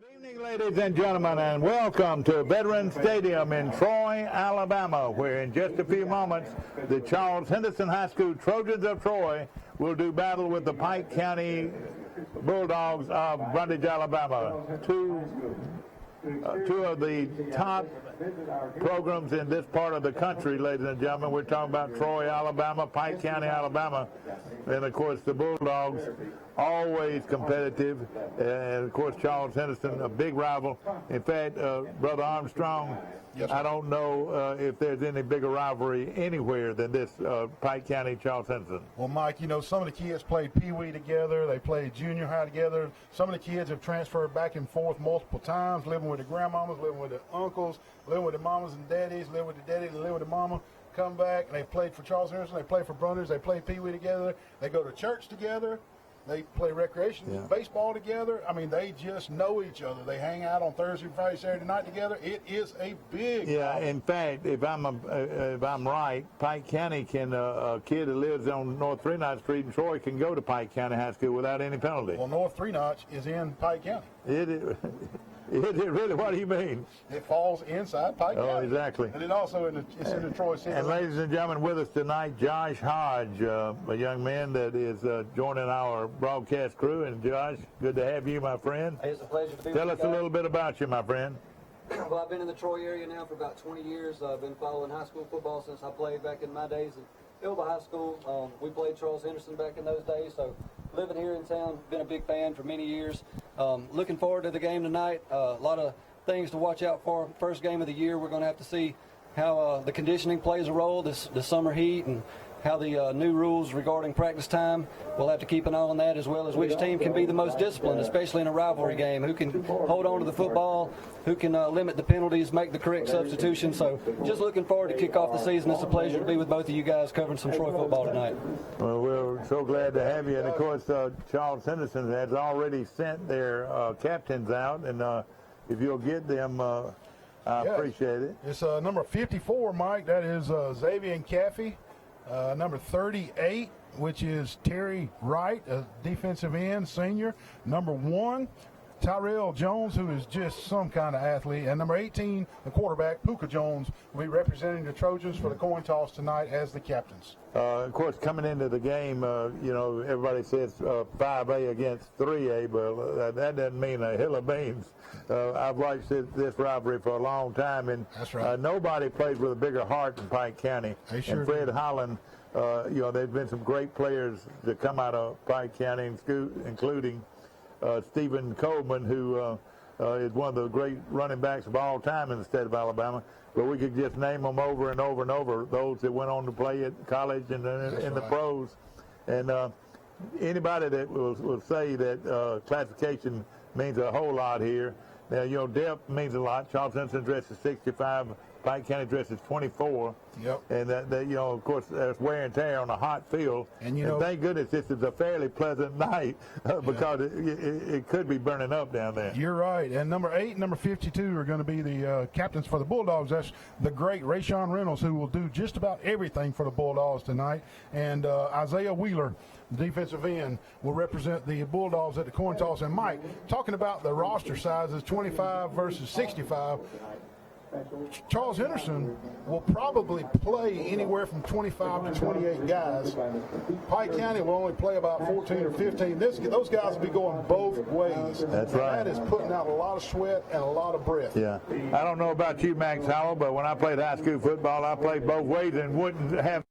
Good evening, ladies and gentlemen, and welcome to Veterans Stadium in Troy, Alabama, where in just a few moments, the Charles Henderson High School Trojans of Troy will do battle with the Pike County Bulldogs of Brundage, Alabama. Two of the top programs in this part of the country, ladies and gentlemen. We're talking about Troy, Alabama, Pike County, Alabama, and of course the Bulldogs, always competitive, and of course Charles Henderson, a big rival. In fact, Brother Armstrong, yes, I don't know if there's any bigger rivalry anywhere than this Pike County Charles Henderson. Well, Mike, you know, some of the kids played Pee Wee together. They played junior high together. Some of the kids have transferred back and forth multiple times, living with the grandmamas, living with the uncles, living with the mamas and daddies, living with the daddy, living with the mama. Come back, and they played for Charles Henderson. They played for Brundage. They played Pee Wee together. They go to church together. They play recreation baseball together. I mean, they just know each other. They hang out on Thursday, Friday, Saturday night together. It is a big problem. In fact, if I'm right, Pike County can a kid that lives on North 3 Knot Street in Troy can go to Pike County High School without any penalty. Well, North 3 Notch is in Pike County. Is it really? What do you mean? It falls inside Pike County. Oh, exactly. And it also it's in the Troy City. And ladies and gentlemen, with us tonight, Josh Hodge, a young man that is joining our broadcast crew. And Josh, good to have you, my friend. Hey, it's a pleasure to be with you. Tell us a little bit about you, my friend. Well, I've been in the Troy area now for about 20 years. I've been following high school football since I played back in my days at Ilva High School. We played Charles Henderson back in those days, so living here in town, been a big fan for many years. Looking forward to the game tonight. A lot of things to watch out for. First game of the year, we're going to have to see how the conditioning plays a role, the summer heat, and how the new rules regarding practice time. We'll have to keep an eye on that, as well as which team can be the most disciplined, especially in a rivalry game, who can hold on to the football, who can limit the penalties, make the correct substitution. So just looking forward to kick off the season. It's a pleasure to be with both of you guys covering some Troy football tonight. Well, we're so glad to have you. And, of course, Charles Henderson has already sent their captains out, and if you'll get them, I appreciate it. It's number 54, Mike. That is Xavier Caffey. Number 38, which is Terry Wright, a defensive end, senior. Number 1, Tyrell Jones, who is just some kind of athlete. And number 18, the quarterback, Puka Jones, will be representing the Trojans for the coin toss tonight as the captains. Of course, coming into the game, you know, everybody says 5A against 3A, but that doesn't mean a hill of beans. I've watched this rivalry for a long time, and that's right. Nobody plays with a bigger heart than Pike County. They sure and Fred do. Holland, you know, there's been some great players that come out of Pike County, including Stephen Coleman, who is one of the great running backs of all time in the state of Alabama. But we could just name them over and over and over, those that went on to play at college and in the pros. And anybody that will say that classification means a whole lot here. Now, you know, depth means a lot. Charles Henderson dresses 65. Pike County dresses 24. Yep. And that, you know, of course, there's wear and tear on a hot field. And, you know, thank goodness this is a fairly pleasant night because it could be burning up down there. You're right. And number 8 and number 52 are going to be the captains for the Bulldogs. That's the great Rayshawn Reynolds, who will do just about everything for the Bulldogs tonight. And Isaiah Wheeler, the defensive end, will represent the Bulldogs at the coin toss. And Mike, talking about the roster sizes, 25 versus 65, Charles Henderson will probably play anywhere from 25 to 28 guys. Pike County will only play about 14 or 15. Those guys will be going both ways. That's right. That is putting out a lot of sweat and a lot of breath. Yeah. I don't know about you, Max Howell, but when I played high school football, I played both ways and wouldn't have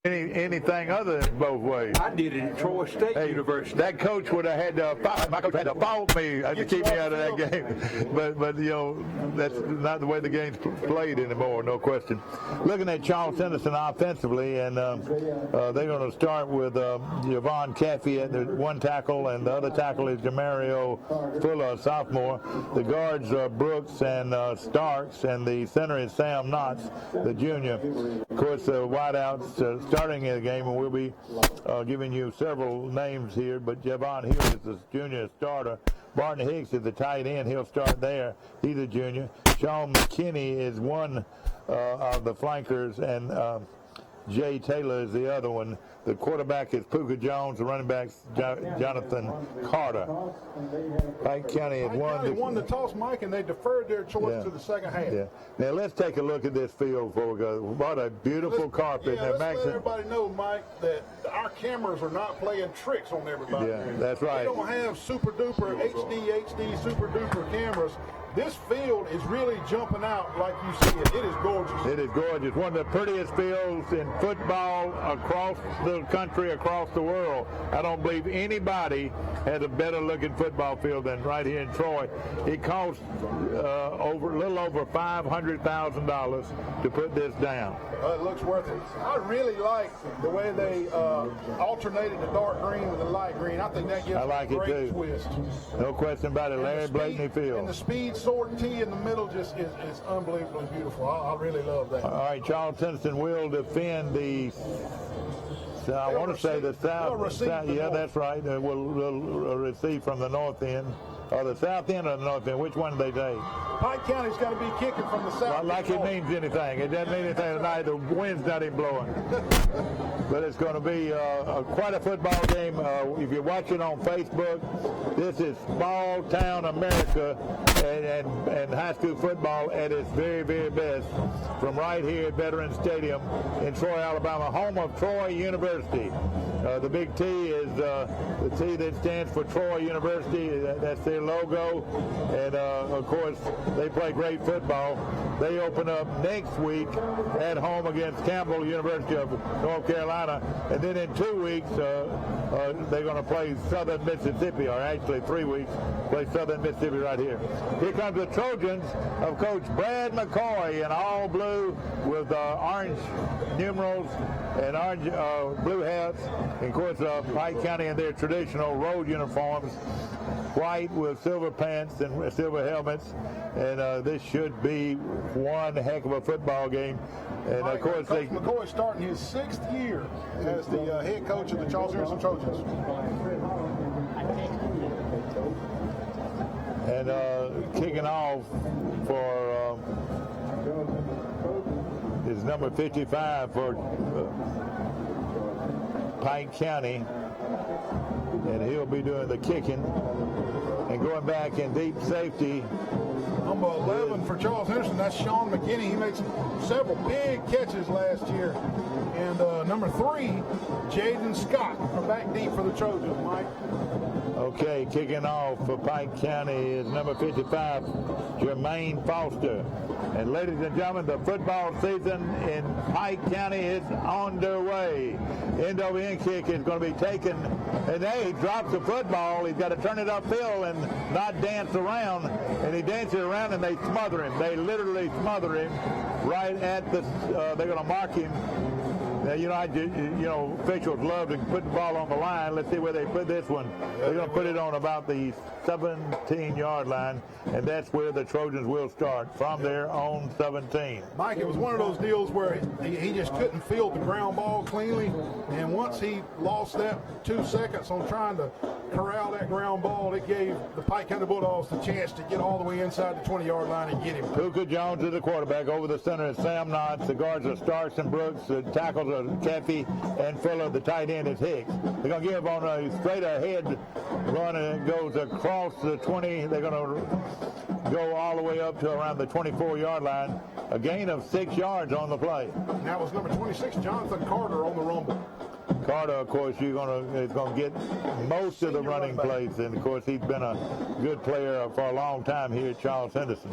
anything other than both ways. I did it at Troy State University. That coach would have had to my coach had to fault me to keep me out of that game. But you know, that's not the way the game's played anymore, no question. Looking at Charles Henderson offensively, and they're going to start with Javon Caffey at the one tackle, and the other tackle is Jamario Fuller, sophomore. The guards are Brooks and Starks, and the center is Sam Knotts, the junior. Of course, the wideouts starting in the game, and we'll be giving you several names here, but Javon Hill is the junior starter. Barton Hicks is the tight end. He'll start there. He's a junior. Sean McKinney is one of the flankers, and Jay Taylor is the other one. The quarterback is Puka Jones. The running back's Jonathan Carter. Pike County had won the toss, Mike, and they deferred their choice to the second half. Yeah. Now let's take a look at this field before we go. What a beautiful carpet. Let's let everybody know, Mike, that our cameras are not playing tricks on everybody. Yeah, that's right. They don't have super duper HD super duper cameras. This field is really jumping out like you see it. It is gorgeous. It is gorgeous. One of the prettiest fields in football across the country, across the world. I don't believe anybody has a better looking football field than right here in Troy. It cost a little over $500,000 to put this down. It looks worth it. I really like the way they alternated the dark green with the light green. I think that gives a great twist. No question about it. Larry Blakeney Field. And the speed sword T in the middle just is unbelievably beautiful. I really love that. All right, Charles Henderson will defend the, I want to say the south. Yeah, that's right. We'll receive from the north end. Or the south end or the north end? Which one do they take? Pike County's going to be kicking from the south. Like it means anything. It doesn't mean anything tonight. The wind's not even blowing. But it's going to be quite a football game. If you're watching on Facebook, this is small town America and high school football at its very, very best from right here at Veterans Stadium in Troy, Alabama, home of Troy University. The big T is the T that stands for Troy University. That's their logo. And, of course, they play great football. They open up next week at home against Campbell University of North Carolina. And then in 2 weeks, they're going to play Southern Mississippi, or actually 3 weeks, play Southern Mississippi right here. Here comes the Trojans of Coach Brad McCoy in all blue with orange numerals and orange blue hats. And, of course, Pike County in their traditional road uniforms, white with silver pants and silver helmets. And this should be one heck of a football game. And, of course, Coach McCoy starting his 6th year as the head coach of the Charles Henderson Trojans. And kicking off for is number 55 for Pike County, and he'll be doing the kicking. And going back in deep safety, number 11 for Charles Henderson, that's Sean McKinney. He made several big catches last year. And number 3, Jaden Scott, back deep for the Trojans, Mike. Okay, kicking off for Pike County is number 55, Jermaine Foster. And ladies and gentlemen, the football season in Pike County is underway. End over end kick is going to be taken, and he drops the football. He's got to turn it upfield and not dance around. And he dances around, and they smother him. They literally smother him right at the. They're going to mark him. Now, officials love to put the ball on the line. Let's see where they put this one. They're going to put it on about the 17-yard line, and that's where the Trojans will start, from their own 17. Mike, it was one of those deals where he just couldn't field the ground ball cleanly, and once he lost that 2 seconds on trying to corral that ground ball, it gave the Pike County Bulldogs the chance to get all the way inside the 20-yard line and get him. Puka Jones is the quarterback. Over the center is Sam Knotts. The guards are Starks and Brooks. The tackles are Caffey and Fuller. The tight end is Hicks. They're going to give on a straight ahead run, and it goes across the 20. They're going to go all the way up to around the 24-yard line. A gain of 6 yards on the play. And that was number 26, Jonathan Carter, on the rumble. Carter, of course, is going to get most of the running plays, and of course he's been a good player for a long time here at Charles Henderson.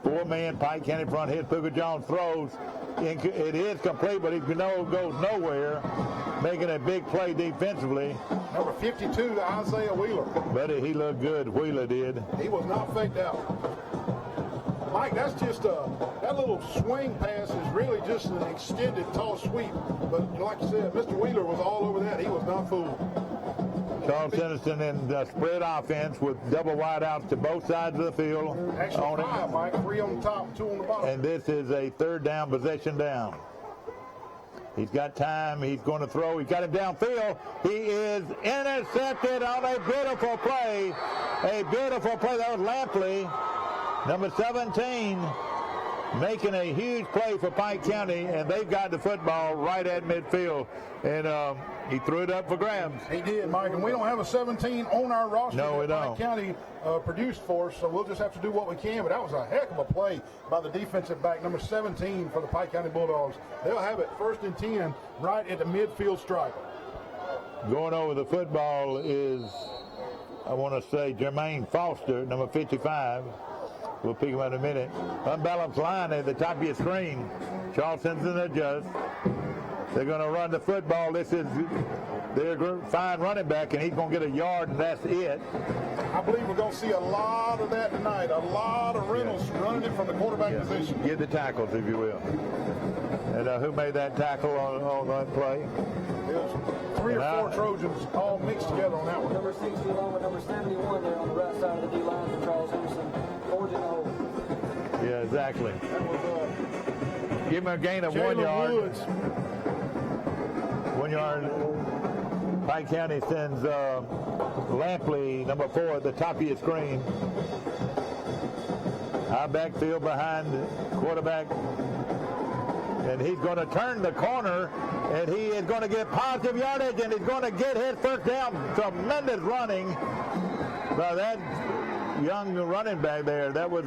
4-man Pike County front. Here's Puka Jones throws. It is complete, but he goes nowhere, making a big play defensively. Number 52 to Isaiah Wheeler. But he looked good. Wheeler did. He was not faked out. Mike, that's just that little swing pass is really just an extended toss sweep. But like you said, Mr. Wheeler was all over that. He was not fooled. Charles Henderson in the spread offense with double wideouts to both sides of the field. Actually 5, Mike. 3 on the top, 2 on the bottom. And this is a 3rd down, possession down. He's got time. He's going to throw. He's got him downfield. He is intercepted on a beautiful play. A beautiful play. That was Lampley, number 17. making a huge play for Pike County, and they've got the football right at midfield, and he threw it up for grabs. He did, Mike, and we don't have a 17 on our roster No, we that don't. Pike County produced for us, so we'll just have to do what we can, but that was a heck of a play by the defensive back, number 17 for the Pike County Bulldogs. They'll have it 1st and 10 right at the midfield stripe. Going over the football is, I want to say, Jermaine Foster, number 55. We'll pick him in a minute. Unbalanced line at the top of your screen. Charles Henderson adjusts. They're going to run the football. This is their fine running back, and he's going to get a yard, and that's it. I believe we're going to see a lot of that tonight. A lot of Reynolds running it from the quarterback position. Get the tackles, if you will. And who made that tackle on that play? It was 3 or 4 Trojans all mixed together on that one. Number 60 along with number 71 there on the right side of the D-line for Charles Henderson. Forging the hole. Yeah, exactly. That was Give him a gain of 1 Jalen yard. Woods. 1 yard. Pike County sends Lampley, number 4, at the top of your screen. High backfield behind the quarterback. And he's going to turn the corner, and he is going to get positive yardage, and he's going to get his first down. Tremendous running by that young running back there. That was,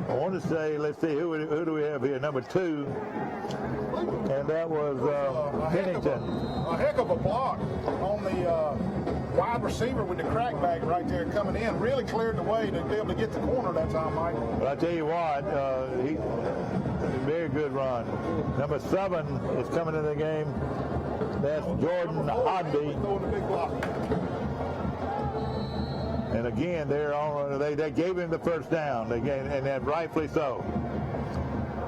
I want to say, let's see, who do we have here? Number 2. And that was Pennington. A heck of a block on the wide receiver with the crackback right there coming in. Really cleared the way to be able to get the corner that time, Mike. But I tell you what, he very good run. Number 7 is coming in the game. That's Jordan Hodby. Throwing the big block. And again, they gave him the first down. And that rightfully so.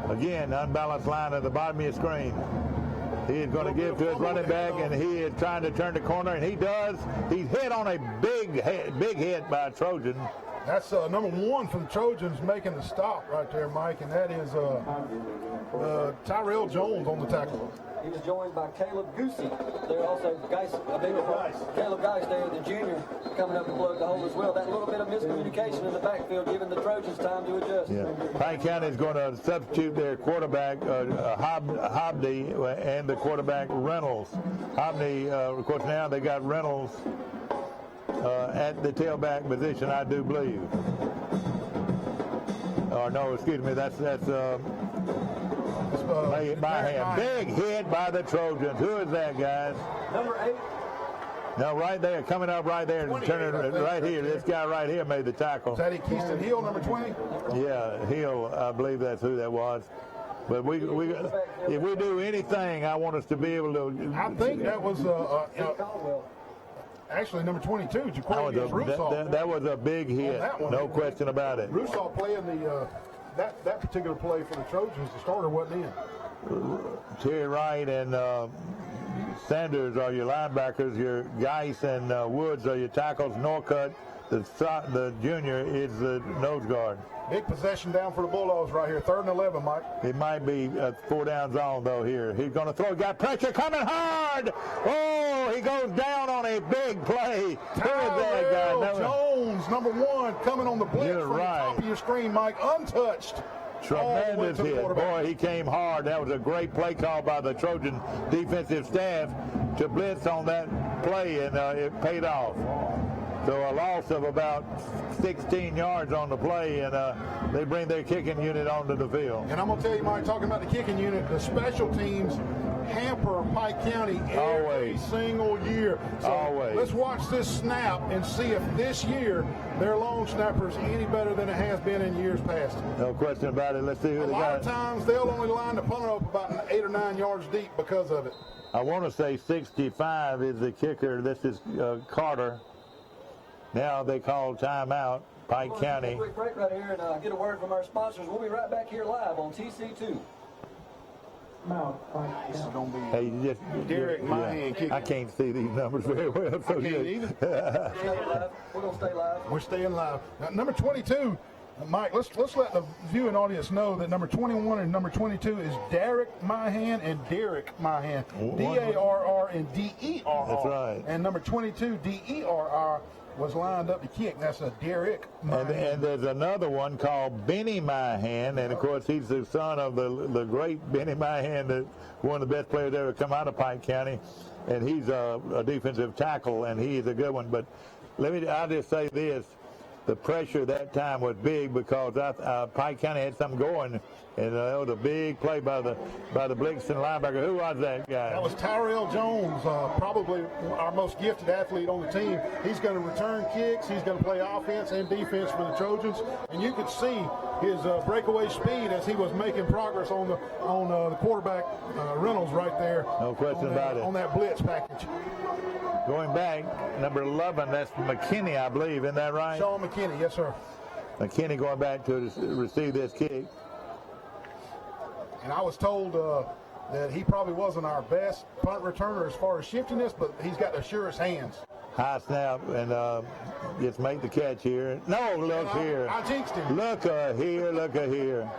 Again, unbalanced line at the bottom of your screen. He is going to give to his running back, and he is trying to turn the corner, and he does. He's hit on a big hit by a Trojan. That's number 1 from the Trojans making the stop right there, Mike, and that is Tyrell Jones on the tackle. He was joined by Caleb Goosey. There also Caleb Geis there, the junior, coming up to plug the hole as well. That little bit of miscommunication in the backfield, giving the Trojans time to adjust. Yeah. Pike County is going to substitute their quarterback, Hobney, and the quarterback, Reynolds. Hobney, of course, now they got Reynolds at the tailback position, I do believe. No, excuse me, that's my hand. Big hit by the Trojans. Who is that, guys? Number 8. No, right there, coming up right there, turning right here. This guy right here made the tackle. Is that Keyston Hill, number 20? Yeah, Hill, I believe that's who that was. But if we do anything, I want us to be able to. I think that was actually number 22, Jaquarius Russaw. That was a big hit, no question about it. Russaw playing that particular play for the Trojans. The starter wasn't in. Terry Wright and Sanders are your linebackers. Your Geis and Woods are your tackles. Norcutt, the junior, is the nose guard. Big possession down for the Bulldogs right here. 3rd and 11, Mike. It might be 4 downs on, though, here. He's going to throw. Got pressure coming hard. Oh, he goes down on a big play. Who is that guy? Jones, number 1, coming on the blitz from the top of your screen, Mike. Untouched. Tremendous hit. Boy, he came hard. That was a great play call by the Trojan defensive staff to blitz on that play, and it paid off. So a loss of about 16 yards on the play, and they bring their kicking unit onto the field. And I'm going to tell you, Mike, talking about the kicking unit, the special teams hamper Pike County every single year. So let's watch this snap and see if this year their long snapper is any better than it has been in years past. No question about it. Let's see who they got. A lot of times they'll only line the punter up about 8 or 9 yards deep because of it. I want to say 65 is the kicker. This is Carter. Now they call timeout, Pike County. Take a quick break right here and get a word from our sponsors. We'll be right back here live on TC2. This is going to be hey, Derek Mahan kicking. I can't see these numbers very well. So I can't either. We're going to stay live. We're staying live. Now, number 22, Mike, let's let the viewing audience know that number 21 and number 22 is Derek Mahan and Derek Mahan. D-A-R-R and D-E-R-R. That's right. And number 22, D-E-R-R, was lined up to kick. That's a Derek Mahan. And there's another one called Benny Mahan, and of course he's the son of the great Benny Mahan, one of the best players ever come out of Pike County, and he's a defensive tackle, and he's a good one. But I'll just say this. The pressure that time was big because Pike County had something going, and it was a big play by the Blitz and linebacker. Who was that guy? That was Tyrell Jones, probably our most gifted athlete on the team. He's going to return kicks. He's going to play offense and defense for the Trojans, and you could see his breakaway speed as he was making progress on the quarterback Reynolds right there. No question about it. On that blitz package. Going back, number 11, that's McKinney, I believe. Isn't that right? Sean McKinney, yes, sir. McKinney going back to receive this kick. And I was told that he probably wasn't our best punt returner as far as shiftiness, but he's got the surest hands. High snap, and just make the catch here. No, look here. I jinxed him. Look here.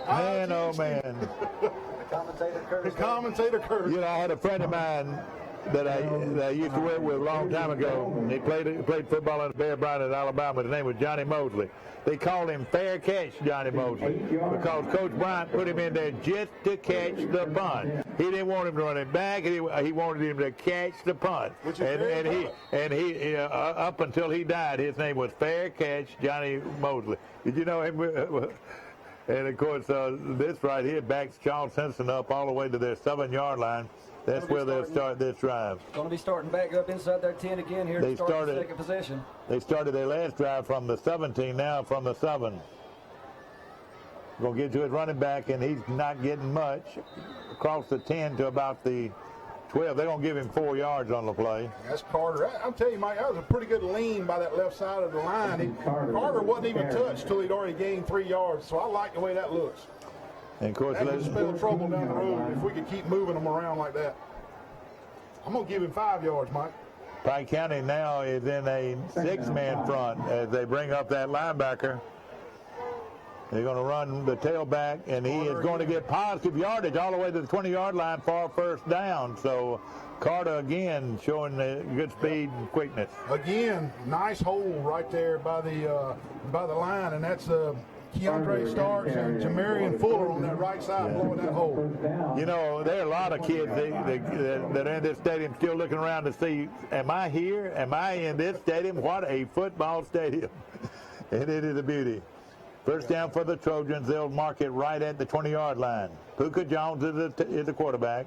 Man, oh, man. The commentator Curtis. You know, I had a friend of mine that I used to work with a long time ago. He played football in the Bear Bryant at Alabama. His name was Johnny Mosley. They called him Fair Catch Johnny Mosley because Coach Bryant put him in there just to catch the punt. He didn't want him to run it back. He wanted him to catch the punt. And he up until he died, his name was Fair Catch Johnny Mosley. Did you know him? And of course, this right here backs Charles Henderson up all the way to their 7-yard line. That's where they'll start this drive. Going to be starting back up inside their 10 again here to start the second possession. They started their last drive from the 17, now from the 7. Going to get to his running back, and he's not getting much. Across the 10 to about the 12. They're going to give him 4 yards on the play. That's Carter. I'll tell you, Mike, that was a pretty good lean by that left side of the line. Carter wasn't even touched till he'd already gained 3 yards, so I like the way that looks. And of course, that could spell trouble down the road if we could keep moving them around like that. I'm going to give him 5 yards, Mike. Pike County now is in a 6-man front as they bring up that linebacker. They're going to run the tailback, and he is going to get positive yardage all the way to the 20-yard line for first down. So Carter again showing the good speed and quickness. Again, nice hole right there by the line, and that's Keandre Starks and Jamarian Fuller on that right side blowing that hole. You know, there are a lot of kids that are in this stadium still looking around to see, am I here? Am I in this stadium? What a football stadium. And it is a beauty. First down for the Trojans. They'll mark it right at the 20-yard line. Puka Jones is the quarterback.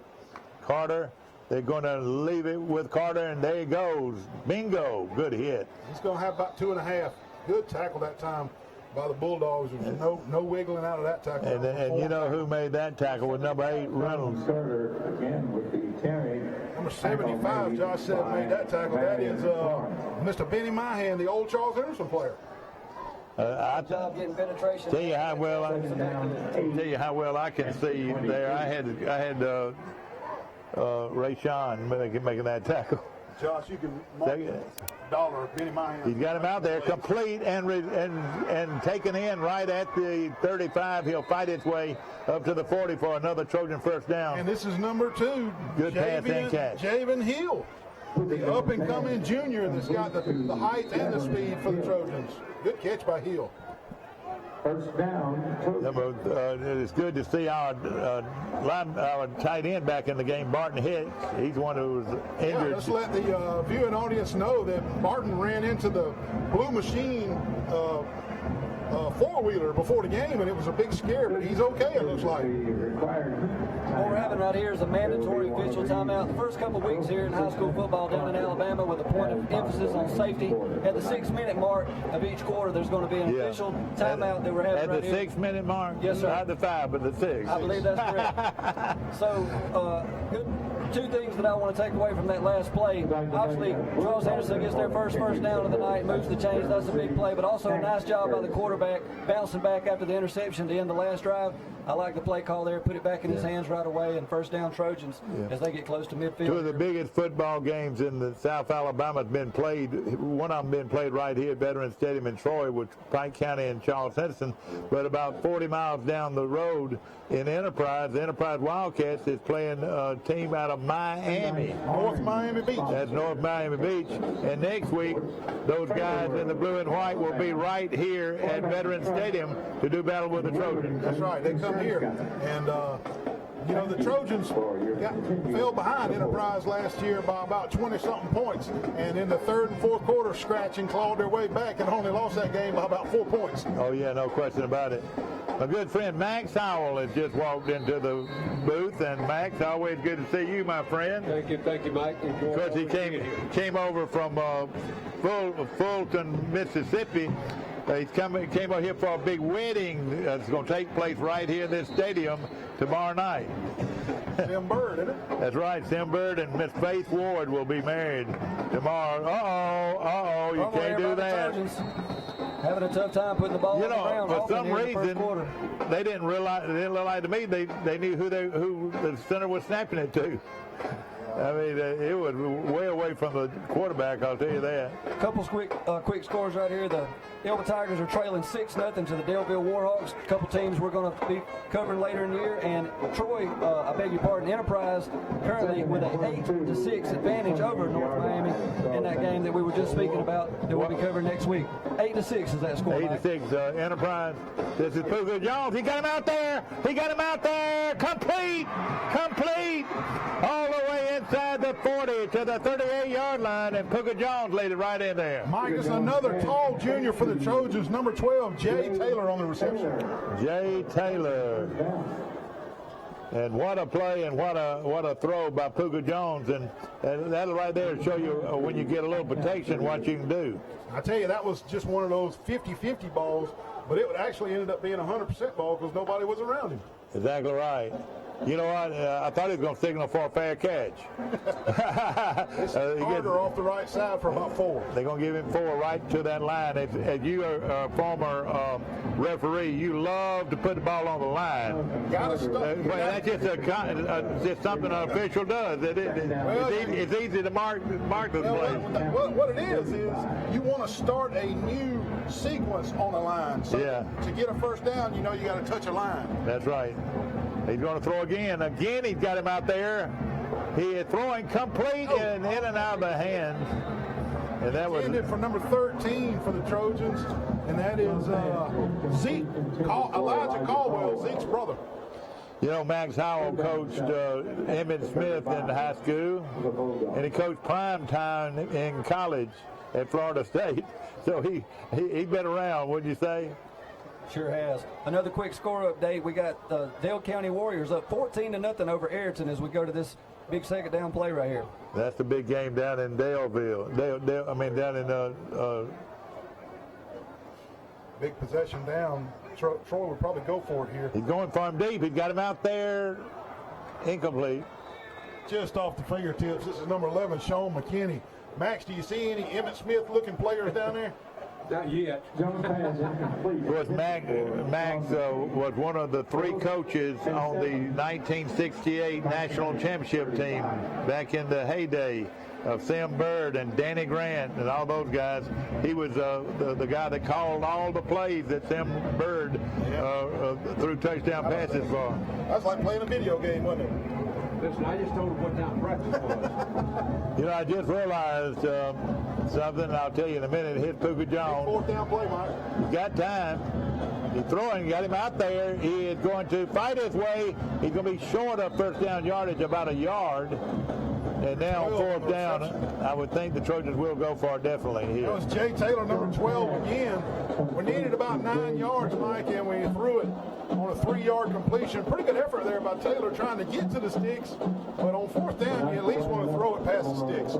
Carter, they're going to leave it with Carter, and there he goes. Bingo. Good hit. He's going to have about 2.5. Good tackle that time by the Bulldogs. There's no wiggling out of that tackle. And you know who made that tackle with number 8, Reynolds. Number 75, Josh said, made that tackle. That is Mr. Benny Mahan, the old Charles Henderson player. Job getting penetration. Tell you how well I can see there. I had Ray Sean making that tackle. Josh, you can mark dollar Benny Mahan. He's got him out there, complete and taken in right at the 35. He'll fight his way up to the 40 for another Trojan first down. And this is number 2. Good pass and catch. Javen Hill, the up-and-coming junior that's got the height and the speed for the Trojans. Good catch by Hill. First down. It's good to see our tight end back in the game, Barton Hicks. He's one who was injured. Yeah, let's let the viewing audience know that Barton ran into the Blue Machine four-wheeler before the game, and it was a big scare, but he's okay, it looks like. What we're having right here is a mandatory official timeout. The first couple of weeks here in high school football down in Alabama with a point of emphasis on safety. At the 6-minute mark of each quarter, there's going to be an official timeout that we're having right here. At the 6-minute mark? Yes, sir. Not the 5, but the 6. I believe that's correct. So, good. 2 things that I want to take away from that last play. Obviously, Charles Henderson gets their first down of the night, moves the chains. That's a big play, but also a nice job by the quarterback bouncing back after the interception to end the last drive. I like the play call there, put it back in his hands right away, and first down Trojans as they get close to midfield. 2 of the biggest football games in the South Alabama has been played. One of them been played right here at Veterans Stadium in Troy with Pike County and Charles Henderson, but about 40 miles down the road in Enterprise, the Enterprise Wildcats is playing a team out of Miami. North Miami Beach. That's North Miami Beach. And next week, those guys in the blue and white will be right here at Veterans Stadium to do battle with the Trojans. That's right. They come here. And, you know, the Trojans fell behind Enterprise last year by about 20-something points. And in the third and fourth quarter, scratched and clawed their way back and only lost that game by about 4 points. Oh, yeah, no question about it. My good friend Max Howell has just walked into the booth. And, Max, always good to see you, my friend. Thank you, Mike. Of course, he came over from Fulton, Mississippi. He came out here for a big wedding that's going to take place right here in this stadium tomorrow night. Sim Bird, isn't it? That's right. Sim Bird and Miss Faith Ward will be married tomorrow. You can't do that. Having a tough time putting the ball You on the know, ground. for some reason, they didn't realize to me they knew who the center was snapping it to. I mean, it was way away from the quarterback, I'll tell you that. A couple quick scores right here. The Elba Tigers are trailing 6-0 to the Delville Warhawks. A couple teams we're going to be covering later in the year. And Troy, I beg your pardon, Enterprise currently with an 8-6 advantage over North Miami in that game that we were just speaking about that we'll be covering next week. 8-6 is that score. 8-6, Enterprise. This is Puka Jones. He got him out there. Complete. All the way inside the 40 to the 38-yard line, and Puka Jones laid it right in there. Mike, it's another tall junior for the Trojans, number 12, Jay Taylor on the reception. Jay Taylor. And what a play and what a throw by Puka Jones. And that'll right there show you when you get a little protection what you can do. I tell you, that was just one of those 50-50 balls, but it would actually ended up being a 100% ball because nobody was around him. Exactly right. You know what? I thought he was going to signal for a fair catch. Carter off the right side for about 4. They're going to give him 4 right to that line. As you are a former referee, you love to put the ball on the line. That's just something an official does. It's easy to mark the play. What it is you want to start a new sequence on a line. So to get a first down, you know you got to touch a line. That's right. He's going to throw again. Again, he's got him out there. He is throwing complete and in and out of the hands. And that was intended for number 13 for the Trojans, and that is Elijah Caldwell, Zeke's brother. You know, Max Howell coached Emmett Smith in high school, and he coached prime time in college at Florida State. So he's been around, wouldn't you say? Sure has. Another quick score update. We got the Dale County Warriors up 14-0 over Ayrton as we go to this big second down play right here. That's the big game down in Daleville. Down in big possession down. Troy would probably go for it here. He's going for him deep. He's got him out there. Incomplete. Just off the fingertips. This is number 11, Sean McKinney. Max, do you see any Emmett Smith-looking players down there? Not yet. Of course, Max was one of the 3 coaches on the 1968 national championship team back in the heyday of Sim Bird and Danny Grant and all those guys. He was the guy that called all the plays that Sim Bird threw touchdown passes for. That's like playing a video game, wasn't it? Listen, I just told him what time practice was. You know, I just realized something, and I'll tell you in a minute. Hit Puka Jones. Fourth down play, Mike. He's got time. He's throwing, got him out there. He is going to fight his way. He's going to be short of first down yardage about a yard. And now on fourth down, I would think the Trojans will go for it definitely here. That was Jay Taylor, number 12 again. We needed about 9 yards, Mike, and we threw it on a 3-yard completion. Pretty good effort there by Taylor trying to get to the sticks. But on fourth down, you at least want to throw it past the sticks.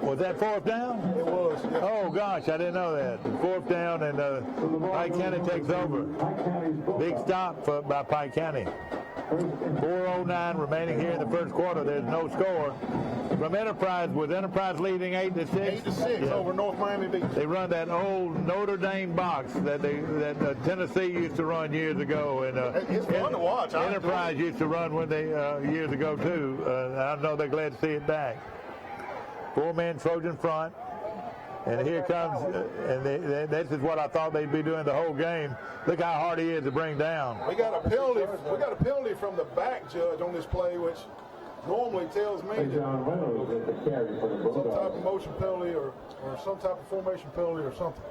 Was that fourth down? It was. Yeah. Oh, gosh, I didn't know that. Fourth down, and Pike County takes over. Big stop by Pike County. 4:09 remaining here in the first quarter. There's no score. From Enterprise, with Enterprise leading 8-6. 8-6 over North Miami Beach. They run that old Notre Dame box that Tennessee used to run years ago, and it's fun to watch. Enterprise used to run when they years ago too. I know they're glad to see it back. 4-man Trojan front. And here comes, and this is what I thought they'd be doing the whole game. Look how hard he is to bring down. We got a penalty. We got a penalty from the back judge on this play, which normally tells me that John Reynolds with the carry for the some type Bulldogs. of motion penalty or some type of formation penalty or something.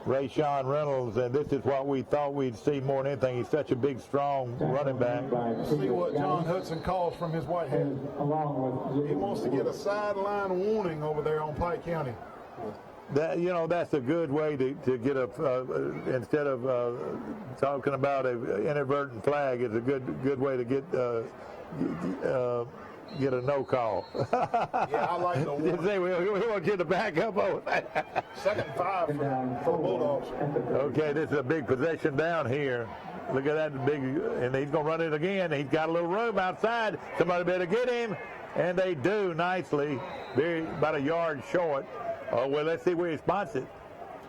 Rayshawn Reynolds, and this is what we thought we'd see more than anything. He's such a big, strong running back. Let's see what John Hudson calls from his white hat. Along with He wants to get a sideline warning over there on Pike County. That, you know, that's a good way to get a instead of talking about an inadvertent flag. It's a good way to get a no call. Yeah, I like the warning. we want you to back up over that. 2nd and 5 for the Bulldogs. Okay, this is a big possession down here. Look at that big, and he's going to run it again. He's got a little room outside. Somebody better get him, and they do nicely. About a yard short. Oh, well, let's see where he spots it.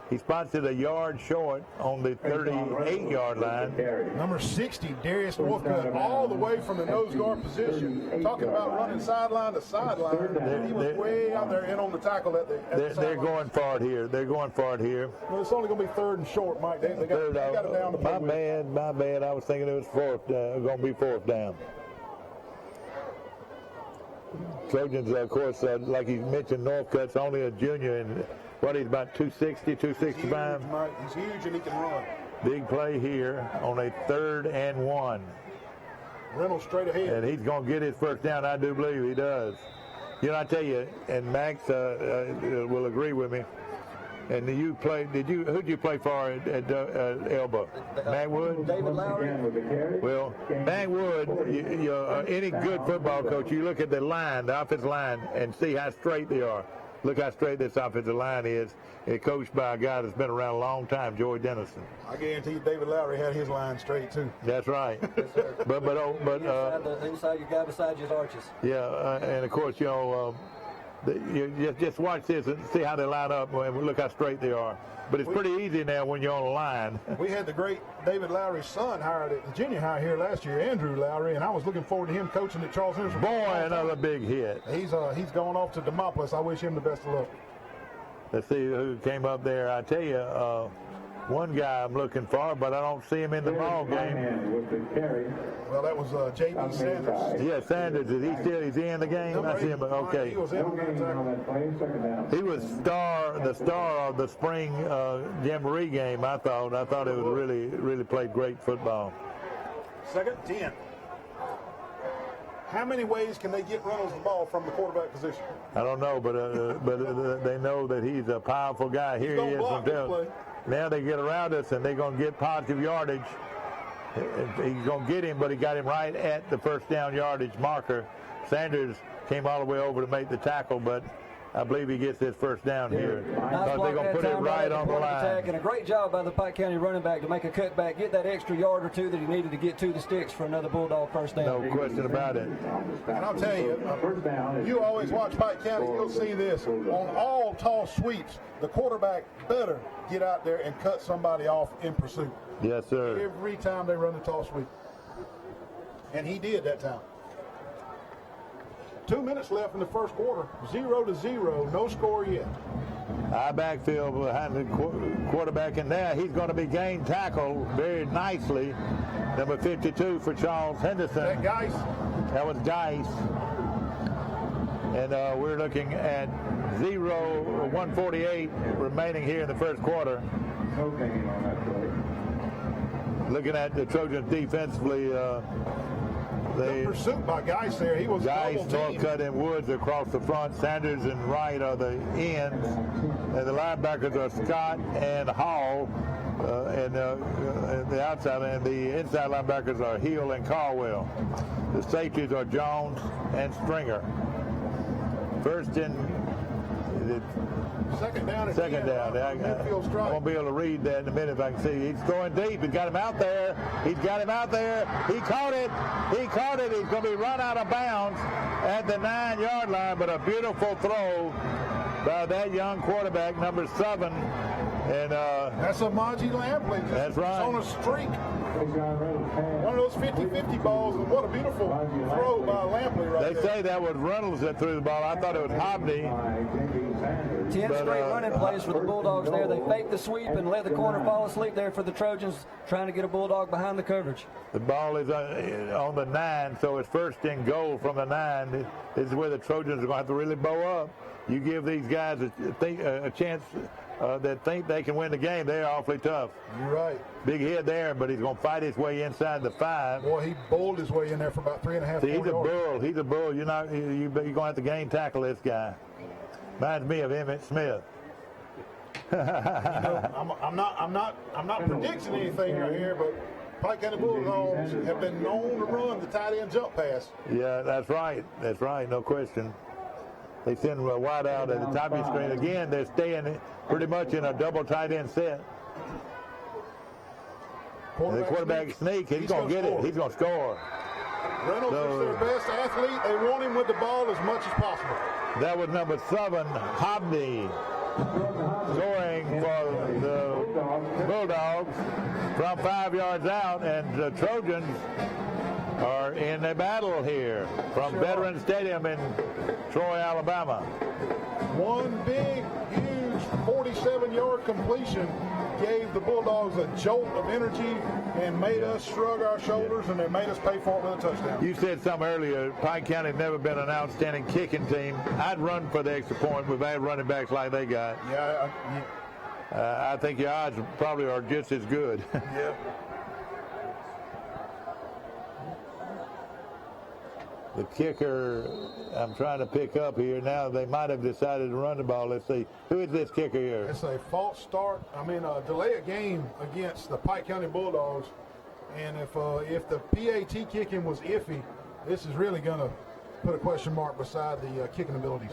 He spots it a yard short on the 38-yard line. Number 60, Darius Northcutt, all the way from the nose guard position. Talking about running sideline to sideline. He was way out there in on the tackle at the They're going for it here. They're going for it here. Well, it's only going to be 3rd and short, Mike. They got it down to play with. My bad. I was thinking it was going to be 4th down. Trojans, of course, like you mentioned, Northcutt's only a junior, and he's about 260, 265. He's huge and he can run. Big play here on a 3rd and 1. Reynolds straight ahead. And he's going to get his first down. I do believe he does. You know, I tell you, and Max will agree with me. And you played? Who'd you play for at Elba? Matt Wood. David Lowry. Well, Matt Wood. Any good football coach, you look at the line, the offensive line, and see how straight they are. Look how straight this offensive line is. It's coached by a guy that's been around a long time, Joey Dennison. I guarantee you David Lowry had his line straight too. That's right. Yes, sir. but inside your guy beside his arches. yeah, and of course, you just watch this and see how they line up and look how straight they are. But it's pretty easy now when you're on the line. We had the great David Lowry's son hired at the junior high here last year, Andrew Lowry, and I was looking forward to him coaching at Charles Henderson. Boy, another big hit. He's going off to Demopolis. I wish him the best of luck. Let's see who came up there. I tell you, one guy I'm looking for, but I don't see him in the ball game. With the carry. Well, that was J.B. Sanders. Yeah, Sanders. Is he in the game? I see him. Okay. He was in on that tackle. He was the star of the spring Jamboree game. I thought it was really played great football. 2nd, 10. How many ways can they get Reynolds the ball from the quarterback position? I don't know, but they know that he's a powerful guy. Here he is. Now they get around us, and they're going to get positive yardage. He's going to get him, but he got him right at the 1st down yardage marker. Sanders came all the way over to make the tackle, but I believe he gets his 1st down here. They're going to put it right on the line. And a great job by the Pike County running back to make a cutback, get that extra yard or two that he needed to get to the sticks for another Bulldog 1st down. No question about it. And I'll tell you, you always watch Pike County, you'll see this. On all toss sweeps, the quarterback better get out there and cut somebody off in pursuit. Yes, sir. Every time they run the toss sweep. And he did that time. 2 minutes left in the 1st quarter. 0-0. No score yet. High backfield behind the quarterback, and now he's going to be gained tackle very nicely. Number 52 for Charles Henderson. That Geis. That was Geis. And we're looking at 1:48 remaining here in the 1st quarter. No gain on that play. Looking at the Trojans defensively, Good pursuit by Geis there. He was Geis, double-teamed. Northcutt, and Woods across the front. Sanders and Wright are the ends. And the linebackers are Scott and Hall. And the outside and the inside linebackers are Hill and Caldwell. The safeties are Jones and Stringer. 1st and 2nd down. Second down. I won't be able to read that in a minute if I can see. He's throwing deep. He's got him out there. He caught it. He's going to be run out of bounds at the 9-yard line, but a beautiful throw by that young quarterback, number 7. And that's a Maji Lampley. That's right. He's on a streak. One of those 50-50 balls, and what a beautiful throw by Lampley right there. They say that was Reynolds that threw the ball. I thought it was Hobney. 10 But, straight running plays for the Bulldogs there. They faked the sweep and let the corner fall asleep there for the Trojans, trying to get a Bulldog behind the coverage. The ball is on the 9, so it's first and goal from the 9. This is where the Trojans are going to have to really bow up. You give these guys a chance that think they can win the game, they're awfully tough. You're right. Big hit there, but he's going to fight his way inside the 5. Boy, he bowled his way in there for about 3.5 See, he's a yards. bull. He's a bull. You're going to have to game tackle this guy. Reminds me of Emmett Smith. I'm not predicting anything right here, but Pike County Bulldogs have been known to run the tight end jump pass. Yeah, that's right. That's right. No question. They send a wide out at the top of the screen. Again, they're staying pretty much in a double tight end set. And the quarterback sneak, he's going to get it. He's going to score. Reynolds is their best athlete. They want him with the ball as much as possible. That was number 7, Hobney, scoring for the Bulldogs from 5 yards out. And the Trojans are in a battle here from Veterans Stadium in Troy, Alabama. One big, huge 47-yard completion gave the Bulldogs a jolt of energy and made us shrug our shoulders, and they made us pay for it with a touchdown. You said something earlier, Pike County has never been an outstanding kicking team. I'd run for the extra point. We've had running backs like they got. Yeah. I think your odds probably are just as good. Yeah. The kicker, I'm trying to pick up here now. They might have decided to run the ball. Let's see. Who is this kicker here? It's a false start. Delay a game against the Pike County Bulldogs. And if the PAT kicking was iffy, this is really going to put a question mark beside the kicking abilities.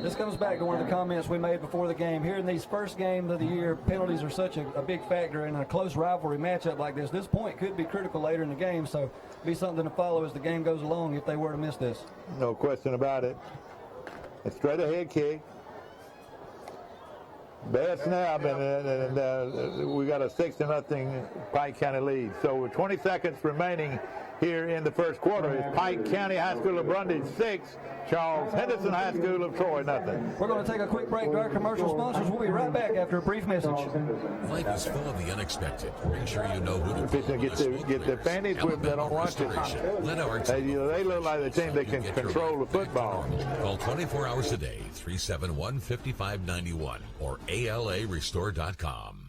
This comes back to one of the comments we made before the game. Here in these first games of the year, penalties are such a big factor in a close rivalry matchup like this. This point could be critical later in the game, so be something to follow as the game goes along if they were to miss this. No question about it. A straight ahead kick. Bad snap, and we got a 6-0 Pike County lead. So with 20 seconds remaining here in the first quarter, it's Pike County High School of Brundage 6, Charles Henderson High School of Troy nothing. We're going to take a quick break to our commercial sponsors. We'll be right back after a brief message. Life is full of the unexpected. Make sure you know who to call. Get the advantage with that on watching. They look like the team that can control the football. Call 24 hours a day, 371-5591 or ALARestore.com.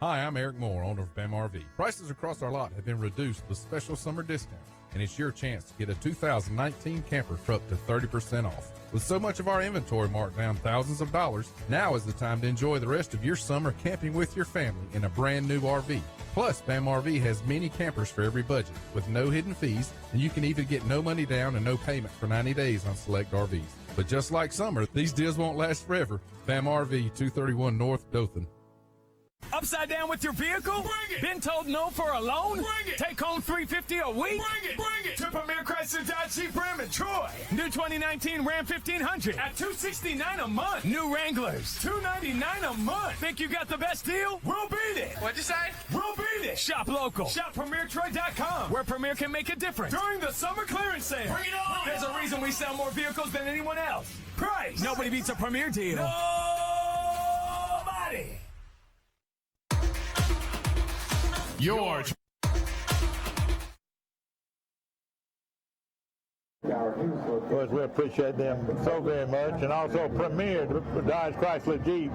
Hi, I'm Eric Moore, owner of BAM RV. Prices across our lot have been reduced with special summer discounts, and it's your chance to get a 2019 camper for up to 30% off. With so much of our inventory marked down thousands of dollars, now is the time to enjoy the rest of your summer camping with your family in a brand new RV. Plus, BAM RV has many campers for every budget, with no hidden fees, and you can even get no money down and no payment for 90 days on select RVs. But just like summer, these deals won't last forever. BAM RV, 231 North Dothan. Upside down with your vehicle? Bring it. Been told no for a loan? Bring it. Take home $350 a week? Bring it. Bring it. To Premier Chrysler Dodge Jeep Ram in Troy. New 2019 Ram 1500 at $269 a month. New Wranglers, $299 a month. Think you got the best deal? We'll beat it. What'd you say? We'll beat it. Shop local. Shop PremierTroy.com, where Premier can make a difference during the summer clearance sale. Bring it on. There's a reason we sell more vehicles than anyone else. Price. Nobody beats a Premier deal. Nobody. George. Of course, we appreciate them so very much. And also Premier Dodge Chrysler Jeep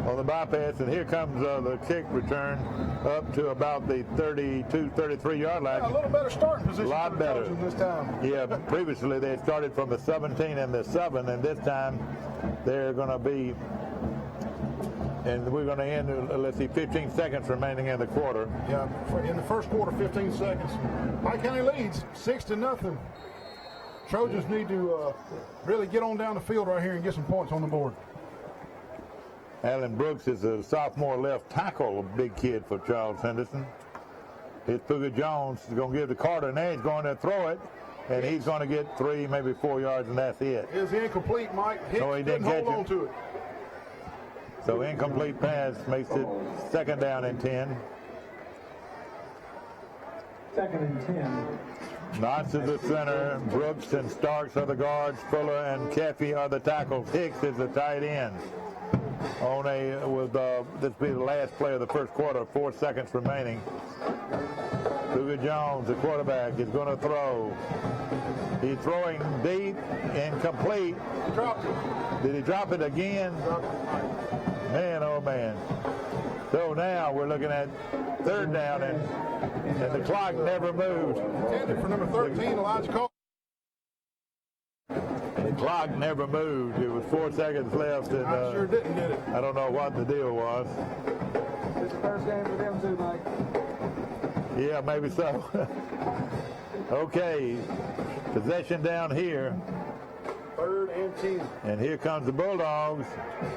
on the bypass. And here comes the kick return up to about the 32, 33-yard line. Yeah, a little better starting position. A lot better this time. Yeah, previously they started from the 17 and the 7, and this time they're going to be, and we're going to end, let's see, 15 seconds remaining in the quarter. Yeah, in the first quarter, 15 seconds. Pike County leads 6-0. Trojans need to really get on down the field right here and get some points on the board. Alan Brooks is a sophomore left tackle, a big kid for Charles Henderson. Here's Pooga Jones is going to give to Carter, and there he's going to throw it, and he's going to get 3, maybe 4 yards, and that's it. It was incomplete, Mike. Hicks So he didn't catch hold on it. to it. So incomplete pass makes it 2nd down and 10. 2nd and 10. Knotts is the center. Brooks and Starks are the guards. Fuller and Keffy are the tackles. Hicks is the tight end. This will be the last play of the first quarter. 4 seconds remaining. Cougar Jones, the quarterback, is going to throw. He's throwing deep, incomplete. He dropped it. Did he drop it again? Man, oh man. So now we're looking at third down, and the clock never moved. Intended for number 13, Elijah Cole. The clock never moved. It was 4 seconds left, and I sure did it. I don't know what the deal was. It's the first game for them too, Mike. Yeah, maybe so. Okay, possession down here. 3rd and 10. And here comes the Bulldogs.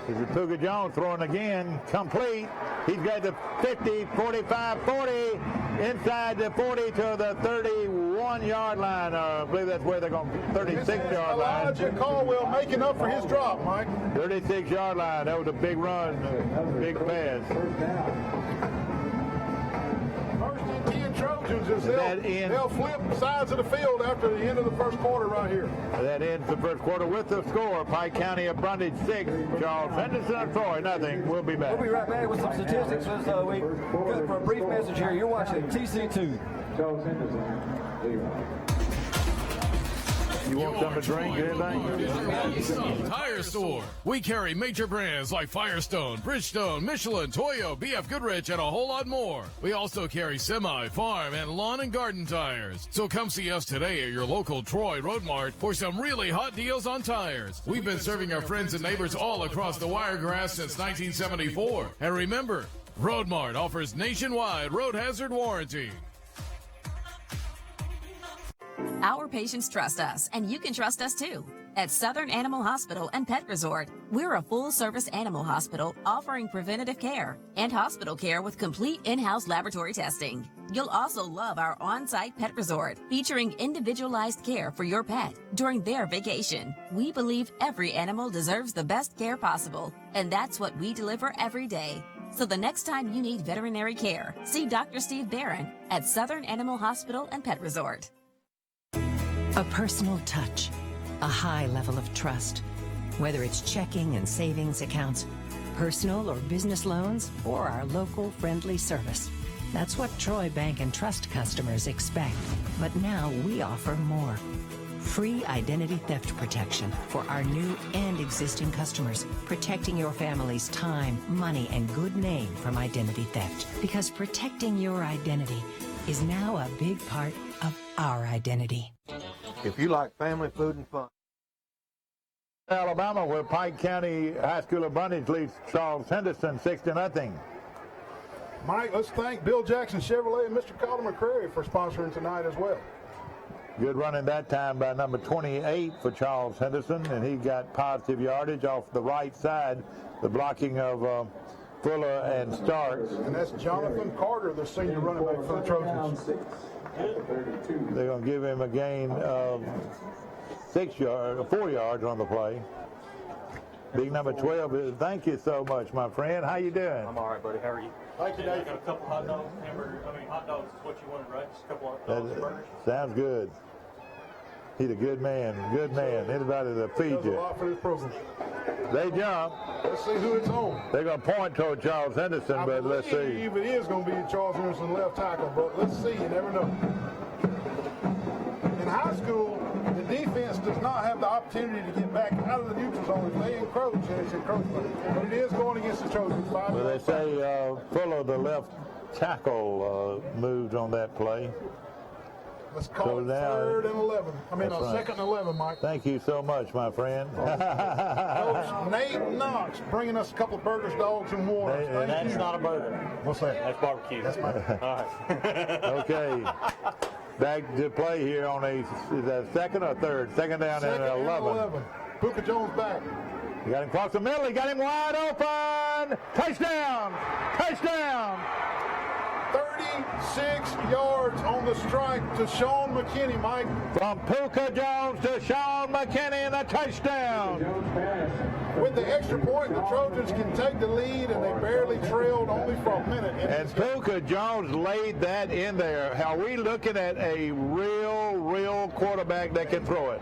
This is Cougar Jones throwing again. Complete. He's got the 50, 45, 40. Inside the 40 to the 31-yard line. I believe that's where they're going. 36-yard line. Elijah Caldwell making up for his drop, Mike. 36-yard line. That was a big run, big pass. 1st and 10 Trojans as That they'll flip sides of the field after the end of the first quarter right here. That ends the first quarter with the score. Pike County of Brundage 6, Charles Henderson of Troy nothing. We'll be back. We'll be right back with some statistics as we go for a brief message here. You're watching TC2. Charles Henderson. You want something to drink or anything? Tire Store. We carry major brands like Firestone, Bridgestone, Michelin, Toyo, BF Goodrich, and a whole lot more. We also carry semi, farm, and lawn and garden tires. So come see us today at your local Troy Road Mart for some really hot deals on tires. We've been serving our friends and neighbors all across the Wiregrass since 1974. And remember, Road Mart offers nationwide road hazard warranty. Our patients trust us, and you can trust us too. At Southern Animal Hospital and Pet Resort, we're a full-service animal hospital offering preventative care and hospital care with complete in-house laboratory testing. You'll also love our on-site pet resort, featuring individualized care for your pet during their vacation. We believe every animal deserves the best care possible, and that's what we deliver every day. So the next time you need veterinary care, see Dr. Steve Barron at Southern Animal Hospital and Pet Resort. A personal touch, a high level of trust. Whether it's checking and savings accounts, personal or business loans, or our local friendly service. That's what Troy Bank and Trust customers expect. But now we offer more. Free identity theft protection for our new and existing customers, protecting your family's time, money, and good name from identity theft. Because protecting your identity is now a big part of our identity. If you like family, food, and fun. Alabama, where Pike County High School of Brundage leads Charles Henderson 6-0. Mike, let's thank Bill Jackson Chevrolet and Mr. Calder McCrary for sponsoring tonight as well. Good running that time by number 28 for Charles Henderson, and he got positive yardage off the right side, the blocking of Fuller and Starks. And that's Jonathan Carter, the senior running back for the Trojans. They're going to give him a gain of 4 yards on the play. Big number 12. Thank you so much, my friend. How you doing? I'm all right, buddy. How are you? Thank you, Dave. Got a couple hot dogs, hot dogs is what you wanted, right? Just a couple of dogs and burgers. Sounds good. He's a good man. Good man. Anybody to feed Does a you. lot for this program. They jump. Let's see who it's on. They're going to point toward Charles Henderson, but let's see. I believe it is going to be Charles Henderson left tackle, but let's see. You never know. In high school, the defense does not have the opportunity to get back out of the neutral zone. If they encroach, and it's encroachment. But it is going against the Trojans. Well, they say Fuller, the left tackle, moved on that play. Let's call it 3rd and 11. I mean, right. 2nd and 11, Mike. Thank you so much, my friend. Coach Nate Knox bringing us a couple of burgers, dogs, and water. That's not a burger. What's that? That's barbecue. That's my. All right. Okay. Back to play here on is that 2nd or 3rd? 2nd down and 11. Booker Jones back. You got him across the middle. He got him wide open. Touchdown. Touchdown. 36 yards on the strike to Sean McKinney, Mike. From Puka Jones to Sean McKinney and a touchdown. with the extra point, the Trojans can take the lead, and they barely trailed only for a minute. And Puka Jones laid that in there. Are we looking at a real quarterback that can throw it?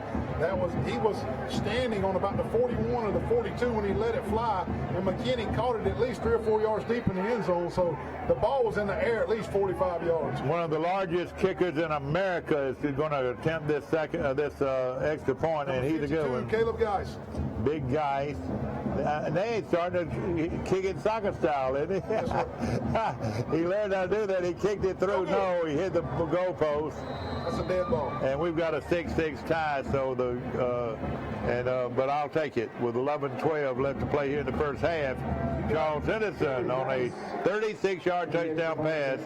He was standing on about the 41 or the 42 when he let it fly, and McKinney caught it at least 3 or 4 yards deep in the end zone, so the ball was in the air at least 45 yards. One of the largest kickers in America is going to attempt this extra point, and he's a good one. Caleb Geis. Big guys. They ain't starting to kick it soccer style, isn't he? Yes, he learned how to do that. He kicked it through. No, he hit the goalpost. That's a dead ball. And we've got a 6-6 tie, so but I'll take it. With 11-12 left to play here in the first half, Charles Henderson on a 36-yard touchdown pass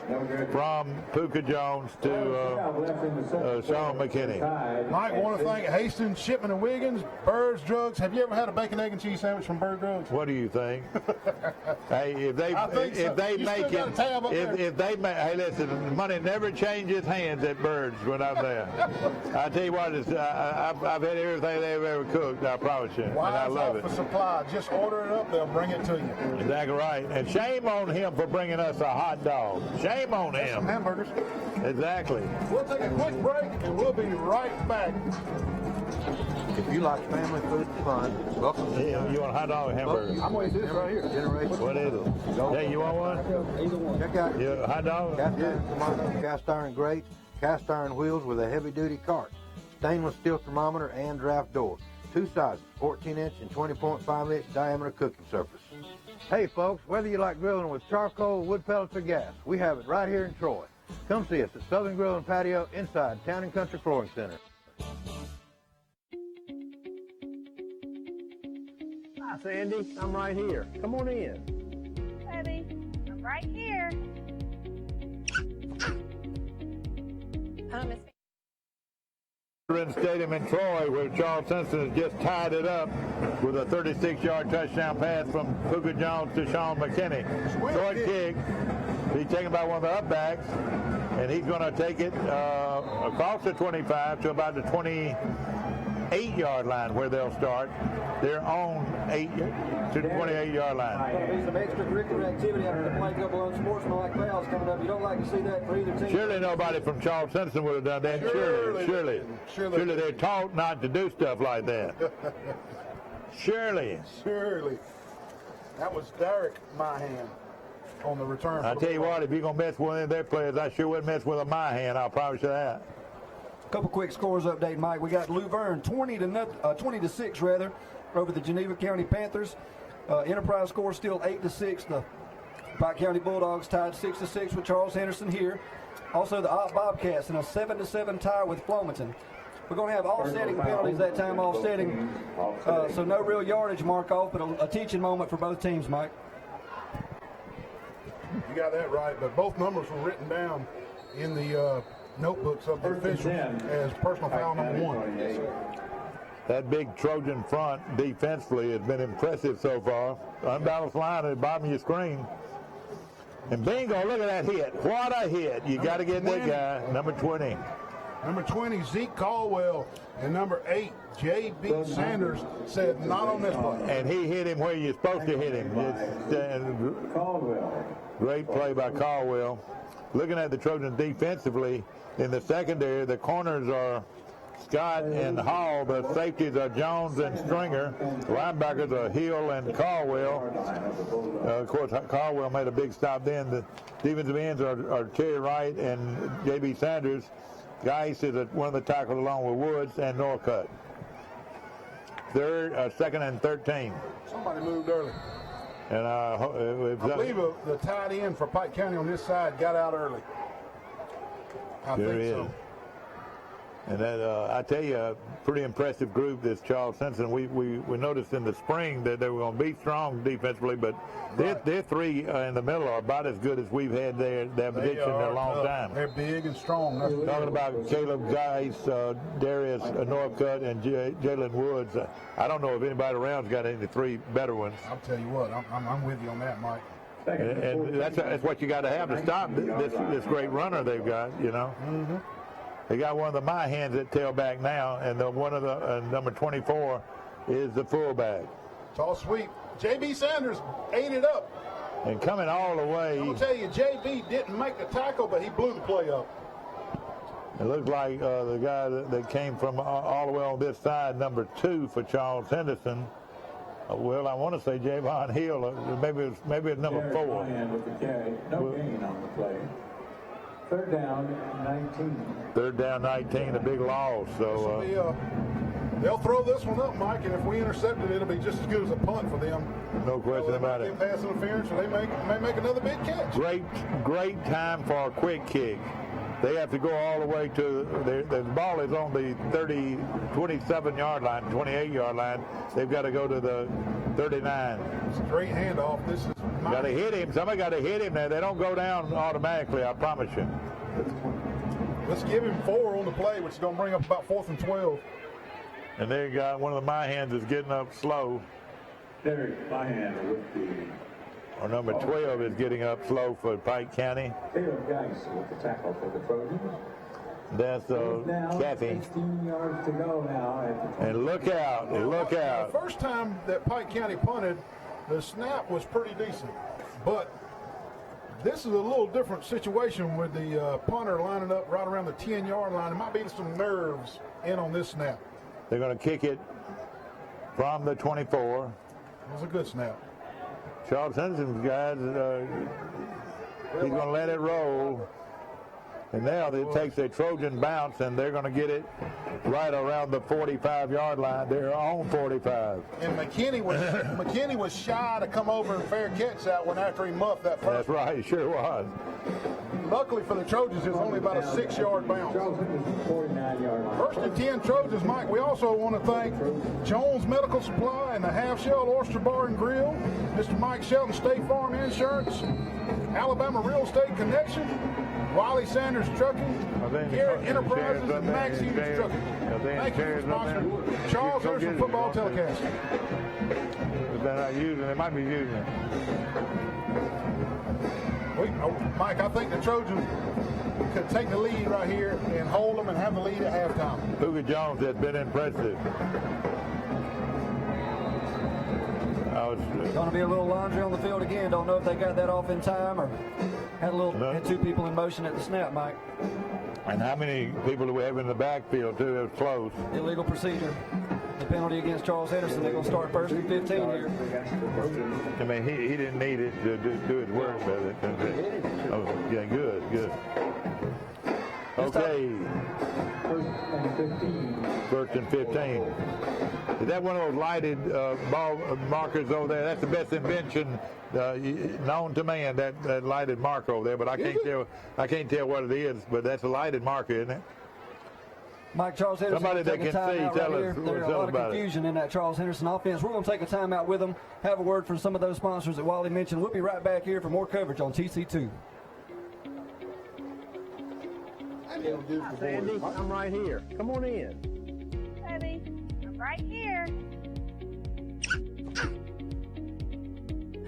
from Puka Jones to Sean McKinney. Mike, want to thank Hastings, Shipman, and Wiggins, Bird's Drugs. Have you ever had a bacon, egg, and cheese sandwich from Bird Drugs? What do you think? Hey, if they make it, hey, listen, money never changes hands at Bird's when I'm there. I tell you what, I've had everything they've ever cooked. I promise you, and I love it. For supply, just order it up; they'll bring it to you. Exactly right. And shame on him for bringing us a hot dog. Shame on him. Some hamburgers. Exactly. We'll take a quick break, and we'll be right back. If you like family food and fun, welcome to You want a hot dog or hamburger? I'm going to do this right here. Generation. What is it? Hey, you want one? Either one. Check out Yeah, hot dog? cast iron grate, cast iron wheels with a heavy-duty cart, stainless steel thermometer and draft door. 2 sizes, 14-inch and 20.5-inch diameter cooking surface. Hey folks, whether you like grilling with charcoal, wood pellets, or gas, we have it right here in Troy. Come see us at Southern Grill and Patio inside Town and Country Flooring Center. Hi, Sandy. I'm right here. Come on in. Eddie, I'm right here. Miss Veterans Stadium in Troy, where Charles Henderson has just tied it up with a 36-yard touchdown pass from Puka Jones to Sean McKinney. Short kick. He's taken by one of the upbacks, and he's going to take it across the 25 to about the 28-yard line where they'll start their own 28-yard line. There's some extracurricular activity after the play, couple of unsportsmanlike fouls coming up. You don't like to see that for either team. Surely nobody from Charles Henderson would have done that. Surely they're taught not to do stuff like that. Surely. That was Derek Myhan on the return. I tell you what, if you're going to mess with any of their players, I sure wouldn't mess with a Myhan, I'll promise you that. Couple quick scores update, Mike. We got Luverne 20 to 6 rather over the Geneva County Panthers. Enterprise score still 8-6. The Pike County Bulldogs tied 6-6 with Charles Henderson here. Also the Ott Bobcats in a 7-7 tie with Flomaton. We're going to have offsetting penalties that time, offsetting, so no real yardage mark off, but a teaching moment for both teams, Mike. You got that right, but both numbers were written down in the notebooks of the officials as personal foul number 1. That big Trojan front defensively has been impressive so far. Unbalanced line at the bottom of your screen. And bingo, look at that hit. What a hit. You got to get that guy, number 20. Number 20, Zeke Caldwell, and number 8, J.B. Sanders, said not on this play. And he hit him where you're supposed to hit him. Great play by Caldwell. Looking at the Trojans defensively, in the secondary, the corners are Scott and Hall. The safeties are Jones and Stringer. Linebackers are Hill and Caldwell. Of course, Caldwell made a big stop then. The defensive ends are Terry Wright and J.B. Sanders. Geis is one of the tackles along with Woods and Norcutt. Second and 13. Somebody moved early. And I believe the tight end for Pike County on this side got out early. I think so. And that, I tell you, a pretty impressive group, this Charles Henderson. We noticed in the spring that they were going to be strong defensively, but their three in the middle are about as good as we've had that position in a long time. They're big and strong. Talking about Caleb Geis, Darius Norcutt, and Jalen Woods. I don't know if anybody around's got any three better ones. I'll tell you what, I'm with you on that, Mike. And that's what you got to have to stop this great runner they've got, you know. Mm-hmm. They got one of the Myhans at tailback now, and one of the number 24 is the fullback. Toss sweep. J.B. Sanders ate it up. And coming all the way. I'm going to tell you, J.B. didn't make the tackle, but he blew the play up. It looks like the guy that came from all the way on this side, number 2 for Charles Henderson. Well, I want to say Javon Hill. Maybe it's number 4. With the carry. No gain on the play. Third down, 19. Third down, 19, a big loss. So they'll throw this one up, Mike, and if we intercept it, it'll be just as good as a punt for them. No question about it. Pass interference, or they may make another big catch. Great time for a quick kick. They have to go all the way to the ball is on the 27-yard line, 28-yard line. They've got to go to the 39. Straight handoff. This is got to hit him. Somebody got to hit him there. They don't go down automatically, I promise you. Let's give him 4 on the play, which is going to bring up about 4th and 12. And they got one of the my hands is getting up slow. Derek Byhand with the. Or number 12 is getting up slow for Pike County. Caleb Geis with the tackle for the Trojans. That's Kathy. 16 yards to go now. And look out, look out. The first time that Pike County punted, the snap was pretty decent. But this is a little different situation with the punter lining up right around the 10-yard line. There might be some nerves in on this snap. They're going to kick it from the 24. It was a good snap. Charles Henderson's guys, he's going to let it roll. And now it takes a Trojan bounce, and they're going to get it right around the 45-yard line. They're on 45. And McKinney was shy to come over and fair catch that one after he muffed that first. That's right, he sure was. Luckily for the Trojans, it was only about a 6-yard bounce. 49-yard line. First and 10 Trojans, Mike. We also want to thank Jones Medical Supply and the Half Shell Oyster Bar and Grill, Mr. Mike Shelton State Farm Insurance, Alabama Real Estate Connection, Wiley Sanders Trucking, Garrett Enterprises, and Max Hughes Trucking. Thank you for sponsoring Charles Henderson Football Telecast. If they're not using it, they might be using it. Mike, I think the Trojans could take the lead right here and hold them and have the lead at halftime. Luka Jones has been impressive. Going to be a little laundry on the field again. Don't know if they got that off in time or had 2 people in motion at the snap, Mike. And how many people do we have in the backfield, too? It was close. Illegal procedure. The penalty against Charles Henderson. They're going to start 1st and 15 here. I mean, he didn't need it to do his work, but oh, yeah, good. Okay. 1st and 15. Is that one of those lighted ball markers over there? That's the best invention known to man. That lighted marker over there, but I can't tell what it is. But that's a lighted marker, isn't it? Mike, Charles Henderson. Somebody that can see, tell us There's a lot of confusion in that Charles Henderson offense. We're going to take a timeout with them, have a word from some of those sponsors that Wally mentioned. We'll be right back here for more coverage on TC2. Sandy, I'm right here. Come on in. Baby, I'm right here.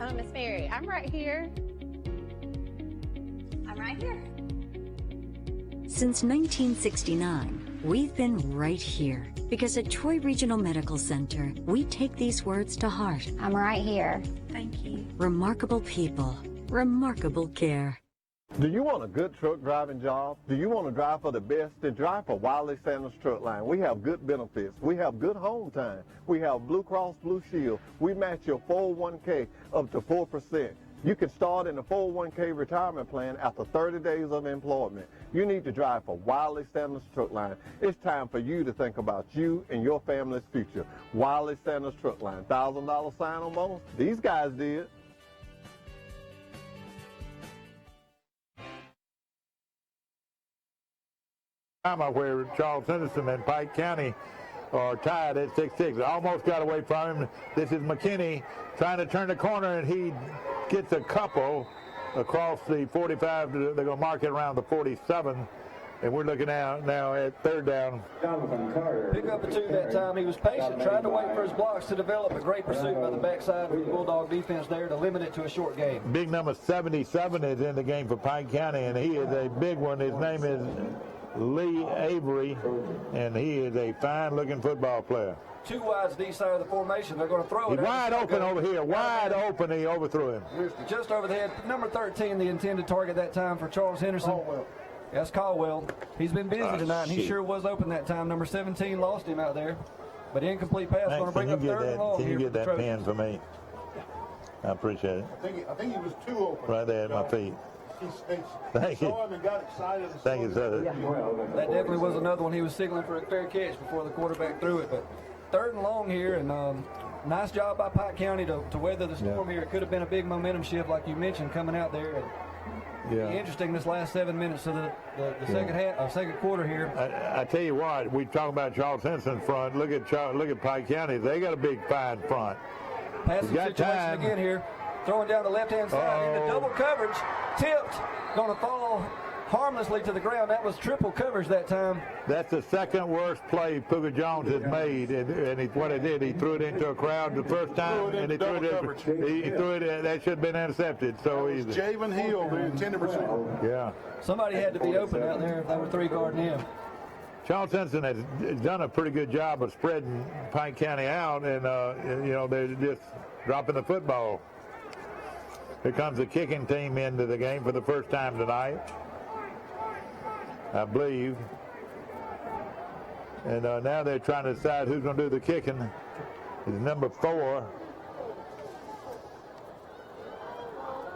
Oh, Miss Mary, I'm right here. I'm right here. Since 1969, we've been right here because at Troy Regional Medical Center, we take these words to heart. I'm right here. Thank you. Remarkable people, remarkable care. Do you want a good truck driving job? Do you want to drive for the best? Then drive for Wiley Sanders Truck Line. We have good benefits. We have good home time. We have Blue Cross Blue Shield. We match your 401k up to 4%. You can start in the 401k retirement plan after 30 days of employment. You need to drive for Wiley Sanders Truck Line. It's time for you to think about you and your family's future. Wiley Sanders Truck Line. $1,000 sign-on bonus? These guys did. Where Charles Henderson and Pike County are tied at 6-6. Almost got away from him. This is McKinney trying to turn the corner, and he gets a couple across the 45. They're going to mark it around the 47. And we're looking now at 3rd down. Pick up a 2 that time. He was patient, trying to wait for his blocks to develop. A great pursuit by the backside of the Bulldog defense there to limit it to a short game. Big number 77 is in the game for Pike County, and he is a big one. His name is Lee Avery, and he is a fine-looking football player. two wides to each side of the formation. They're going to throw it. He's wide open over here. Wide open. He overthrew him. Just over the head. Number 13, the intended target that time for Charles Henderson. Caldwell. That's Caldwell. He's been busy tonight, and he shit. sure was open that time. Number 17 lost him out there. But incomplete pass going to bring up third and long. Can you here get for the that Trojans. pen for me? I appreciate it. I think he was too open. Right there at my feet. Thank you. Saw him and got excited. Thank you, sir. That definitely was another one. He was signaling for a fair catch before the quarterback threw it. But third and long here, and nice job by Pike County to weather the storm here. It could have been a big momentum shift, like you mentioned, coming out there. And be interesting this last 7 minutes of the second quarter here. I tell you what, we talk about Charles Henderson front. Look at Pike County. They got a big fine front. Passing situation again here. Throwing down the left-hand side into double coverage. Tipped. Going to fall harmlessly to the ground. That was triple coverage that time. That's the second worst play Puka Jones has made, and what he did, he threw it into a crowd the first time, and he threw it. That should have been intercepted. So easy. Javen Hill, the intended receiver. Yeah. Somebody had to be open out there if they were three-guarding him. Charles Henderson has done a pretty good job of spreading Pike County out, and they're just dropping the football. Here comes the kicking team into the game for the first time tonight, I believe. And now they're trying to decide who's going to do the kicking. It's number 4.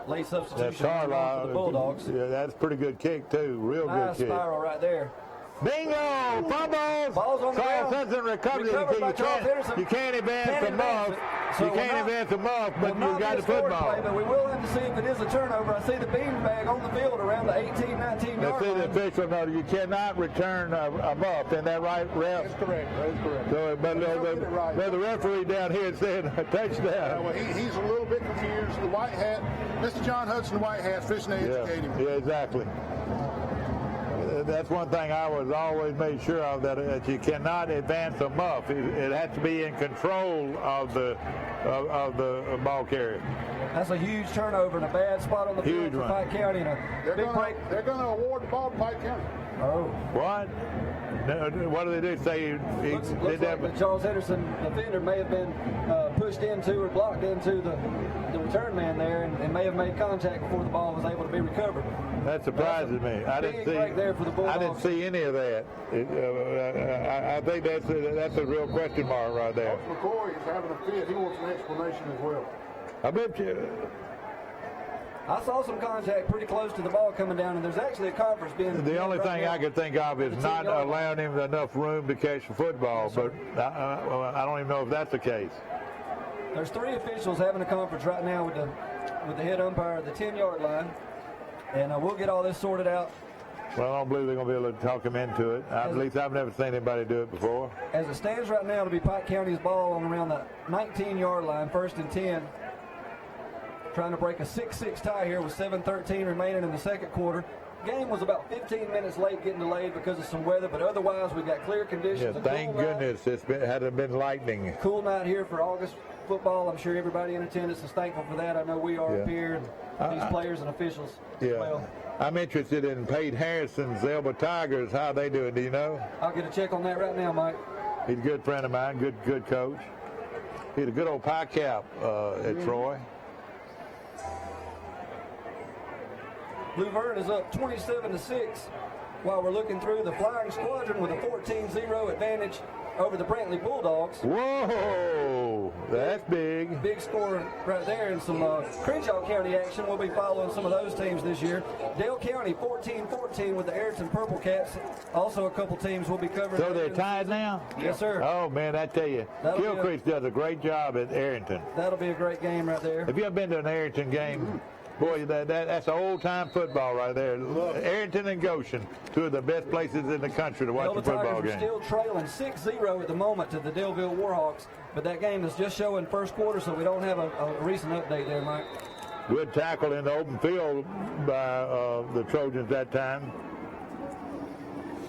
Late substitution That's for the Bulldogs. Yeah, that's a pretty good kick, too. Real good kick. Spiral right there. Bingo! Fumbles! Ball's on the ground. Charles Henderson recovered it. You can't advance the muff. You can't advance the muff, but you've got the football. But we will have to see if it is a turnover. I see the beanbag on the field around the 18, 19 yard line. The official noted you cannot return a muff. Isn't that right, ref? That's correct. So, but the referee down here said a touchdown. Well, he's a little bit confused. The white hat, Mr. John Hudson, the white hat, fishing to educate him. Yeah, exactly. That's one thing I was always made sure of, that you cannot advance a muff. It has to be in control of the ball carrier. That's a huge turnover and a bad spot on the field for Pike County. And they're going to award the ball to Pike County. Oh. What? What do they do? Say looks like the Charles Henderson defender may have been pushed into or blocked into the return man there, and may have made contact before the ball was able to be recovered. That surprises me. I didn't see any of that. I think that's a real question mark right there. Coach McCoy is having a fit. He wants an explanation as well. I bet you. I saw some contact pretty close to the ball coming down, and there's actually a conference being. The only thing I could think of is not allowing him enough room to catch the football, but I don't even know if that's the case. There's 3 officials having a conference right now with the head umpire at the 10-yard line, and we'll get all this sorted out. Well, I don't believe they're going to be able to talk him into it. At least I've never seen anybody do it before. As it stands right now, it'll be Pike County's ball on around the 19-yard line, 1st and 10. Trying to break a 6-6 tie here with 7:13 remaining in the second quarter. Game was about 15 minutes late, getting delayed because of some weather, but otherwise we've got clear conditions. Yeah, thank goodness it hadn't been lightning. Cool night here for August football. I'm sure everybody in attendance is thankful for that. I know we are up here, and these players and officials as well. I'm interested in Pate Harrison's Elba Tigers. How they doing? Do you know? I'll get a check on that right now, Mike. He's a good friend of mine. Good coach. He had a good old pie cap at Troy. Blue Vern is up 27-6 while we're looking through the Flying Squadron with a 14-0 advantage over the Brantley Bulldogs. Whoa, that's big. Big score right there, and some Crenshaw County action. We'll be following some of those teams this year. Dale County 14-14 with the Ayrton Purple Cats. Also a couple teams we'll be covering. So they're tied now? Yes, sir. Oh, man, I tell you, Gilchrist does a great job at Arrington. That'll be a great game right there. Have you ever been to an Arrington game? Boy, that's old-time football right there. Arrington and Goshen, 2 of the best places in the country to watch a football game. Still trailing 6-0 at the moment to the Delville Warhawks, but that game is just showing first quarter, so we don't have a recent update there, Mike. Good tackle in the open field by the Trojans that time.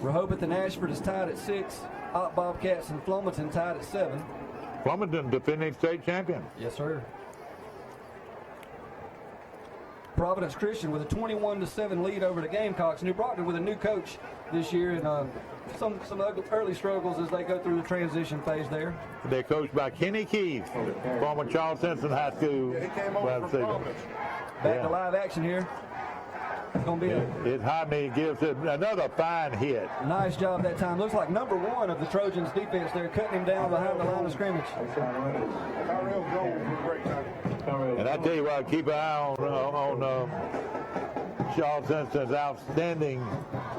Rehoboth and Ashford is tied at 6. Ott Bobcats and Flomaton tied at 7. Flomaton defending state champion. Yes, sir. Providence Christian with a 21-7 lead over the Gamecocks. New Brockton with a new coach this year, and some early struggles as they go through the transition phase there. They're coached by Kenny Keith, former Charles Henderson High School. Yeah, he came over from Providence. Back to live action here. It's going to be it Hodney gives it another fine hit. Nice job that time. Looks like number one of the Trojans defense there, cutting him down behind the line of scrimmage. And I tell you what, keep an eye on Charles Henson's outstanding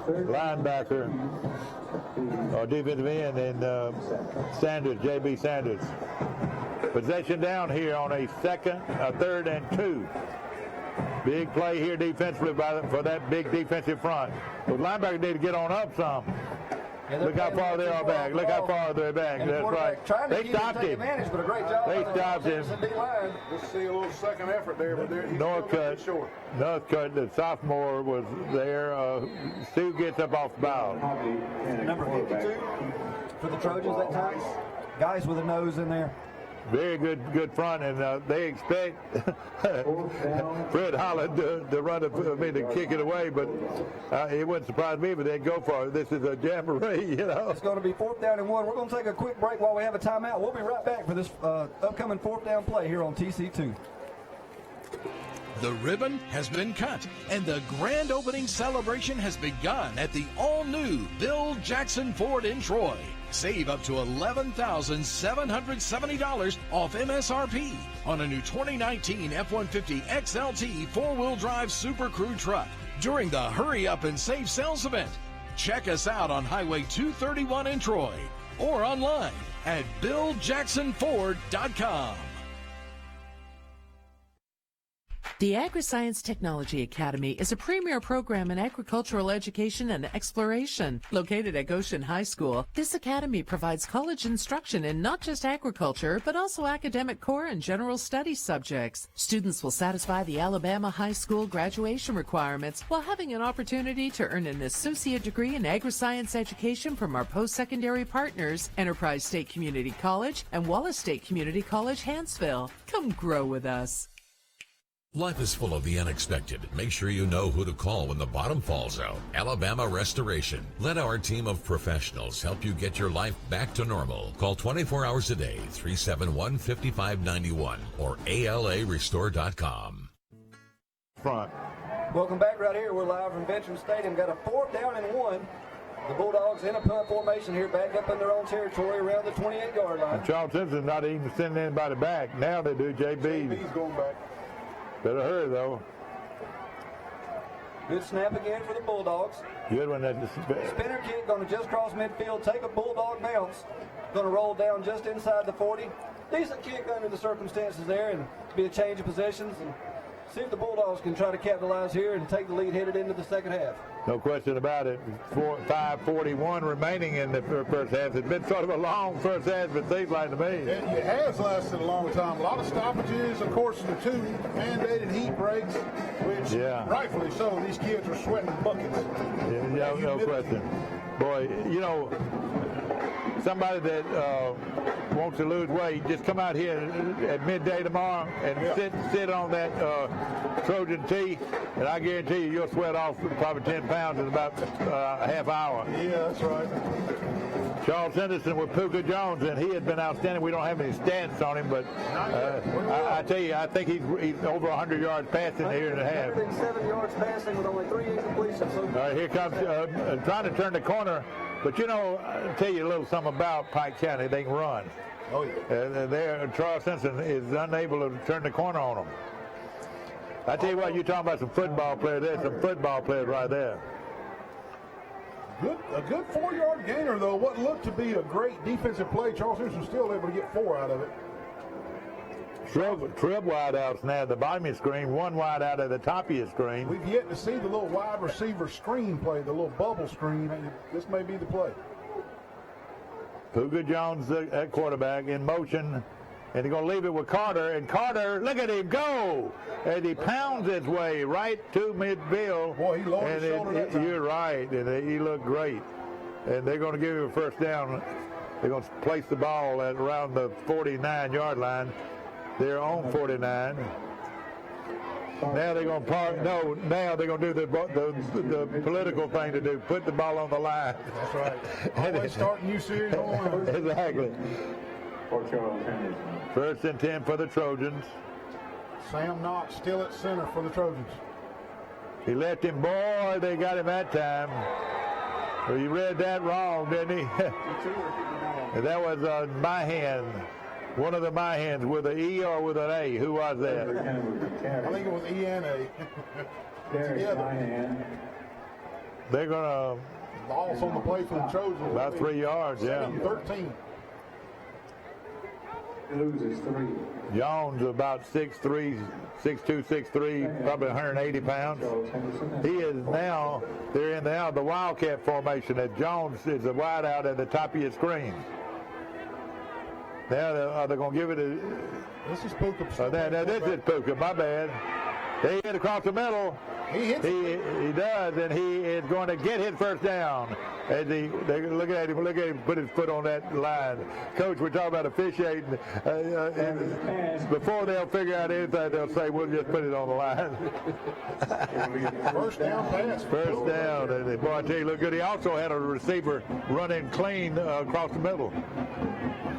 linebacker or defensive end and Sanders, J.B. Sanders. Possession down here on a third and 2. Big play here defensively for that big defensive front. Those linebackers need to get on up some. Yeah, look how far they are back. Look how far they're back. And that's right. They stopped him. But a great job. They stopped him. Just see a little second effort there, but he's Northcutt, the sophomore, was there. Stu gets up off the bow. Number 52 for the Trojans that time. Guys with a nose in there. Very good front, and they expect Fred Holland to run to kick it away, but it wouldn't surprise me if they'd go for it. This is a jamboree, you know. It's going to be 4th down and 1. We're going to take a quick break while we have a timeout. We'll be right back for this upcoming 4th down play here on TC2. The ribbon has been cut, and the grand opening celebration has begun at the all-new Bill Jackson Ford in Troy. Save up to $11,770 off MSRP on a new 2019 F-150 XLT 4-wheel drive Super Crew truck during the Hurry Up and Save sales event. Check us out on Highway 231 in Troy or online at BillJacksonFord.com. The AgriScience Technology Academy is a premier program in agricultural education and exploration. Located at Goshen High School, this academy provides college instruction in not just agriculture, but also academic core and general studies subjects. Students will satisfy the Alabama High School graduation requirements while having an opportunity to earn an associate degree in agri-science education from our post-secondary partners, Enterprise State Community College and Wallace State Community College, Hansville. Come grow with us. Life is full of the unexpected. Make sure you know who to call when the bottom falls out. Alabama Restoration. Let our team of professionals help you get your life back to normal. Call 24 hours a day, 371-5591 or ALARestore.com. Front. Welcome back right here. We're live from Veterans Stadium. Got a 4th down and 1. The Bulldogs in a punt formation here, backed up in their own territory around the 28-yard line. And Charles Simpson not even sending anybody back. Now they do. JB's going back. Better hurry, though. Good snap again for the Bulldogs. Good one. Spinner kick going to just cross midfield, take a Bulldog bounce. Going to roll down just inside the 40. Decent kick under the circumstances there, and be a change of possessions. And see if the Bulldogs can try to capitalize here and take the lead headed into the second half. No question about it. 5:41 remaining in the first half. It's been sort of a long first half, it seems like to me. It has lasted a long time. A lot of stoppages, of course, the 2 mandated heat breaks, which rightfully so, these kids are sweating buckets. Yeah, no question. Boy, you know, somebody that wants to lose weight, just come out here at midday tomorrow and sit on that Trojan tee, and I guarantee you, you'll sweat off probably 10 pounds in about a half hour. Yeah, that's right. Charles Henderson with Puka Jones, and he had been outstanding. We don't have any stats on him, but I tell you, I think he's over 100 yards passing here and a half. 107 yards passing with only 3 incompletions. All right, here comes trying to turn the corner. But, you know, I'll tell you a little something about Pike County. They can run. Oh, yeah. Charles Henderson is unable to turn the corner on them. I tell you what, you're talking about some football players. There's some football players right there. A good 4-yard gainer, though. What looked to be a great defensive play. Charles Henderson still able to get 4 out of it. Trib wide outs now at the bottom of your screen, 1 wide out at the top of your screen. We've yet to see the little wide receiver screen play, the little bubble screen. This may be the play. Puka Jones at quarterback in motion, and they're going to leave it with Carter. And Carter, look at him go! And he pounds his way right to midfield. Boy, he lowered his shoulder that time. You're right, and he looked great. And they're going to give him a first down. They're going to place the ball at around the 49-yard line. They're on 49. Now they're going to park. No, now they're going to do the political thing to do. Put the ball on the line. That's right. Always starting new series on the line. Exactly. For Charles Henderson. 1st and 10 for the Trojans. Sam Knox still at center for the Trojans. He left him. Boy, they got him that time. Well, you read that wrong, didn't he? That was my hand. One of the my hands with an E or with an A. Who was that? I think it was E and A. Together. They're going to... Loss on the play for the Trojans. About 3 yards, yeah. 13. Loses 3. Jones about 6'3", 6'2", 6'3", probably 180 pounds. He is now, they're in the Wildcat formation. That Jones is a wide out at the top of your screen. Now they're going to give it a... This is Puka. This is Puka, my bad. They hit across the middle. He hits he does, and he is going to get his first down. As they look at him put his foot on that line. Coach, we're talking about officiating. Before they'll figure out anything, they'll say, we'll just put it on the line. First down pass. First down. And boy, I tell you, look good. He also had a receiver running clean across the middle.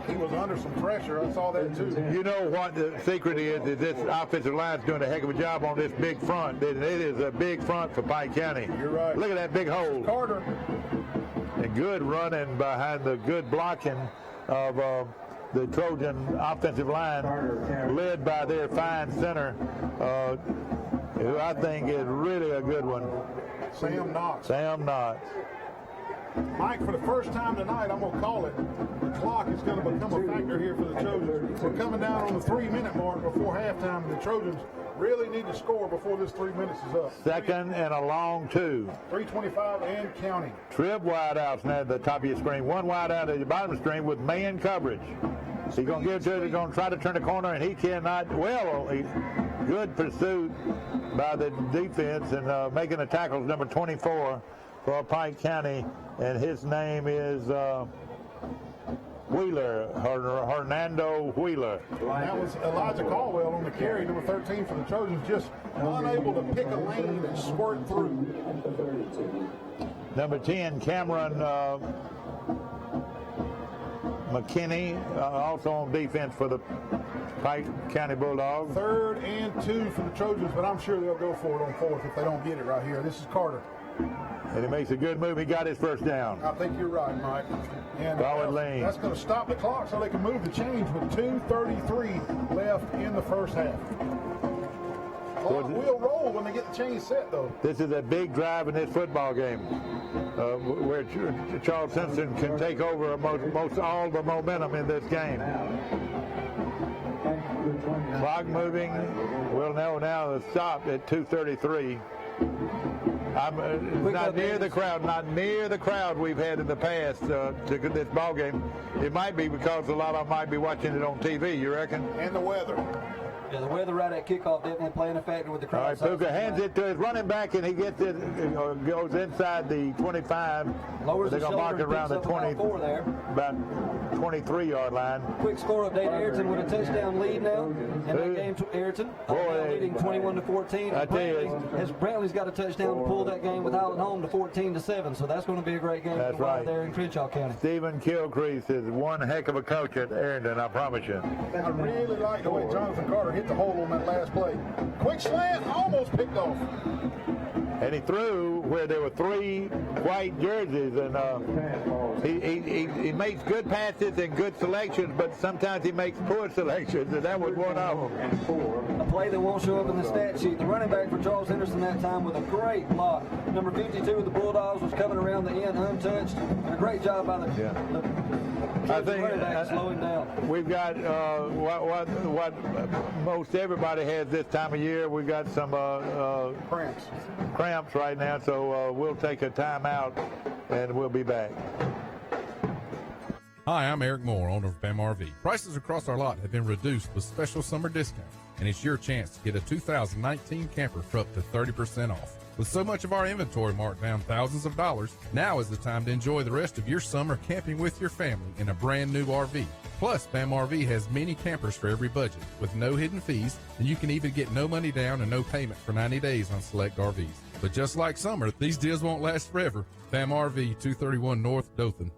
He was under some pressure. I saw that too. You know what the secret is this offensive line's doing a heck of a job on this big front. It is a big front for Pike County. You're right. Look at that big hole. Carter. And good running behind the good blocking of the Trojan offensive line, led by their fine center, who I think is really a good one. Sam Knox. Sam Knox. Mike, for the first time tonight, I'm going to call it, the clock is going to become a factor here for the Trojans. We're coming down on the 3-minute mark before halftime, and the Trojans really need to score before this 3 minutes is up. Second and a long 2. 3:25 and counting. Trip wide outs now at the top of your screen. One wide out at the bottom of the screen with man coverage. He's going to give it to it. He's going to try to turn the corner, and he cannot. Well, good pursuit by the defense, and making the tackles, number 24 for Pike County, and his name is Wheeler, Hernando Wheeler. That was Elijah Caldwell on the carry, number 13 for the Trojans, just unable to pick a lane and squirt through. Number 10, Cameron McKinney, also on defense for the Pike County Bulldogs. 3rd and 2 for the Trojans, but I'm sure they'll go for it on 4th if they don't get it right here. This is Carter. And he makes a good move. He got his first down. I think you're right, Mike. And Solid lane. That's going to stop the clock so they can move the chains with 2:33 left in the first half. Clock will roll when they get the chains set, though. This is a big drive in this football game where Charles Henderson can take over most all the momentum in this game. Clock moving. We'll know now it's stopped at 2:33. Not near the crowd we've had in the past to this ball game. It might be because a lot of them might be watching it on TV, you reckon? And the weather. Yeah, the weather right at kickoff definitely playing a factor with the crowd. All right, Puka hands it to his running back, and he gets it, goes inside the 25. Lowers They're the going to mark it shoulder, around the picks up 20, about 4 there. about 23-yard line. Quick score update: Ayrton with a touchdown lead now in that game. Ayrton leading 21-14. I tell you, Brantley's got a touchdown to pull that game with Highland home to 14-7. So that's going to be a great game. That's right. There in Crenshaw County. Stephen Kilcrease is one heck of a coach at Arrington, I promise you. I really like the way Jonathan Carter hit the hole on that last play. Quick slant, almost picked off. And he threw where there were 3 white jerseys, and he makes good passes and good selections, but sometimes he makes poor selections, and that was one of them. A play that won't show up in the stat sheet. The running back for Charles Henderson that time with a great block. Number 52 of the Bulldogs was coming around the end untouched. A great job by the I think running back slowing down. We've got what most everybody has this time of year. We've got some cramps right now, so we'll take a timeout and we'll be back. Hi, I'm Eric Moore, owner of BAM RV. Prices across our lot have been reduced with special summer discounts, and it's your chance to get a 2019 camper for up to 30% off. With so much of our inventory marked down thousands of dollars, now is the time to enjoy the rest of your summer camping with your family in a brand new RV. Plus, Bam RV has many campers for every budget with no hidden fees, and you can even get no money down and no payment for 90 days on select RVs. But just like summer, these deals won't last forever. Bam RV, 231 North Dothan.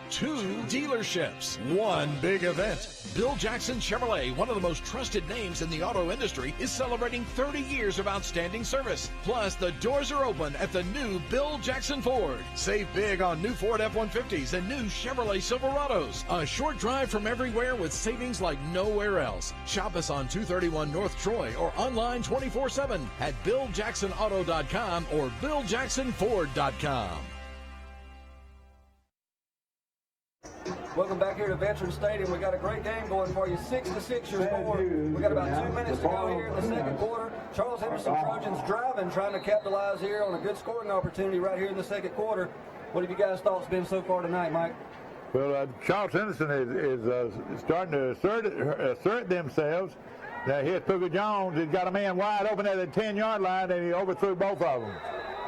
2 dealerships, 1 big event. Bill Jackson Chevrolet, one of the most trusted names in the auto industry, is celebrating 30 years of outstanding service. Plus, the doors are open at the new Bill Jackson Ford. Save big on new Ford F-150s and new Chevrolet Silverados. A short drive from everywhere with savings like nowhere else. Shop us on 231 North Troy or online 24/7 at BillJacksonAuto.com or BillJacksonFord.com. Welcome back here to Veterans Stadium. We got a great game going for you. 6-6 your score. We got about 2 minutes to go here in the second quarter. Charles Henderson Trojans driving, trying to capitalize here on a good scoring opportunity right here in the second quarter. What have you guys' thoughts been so far tonight, Mike? Well, Charles Henderson is starting to assert themselves. Now here's Puka Jones. He's got a man wide open at the 10-yard line, and he overthrew both of them.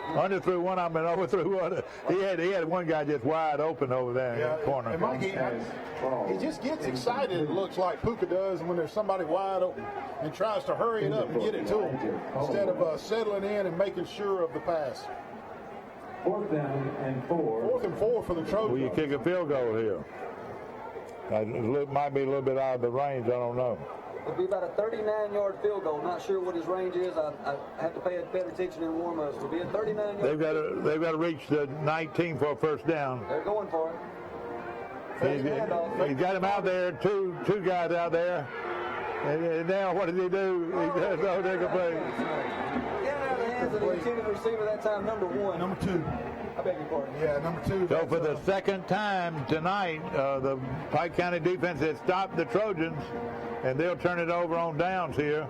Underthrew one of them and overthrew one. He had one guy just wide open over there in the corner. And Mikey, he just gets excited, it looks like Puka does, when there's somebody wide open and tries to hurry it up and get it to him instead of settling in and making sure of the pass. 4th and 4. 4th and 4 for the Trojans. Will you kick a field goal here? It might be a little bit out of the range. I don't know. It'll be about a 39-yard field goal. Not sure what his range is. I have to pay better attention in warm-ups. It'll be a 39-yard. They've got to reach the 19 for a first down. They're going for it. He's got him out there. Two guys out there. And now what does he do? He does no nigga play. Get out of the hands of the intended receiver that time, number 1. Number 2. I beg your pardon. Yeah, number 2. So for the second time tonight, the Pike County defense has stopped the Trojans, and they'll turn it over on downs here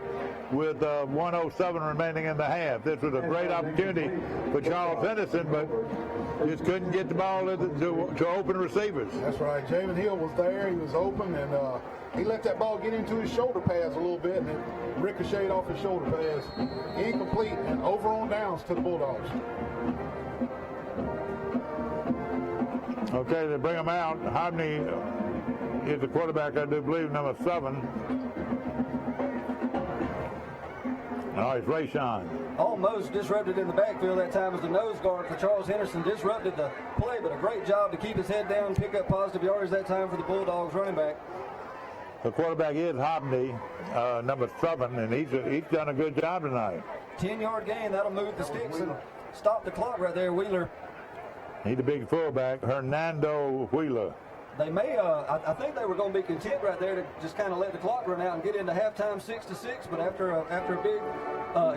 with 1:07 remaining in the half. This was a great opportunity for Charles Henderson, but just couldn't get the ball to open receivers. That's right. Jamin Hill was there. He was open, and he let that ball get into his shoulder pads a little bit, and it ricocheted off his shoulder pads. Incomplete, and over on downs to the Bulldogs. Okay, they bring him out. Hodney is the quarterback, I do believe, number 7. Oh, it's Rayshawn. Almost disrupted in the backfield that time as the nose guard for Charles Henderson. Disrupted the play, but a great job to keep his head down and pick up positive yardage that time for the Bulldogs running back. The quarterback is Hodney, number 7, and he's done a good job tonight. 10-yard gain. That'll move the sticks and stop the clock right there, Wheeler. He's a big fullback, Hernando Wheeler. They may, I think they were going to be content right there to just kind of let the clock run out and get into halftime 6-6. But after a big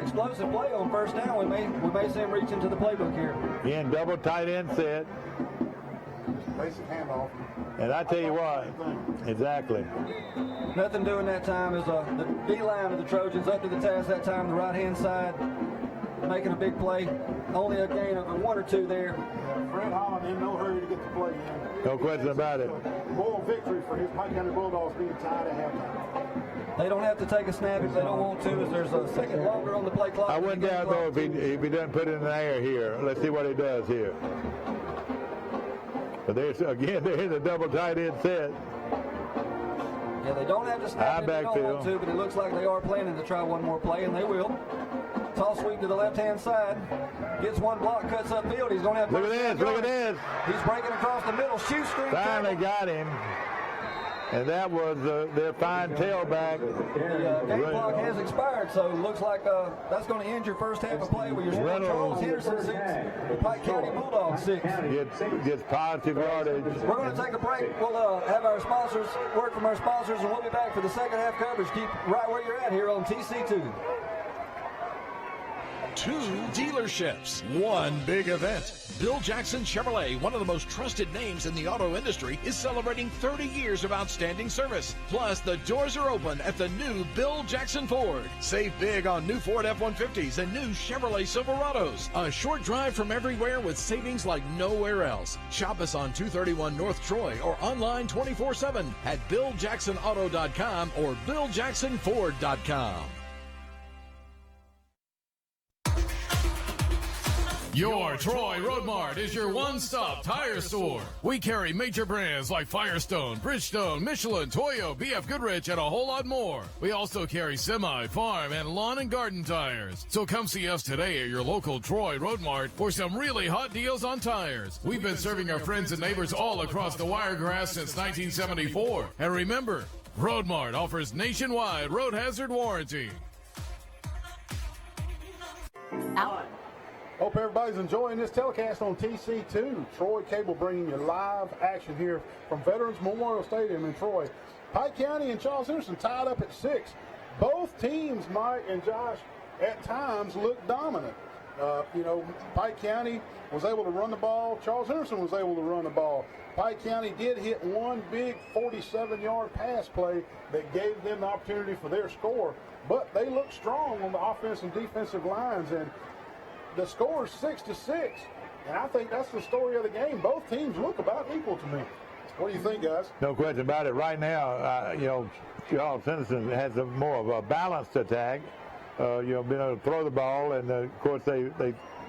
explosive play on first down, we may see him reach into the playbook here. In double tight end set. Basic handoff. And I tell you what, exactly. Nothing doing that time is the D-line of the Trojans up to the task that time, the right-hand side, making a big play. Only a gain of 1 or 2 there. Yeah, Fred Holland in no hurry to get the play in. No question about it. Moral victory for his Pike County Bulldogs being tied at halftime. They don't have to take a snap if they don't want to, as there's a second longer on the play clock. I wouldn't doubt, though, if he doesn't put it in the air here. Let's see what he does here. But there's, again, they're in the double tight end set. Yeah, they don't have to snap if they don't want to, but it looks like they are planning to try one more play, and they will. Toss sweep to the left-hand side. Gets one block, cuts upfield. He's going to have look at this. He's breaking across the middle. Shoe screen. Finally got him. And that was their fine tailback. The game clock has expired, so it looks like that's going to end your first half of play with your Charles Henderson 6, Pike County Bulldogs 6. Gets positive yardage. We're going to take a break. We'll have our sponsors, word from our sponsors, and we'll be back for the second half coverage. Keep right where you're at here on TC2. 2 dealerships, 1 big event. Bill Jackson Chevrolet, one of the most trusted names in the auto industry, is celebrating 30 years of outstanding service. Plus, the doors are open at the new Bill Jackson Ford. Save big on new Ford F-150s and new Chevrolet Silverados. A short drive from everywhere with savings like nowhere else. Shop us on 231 North Troy or online 24/7 at BillJacksonAuto.com or BillJacksonFord.com. Your Troy Road Mart is your one-stop tire store. We carry major brands like Firestone, Bridgestone, Michelin, Toyo, BF Goodrich, and a whole lot more. We also carry semi, farm, and lawn and garden tires. So come see us today at your local Troy Road Mart for some really hot deals on tires. We've been serving our friends and neighbors all across the Wiregrass since 1974. And remember, Road Mart offers nationwide road hazard warranty. Hope everybody's enjoying this telecast on TC2. Troy Cable bringing you live action here from Veterans Memorial Stadium in Troy. Pike County and Charles Henderson tied up at 6. Both teams, Mike and Josh, at times looked dominant. Pike County was able to run the ball. Charles Henderson was able to run the ball. Pike County did hit one big 47-yard pass play that gave them the opportunity for their score, but they looked strong on the offensive and defensive lines, and the score is 6-6, and I think that's the story of the game. Both teams look about equal to me. What do you think, guys? No question about it. Right now, Charles Henderson has more of a balanced attack. Being able to throw the ball, and of course they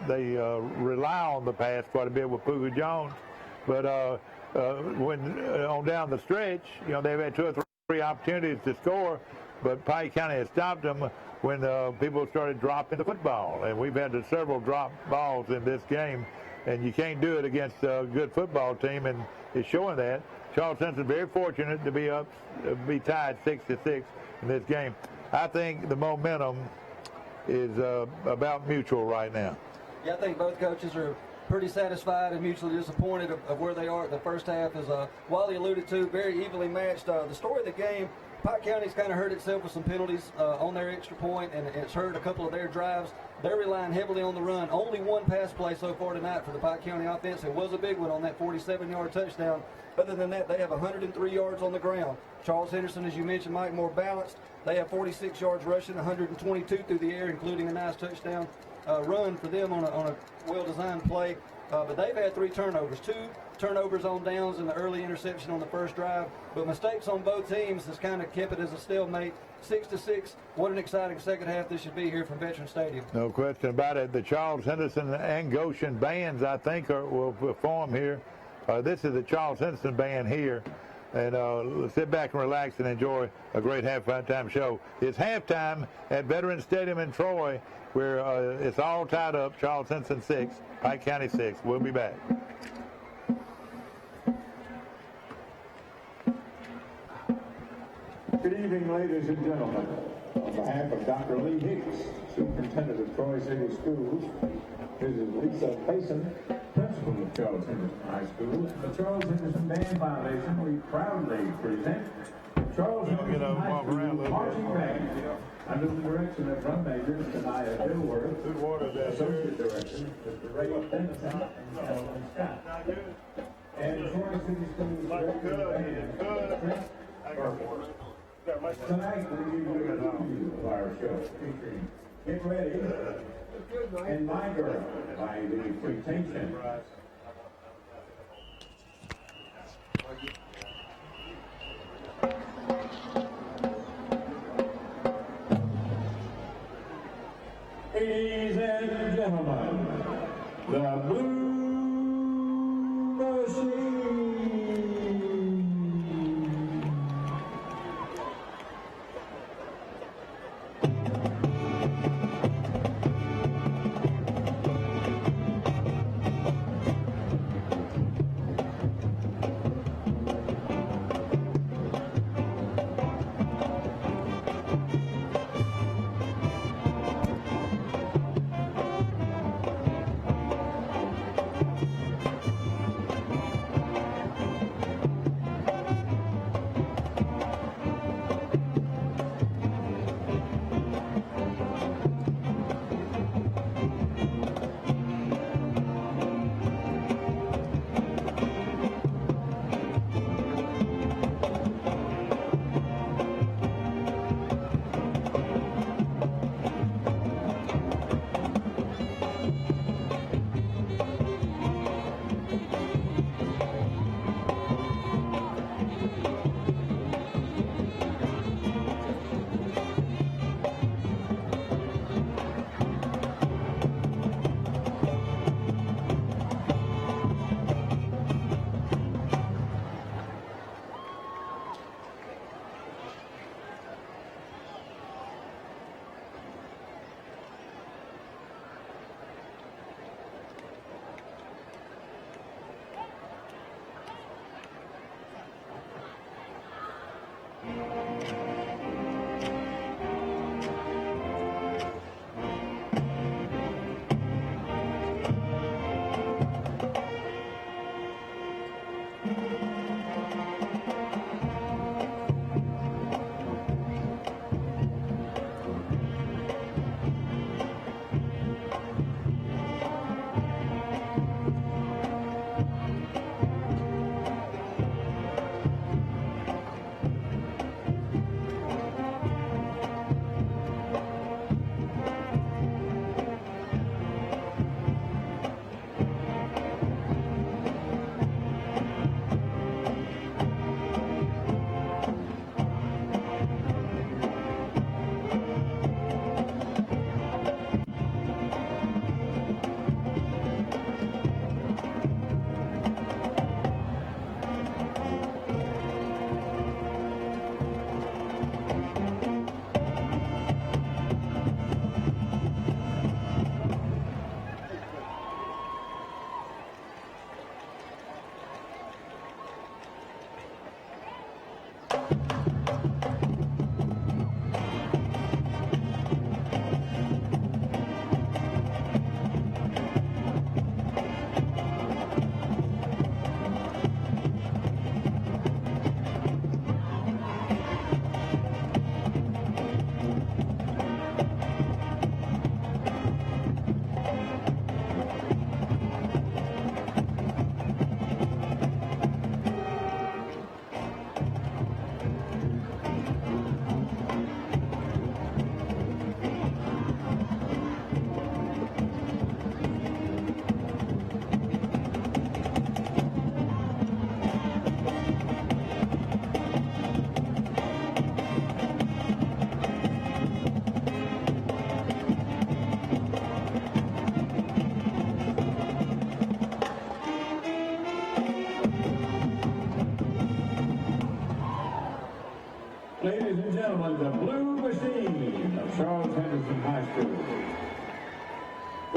rely on the pass quite a bit with Pooga Jones. But when on down the stretch, they've had 2 or 3 opportunities to score, but Pike County has stopped them when people started dropping the football. And we've had several drop balls in this game, and you can't do it against a good football team, and it's showing that. Charles Henderson very fortunate to be tied 6-6 in this game. I think the momentum is about mutual right now. Yeah, I think both coaches are pretty satisfied and mutually disappointed of where they are. The first half, as Wally alluded to, very evenly matched. The story of the game, Pike County's kind of hurt itself with some penalties on their extra point, and it's hurt a couple of their drives. They're relying heavily on the run. Only one pass play so far tonight for the Pike County offense. It was a big one on that 47-yard touchdown. Other than that, they have 103 yards on the ground. Charles Henderson, as you mentioned, Mike, more balanced. They have 46 yards rushing, 122 through the air, including a nice touchdown run for them on a well-designed play. But they've had 3 turnovers, 2 turnovers on downs and the early interception on the first drive. But mistakes on both teams has kind of kept it as a stalemate. 6-6. What an exciting second half this should be here from Veterans Stadium. No question about it. The Charles Henderson and Goshen bands, I think, will perform here. This is the Charles Henderson band here. And let's sit back and relax and enjoy a great halftime show. It's halftime at Veterans Stadium in Troy, where it's all tied up. Charles Henderson 6, Pike County 6. We'll be back. Good evening, ladies and gentlemen. On behalf of Dr. Lee Hicks, Superintendent of Troy City Schools, this is Lisa Payson, Principal of Charles Henderson High School. The Charles Henderson Band Foundation, we proudly present Charles Henderson High School Marching Band under the direction of drum majors Kanaya Dilworth, Associate Director Mr. Ray Dennison, and Ellen Scott. And Troy City Schools Director Band, tonight we give you a review of our show featuring Get Ready and My Girl by the Pretension. Ladies and gentlemen, the Blue Machine.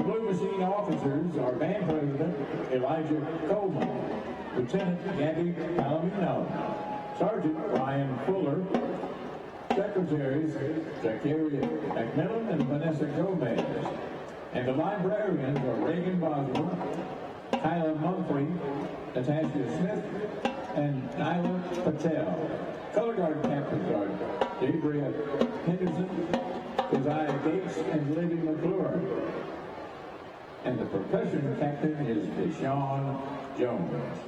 The Blue Machine officers are Band President Elijah Coleman, Lieutenant Gabby Palomino, Sergeant Ryan Fuller, Secretaries Zachariah McMillan and Vanessa Gomez, and the librarians are Reagan Boswell, Kyla Mumphrey, Natasha Smith, and Nyla Patel. Color Guard captains are Gabriel Henderson, Keziah Gates, and Libby McClure. And the percussion captain is Deshaun Jones.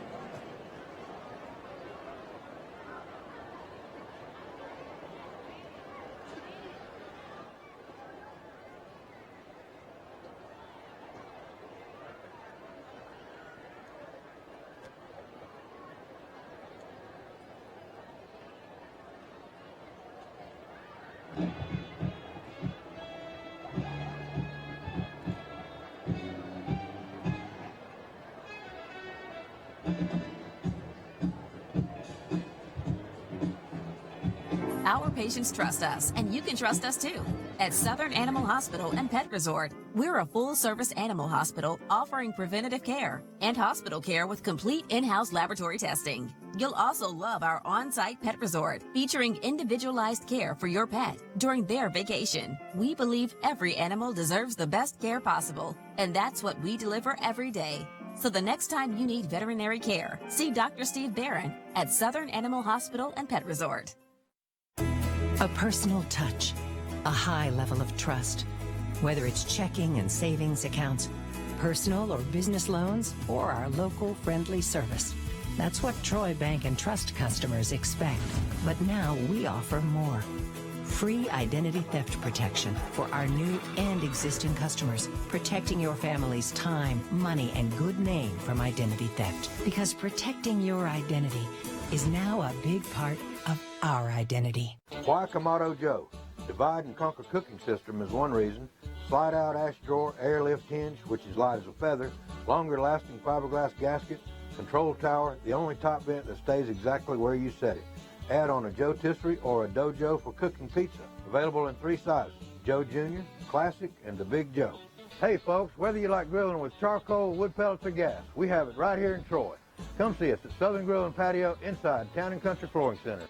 Our patients trust us, and you can trust us too. At Southern Animal Hospital and Pet Resort, we're a full-service animal hospital offering preventative care and hospital care with complete in-house laboratory testing. You'll also love our on-site pet resort, featuring individualized care for your pet during their vacation. We believe every animal deserves the best care possible, and that's what we deliver every day. So the next time you need veterinary care, see Dr. Steve Barron at Southern Animal Hospital and Pet Resort. A personal touch, a high level of trust. Whether it's checking and savings accounts, personal or business loans, or our local friendly service. That's what Troy Bank and Trust customers expect. But now we offer more. Free identity theft protection for our new and existing customers, protecting your family's time, money, and good name from identity theft. Because protecting your identity is now a big part of our identity. Why Kamado Joe? Divide and conquer cooking system is one reason. Slide out ash drawer, airlift hinge, which is light as a feather, longer lasting fiberglass gasket, control tower, the only top vent that stays exactly where you set it. Add on a Joe Tisserie or a Dojo for cooking pizza. Available in 3 sizes, Joe Jr., Classic, and the Big Joe. Hey folks, whether you like grilling with charcoal, wood pellets, or gas, we have it right here in Troy. Come see us at Southern Grill and Patio inside Town and Country Flooring Center.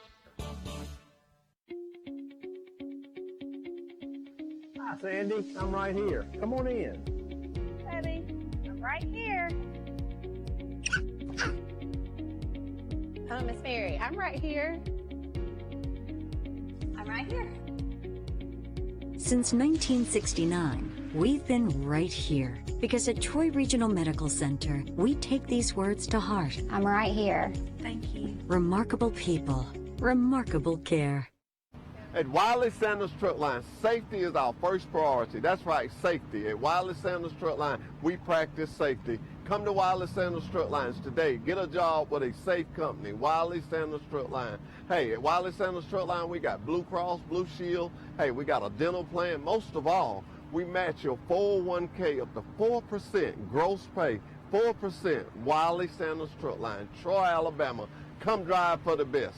Hi, Sandy. I'm right here. Come on in. Betty, I'm right here. Hello, Miss Mary. I'm right here. I'm right here. Since 1969, we've been right here. Because at Troy Regional Medical Center, we take these words to heart. I'm right here. Thank you. Remarkable people, remarkable care. At Wiley Sanders Truck Line, safety is our first priority. That's right, safety. At Wiley Sanders Truck Line, we practice safety. Come to Wiley Sanders Truck Lines today. Get a job with a safe company, Wiley Sanders Truck Line. Hey, at Wiley Sanders Truck Line, we got Blue Cross, Blue Shield. Hey, we got a dental plan. Most of all, we match your 401k up to 4% gross pay. 4%, Wiley Sanders Truck Line, Troy, Alabama. Come drive for the best.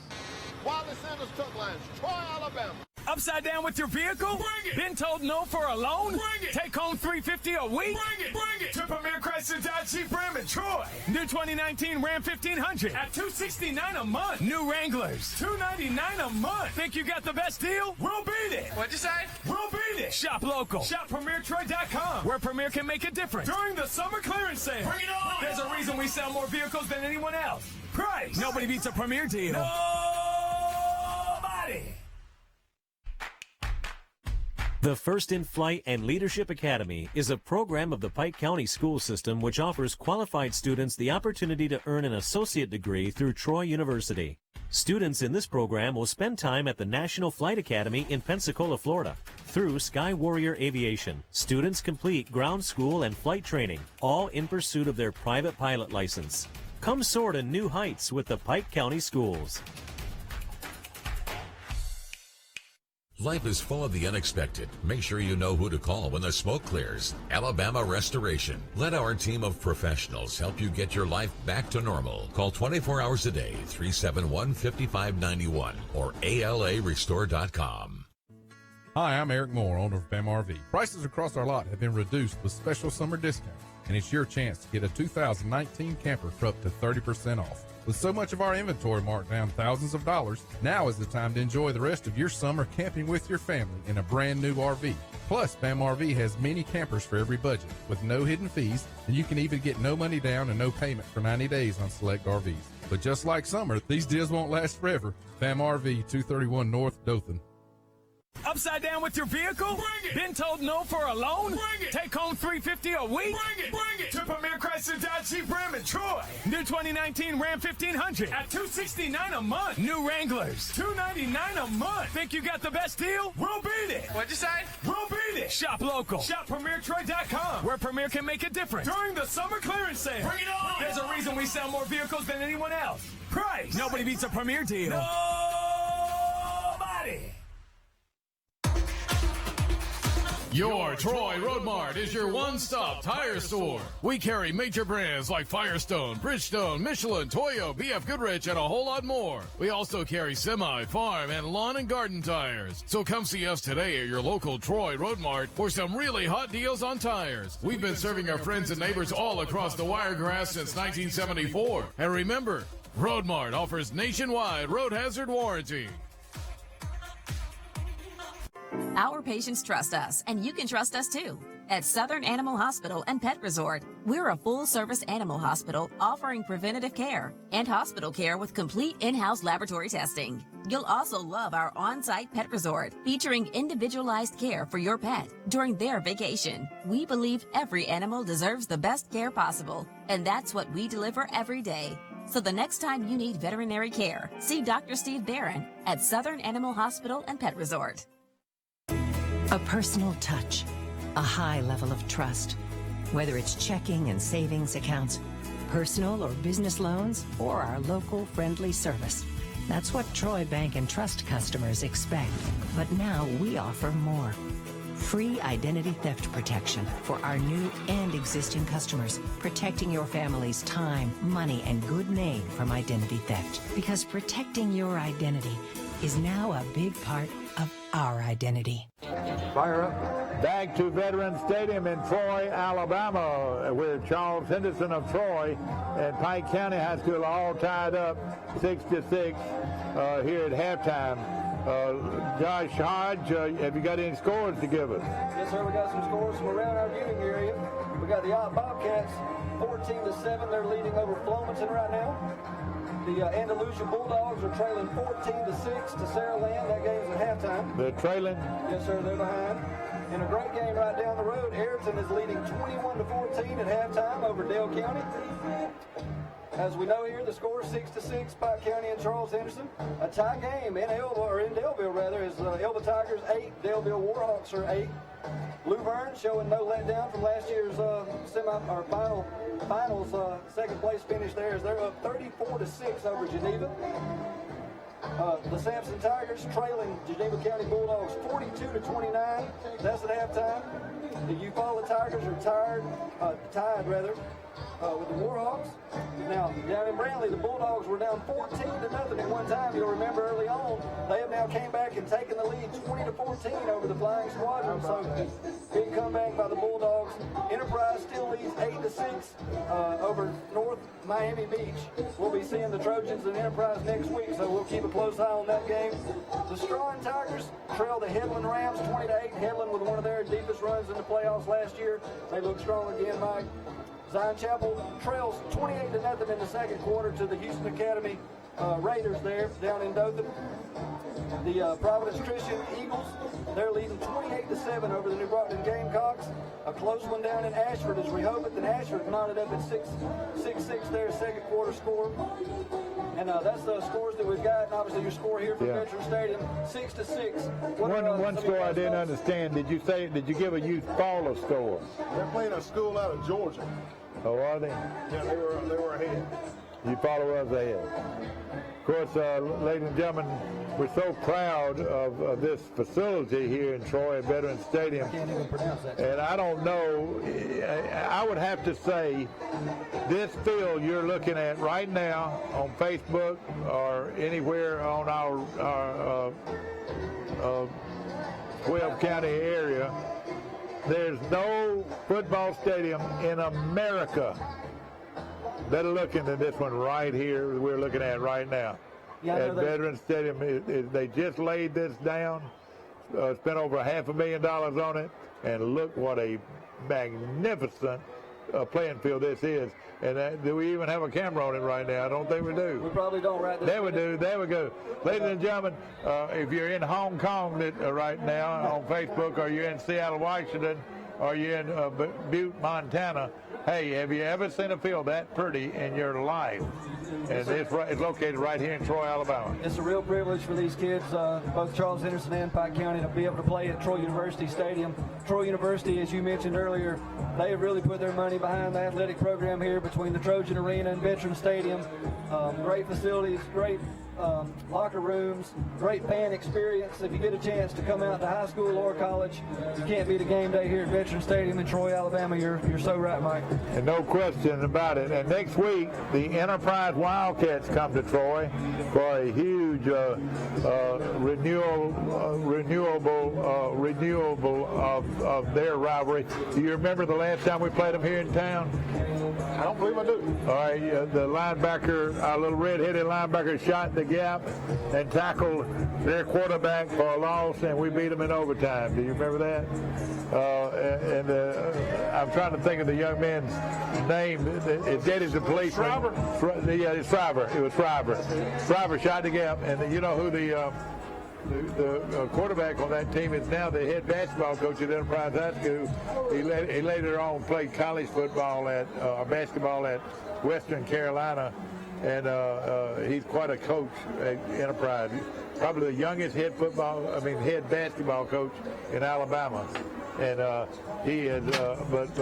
Wiley Sanders Truck Lines, Troy, Alabama. Upside down with your vehicle? Bring it. Been told no for a loan? Bring it. Take home $350 a week? Bring it. Bring it. To Premier Chrysler Dodge Jeep Ram in Troy. New 2019 Ram 1500 at $269 a month. New Wranglers, $299 a month. Think you got the best deal? We'll beat it. What'd you say? We'll beat it. Shop local. Shop PremierTroy.com, where Premier can make a difference during the summer clearance sale. Bring it on. There's a reason we sell more vehicles than anyone else. Price. Nobody beats a Premier deal. Nobody. The First in Flight and Leadership Academy is a program of the Pike County School System which offers qualified students the opportunity to earn an associate degree through Troy University. Students in this program will spend time at the National Flight Academy in Pensacola, Florida. Through Sky Warrior Aviation, students complete ground school and flight training, all in pursuit of their private pilot license. Come soar to new heights with the Pike County Schools. Life is full of the unexpected. Make sure you know who to call when the smoke clears. Alabama Restoration. Let our team of professionals help you get your life back to normal. Call 24 hours a day, 371-5591 or ALArestore.com. Hi, I'm Eric Moore, owner of Bama RV. Prices across our lot have been reduced with special summer discounts, and it's your chance to get a 2019 camper for up to 30% off. With so much of our inventory marked down thousands of dollars, now is the time to enjoy the rest of your summer camping with your family in a brand new RV. Plus, Bama RV has many campers for every budget, with no hidden fees, and you can even get no money down and no payment for 90 days on select RVs. But just like summer, these deals won't last forever. Bama RV, 231 North Dothan. Upside down with your vehicle? Bring it! Been told no for a loan? Bring it! Take home $350 a week? Bring it! Bring it! To Premier Chrysler Dodge Jeep Ram and Troy. New 2019 Ram 1500 at $269 a month. New Wranglers, $299 a month. Think you got the best deal? We'll beat it. What'd you say? We'll beat it. Shop local. Shop PremierTroy.com, where Premier can make a difference during the summer clearance sale. Bring it on! There's a reason we sell more vehicles than anyone else. Price. Nobody beats a Premier deal. Nobody. Your Troy Road Mart is your one-stop tire store. We carry major brands like Firestone, Bridgestone, Michelin, Toyo, BF Goodrich, and a whole lot more. We also carry semi, farm, and lawn and garden tires. So come see us today at your local Troy Road Mart for some really hot deals on tires. We've been serving our friends and neighbors all across the Wiregrass since 1974. And remember, Road Mart offers nationwide road hazard warranty. Our patients trust us, and you can trust us too. At Southern Animal Hospital and Pet Resort, we're a full-service animal hospital offering preventative care and hospital care with complete in-house laboratory testing. You'll also love our on-site pet resort, featuring individualized care for your pet during their vacation. We believe every animal deserves the best care possible, and that's what we deliver every day. So the next time you need veterinary care, see Dr. Steve Barron at Southern Animal Hospital and Pet Resort. A personal touch, a high level of trust. Whether it's checking and savings accounts, personal or business loans, or our local friendly service. That's what Troy Bank and Trust customers expect. But now we offer more. Free identity theft protection for our new and existing customers, protecting your family's time, money, and good name from identity theft. Because protecting your identity is now a big part of our identity. Fire up. Back to Veterans Stadium in Troy, Alabama, where Charles Henderson of Troy and Pike County High School are all tied up 6-6 here at halftime. Josh Hodge, have you got any scores to give us? Yes, sir. We got some scores from around our viewing area. We got the Bobcats 14-7. They're leading over Flomaton right now. The Andalusia Bulldogs are trailing 14-6 to Saraland. That game's at halftime. They're trailing? Yes, sir. They're behind. In a great game right down the road, Ayrton is leading 21-14 at halftime over Dale County. As we know here, the score is 6-6, Pike County and Charles Henderson. A tie game in Delville rather, is Elba Tigers 8, Delville Warhawks are 8. Luverne showing no letdown from last year's finals second place finish there, as they're up 34-6 over Geneva. The Sampson Tigers trailing Geneva County Bulldogs 42-29. That's at halftime. The Eufaula Tigers are tied with the Warhawks. Now, down in Brantley, the Bulldogs were down 14-0 at one time. You'll remember early on, they have now came back and taken the lead 20-14 over the Flying Squadron. So, big comeback by the Bulldogs. Enterprise still leads 8-6 over North Miami Beach. We'll be seeing the Trojans and Enterprise next week, so we'll keep a close eye on that game. The Strawn Tigers trail the Headland Rams 20-8. Headland with one of their deepest runs in the playoffs last year. They look strong again, Mike. Zion Chapel trails 28-0 in the second quarter to the Houston Academy Raiders there down in Dothan. The Providence Christian Eagles, they're leading 28-7 over the New Brockton Gamecocks. A close one down in Ashford as Rehoboth and Ashford knotted up at 6-6 there, second quarter score. And that's the scores that we've got, and obviously your score here from Veterans Stadium, 6-6. One score I didn't understand. Did you give a Eufaula score? They're playing a school out of Georgia. Oh, are they? Yeah, they were ahead. Eufaula was ahead. Of course, ladies and gentlemen, we're so proud of this facility here in Troy at Veterans Stadium. I can't even pronounce that. And I don't know, I would have to say this field you're looking at right now on Facebook or anywhere on our 12 county area. There's no football stadium in America better looking than this one right here we're looking at right now. At Veterans Stadium. They just laid this down, spent over $500,000 on it, and look what a magnificent playing field this is. And do we even have a camera on it right now? I don't think we do. We probably don't right this There we do. There we go. Ladies and gentlemen, if you're in Hong Kong right now on Facebook, or you're in Seattle, Washington, or you're in Butte, Montana, hey, have you ever seen a field that pretty in your life? And it's located right here in Troy, Alabama. It's a real privilege for these kids, both Charles Henderson and Pike County, to be able to play at Troy University Stadium. Troy University, as you mentioned earlier, they have really put their money behind the athletic program here between the Trojan Arena and Veterans Stadium. Great facilities, great locker rooms, great fan experience. If you get a chance to come out to high school or college, you can't beat a game day here at Veterans Stadium in Troy, Alabama. You're so right, Mike. And no question about it. And next week, the Enterprise Wildcats come to Troy for a huge renewable of their rivalry. Do you remember the last time we played them here in town? I don't believe I do. All right, the linebacker, our little red-headed linebacker, shot the gap and tackled their quarterback for a loss, and we beat them in overtime. Do you remember that? I'm trying to think of the young man's name. His dad is a policeman. Shriver? Yeah, it's Shriver. It was Shriver. Shriver shot the gap, and you know who the quarterback on that team is now, the head basketball coach at Enterprise High School. He later on played college football or basketball at Western Carolina, and he's quite a coach at Enterprise. Probably the youngest head basketball coach in Alabama. And he is, but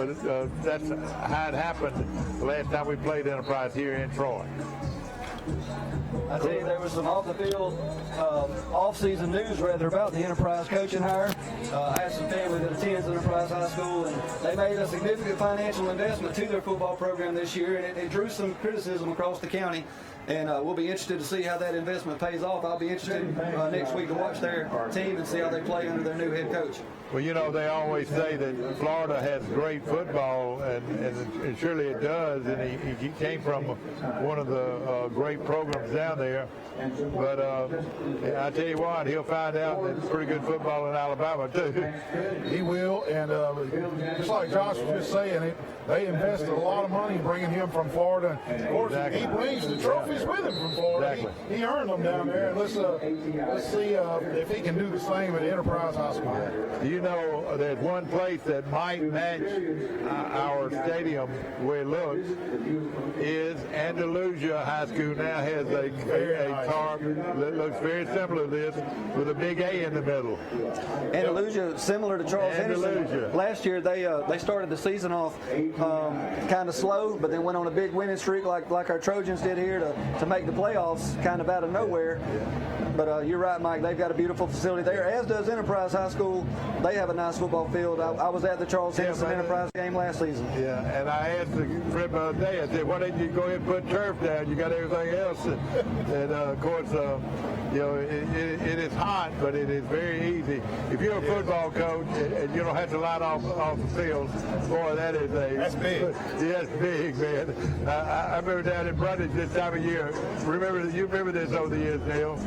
that's how it happened the last time we played Enterprise here in Troy. I tell you, there was some off-the-field, off-season news, rather, about the Enterprise coaching hire. I have some family that attends Enterprise High School, and they made a significant financial investment to their football program this year, and it drew some criticism across the county. And we'll be interested to see how that investment pays off. I'll be interested next week to watch their team and see how they play under their new head coach. Well, you know, they always say that Florida has great football, and surely it does. And he came from one of the great programs down there. But I tell you what, he'll find out that it's pretty good football in Alabama, too. He will. And just like Josh was just saying, they invested a lot of money bringing him from Florida. And of course, he brings the trophies with him from Florida. Exactly. He earned them down there. And let's see if he can do the same at Enterprise High School. You know, there's one place that might match our stadium where it looks is Andalusia High School. Now has a tarp that looks very similar to this with a big A in the middle. Andalusia, similar to Charles Henderson. Last year they started the season off kind of slow, but then went on a big winning streak like our Trojans did here to make the playoffs kind of out of nowhere. But you're right, Mike. They've got a beautiful facility there, as does Enterprise High School. They have a nice football field. I was at the Charles Henderson Enterprise game last season. Yeah, and I asked the friend the other day, I said, why didn't you go ahead and put turf down? You got everything else. And of course, you know, it is hot, but it is very easy. If you're a football coach and you don't have to line off the field, boy, that's big. Yeah, that's big, man. I remember down in Brundage this time of year. You remember this over the years, Neil,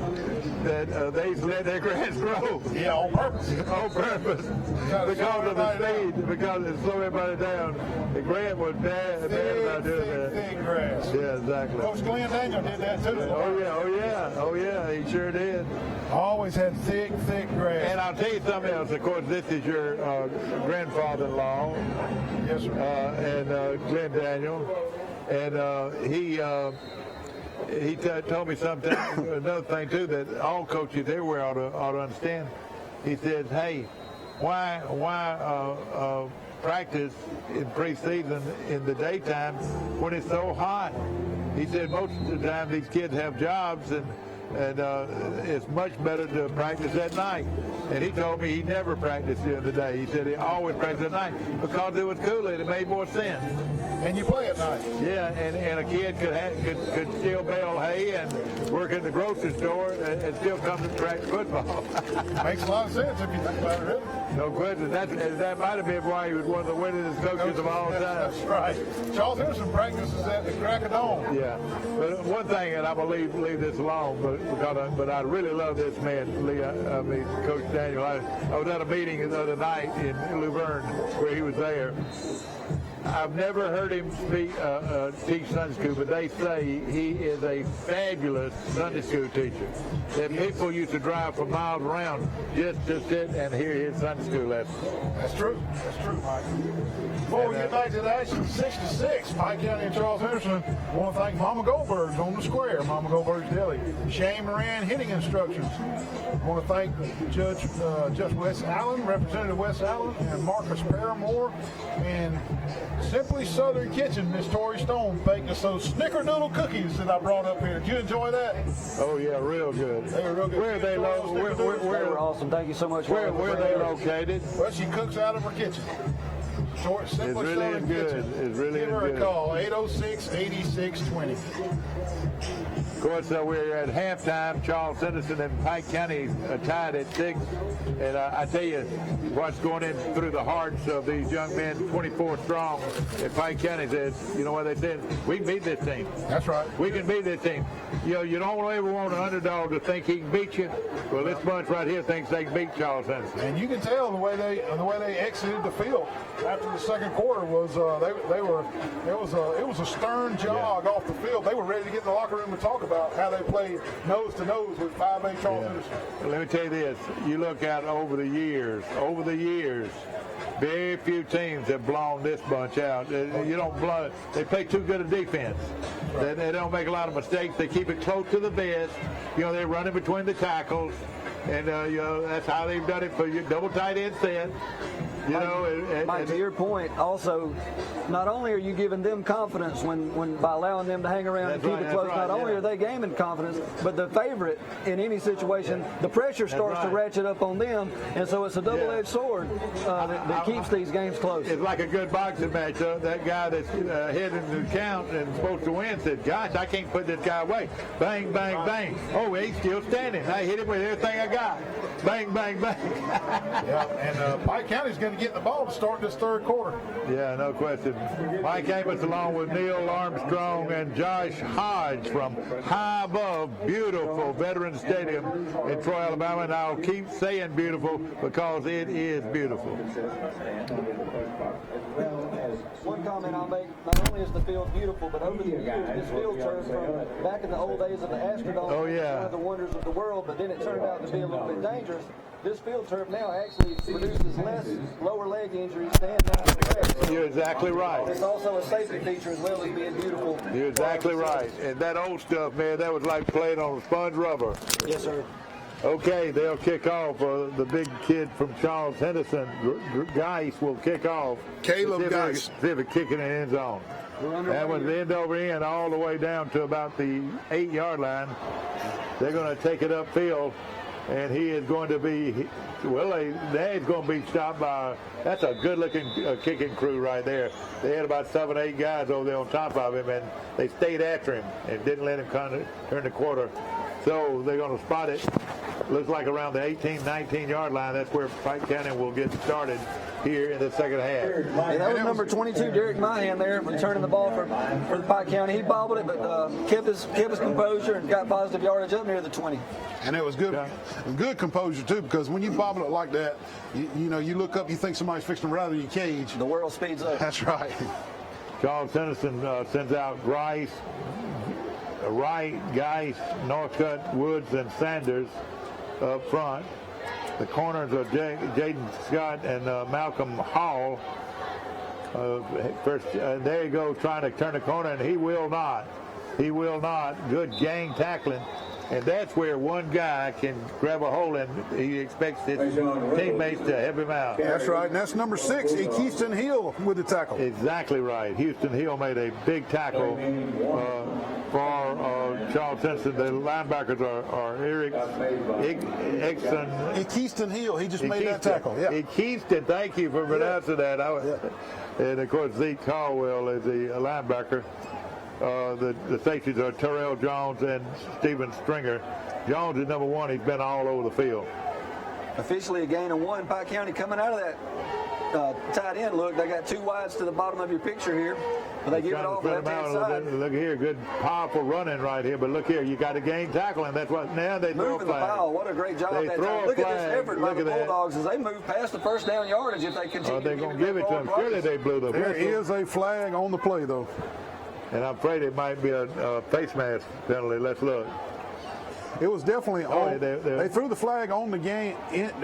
that they used to let their grass grow. Yeah, on purpose. On purpose. Because of the speed, because it slowed everybody down. The Grant was bad about doing that. Thick grass. Yeah, exactly. Coach Glenn Daniel did that too. Oh yeah, he sure did. Always had thick grass. And I'll tell you something else. Of course, this is your grandfather-in-law. Yes, sir. And Glenn Daniel. And he told me something, another thing too, that all coaches everywhere ought to understand. He said, hey, why practice in preseason in the daytime when it's so hot? He said most of the time these kids have jobs, and And it's much better to practice at night. And he told me he never practiced during the day. He said he always practiced at night because it was cooler and it made more sense. And you play at night. Yeah, and a kid could still bale hay and work at the grocery store and still come to track football. Makes a lot of sense if you think about it, really. No question. That might have been why he was one of the winningest coaches of all time. That's right. Charles Henderson practices at the crack of dawn. Yeah. But one thing, and I'm going to leave this alone, but I really love this man, Coach Daniel. I was at a meeting the other night in Luverne where he was there. I've never heard him teach Sunday school, but they say he is a fabulous Sunday school teacher. That people used to drive for miles around just to sit and hear his Sunday school lessons. That's true, Mike. Before we get back to the action, 6-6, Pike County and Charles Henderson. I want to thank Mama Goldberg's on the square, Mama Goldberg's Deli. Shane Moran hitting instructions. I want to thank Judge Wes Allen, Representative Wes Allen, and Marcus Paramore, and Simply Southern Kitchen, Miss Tori Stone baked us those snickerdoodle cookies that I brought up here. Did you enjoy that? Oh yeah, real good. They were real good. Where are they located? They were awesome. Thank you so much. Where are they located? Well, she cooks out of her kitchen. Short, Simply it's really Southern good. Kitchen. It's really Give her good. a call, 806-8620. Of course, we're at halftime. Charles Henderson and Pike County tied at 6. And I tell you, what's going in through the hearts of these young men, 24 strong at Pike County, is, you know what they said? We can beat this team. That's right. We can beat this team. You know, you don't ever want an underdog to think he can beat you. Well, this bunch right here thinks they can beat Charles Henderson. And you can tell the way they exited the field after the second quarter was it was a stern jog off the field. They were ready to get in the locker room and talk about how they played nose to nose with 5A Charles Henderson. Let me tell you this: you look out over the years, very few teams have blown this bunch out. You don't blow. They play too good a defense. They don't make a lot of mistakes. They keep it close to the vest. You know, they're running between the tackles, and you know that's how they've done it for your double tight end set. You know, Mike, to your point, also, not only are you giving them confidence when by allowing them to hang around and keep it close, not only are they gaining confidence, but the favorite in any situation, the pressure starts to ratchet up on them, and so it's a double-edged sword that keeps these games close. It's like a good boxing match. That guy that's heading to count and supposed to win said, "Gosh, I can't put this guy away." Bang, bang, bang. Oh, he's still standing. I hit him with everything I got. Bang, bang, bang. Yeah, and Pike County's going to get the ball to start this third quarter. Yeah, no question. Mike Amos along with Neil Armstrong and Josh Hodge from high above beautiful Veterans Stadium in Troy, Alabama. And I'll keep saying beautiful because it is beautiful. One comment I'll make, not only is the field beautiful, but over the years, this field turf from back in the old days of the Astrodome, one of the wonders of the world, but then it turned out to be a little bit dangerous. This field turf now actually produces less lower leg injuries than now. You're exactly right. It's also a safety feature as well as being beautiful. You're exactly right. And that old stuff, man, that was like playing on sponge rubber. Yes, sir. Okay, they'll kick off. The big kid from Charles Henderson, Geis, will kick off. Caleb Geis. See if it kicking in the end zone. That was end over end all the way down to about the 8-yard line. They're going to take it upfield, and he is going to be, well, he's going to be stopped by, that's a good-looking kicking crew right there. They had about 7 or 8 guys over there on top of him, and they stayed after him and didn't let him turn the quarter. So they're going to spot it. Looks like around the 18, 19-yard line. That's where Pike County will get started here in the second half. Yeah, that was number 22, Derek Mahan there, returning the ball for the Pike County. He bobbled it, but kept his composure and got positive yardage up near the 20. And it was good composure, too, because when you bobble it like that, you know, you look up, you think somebody's fixing to run out of your cage. The world speeds up. That's right. Charles Henderson sends out Grice, Wright, Geis, Northcutt, Woods, and Sanders up front. The corners are Jaden Scott and Malcolm Hall. First, there you go, trying to turn the corner, and he will not. He will not. Good gang tackling. And that's where one guy can grab a hold, and he expects his teammates to help him out. That's right, and that's number 6, Houston Hill with the tackle. Exactly right. Houston Hill made a big tackle for Charles Henderson, the linebackers are Eric Keaston Hill. He just made that tackle. Yeah. Keaston, thank you for pronouncing that. And, of course, Zeke Caldwell is the linebacker. The safeties are Terrell Jones and Stephen Stringer. Jones is number 1. He's been all over the field. Officially a gain of 1. Pike County coming out of that tight end look. They got 2 wides to the bottom of your picture here. But they give it off left-hand side. Look here, good, powerful running right here. But look here, you got to gain tackling. That's what now they throw a flag. Moving the foul. What a great job that time. Look at this effort by the Bulldogs as they move past the first down yardage if they continue. They're going to give it to them. Surely they blew the whistle. There is a flag on the play, though. And I'm afraid it might be a face mask penalty. Let's look. It was definitely on. They threw the flag on the gang,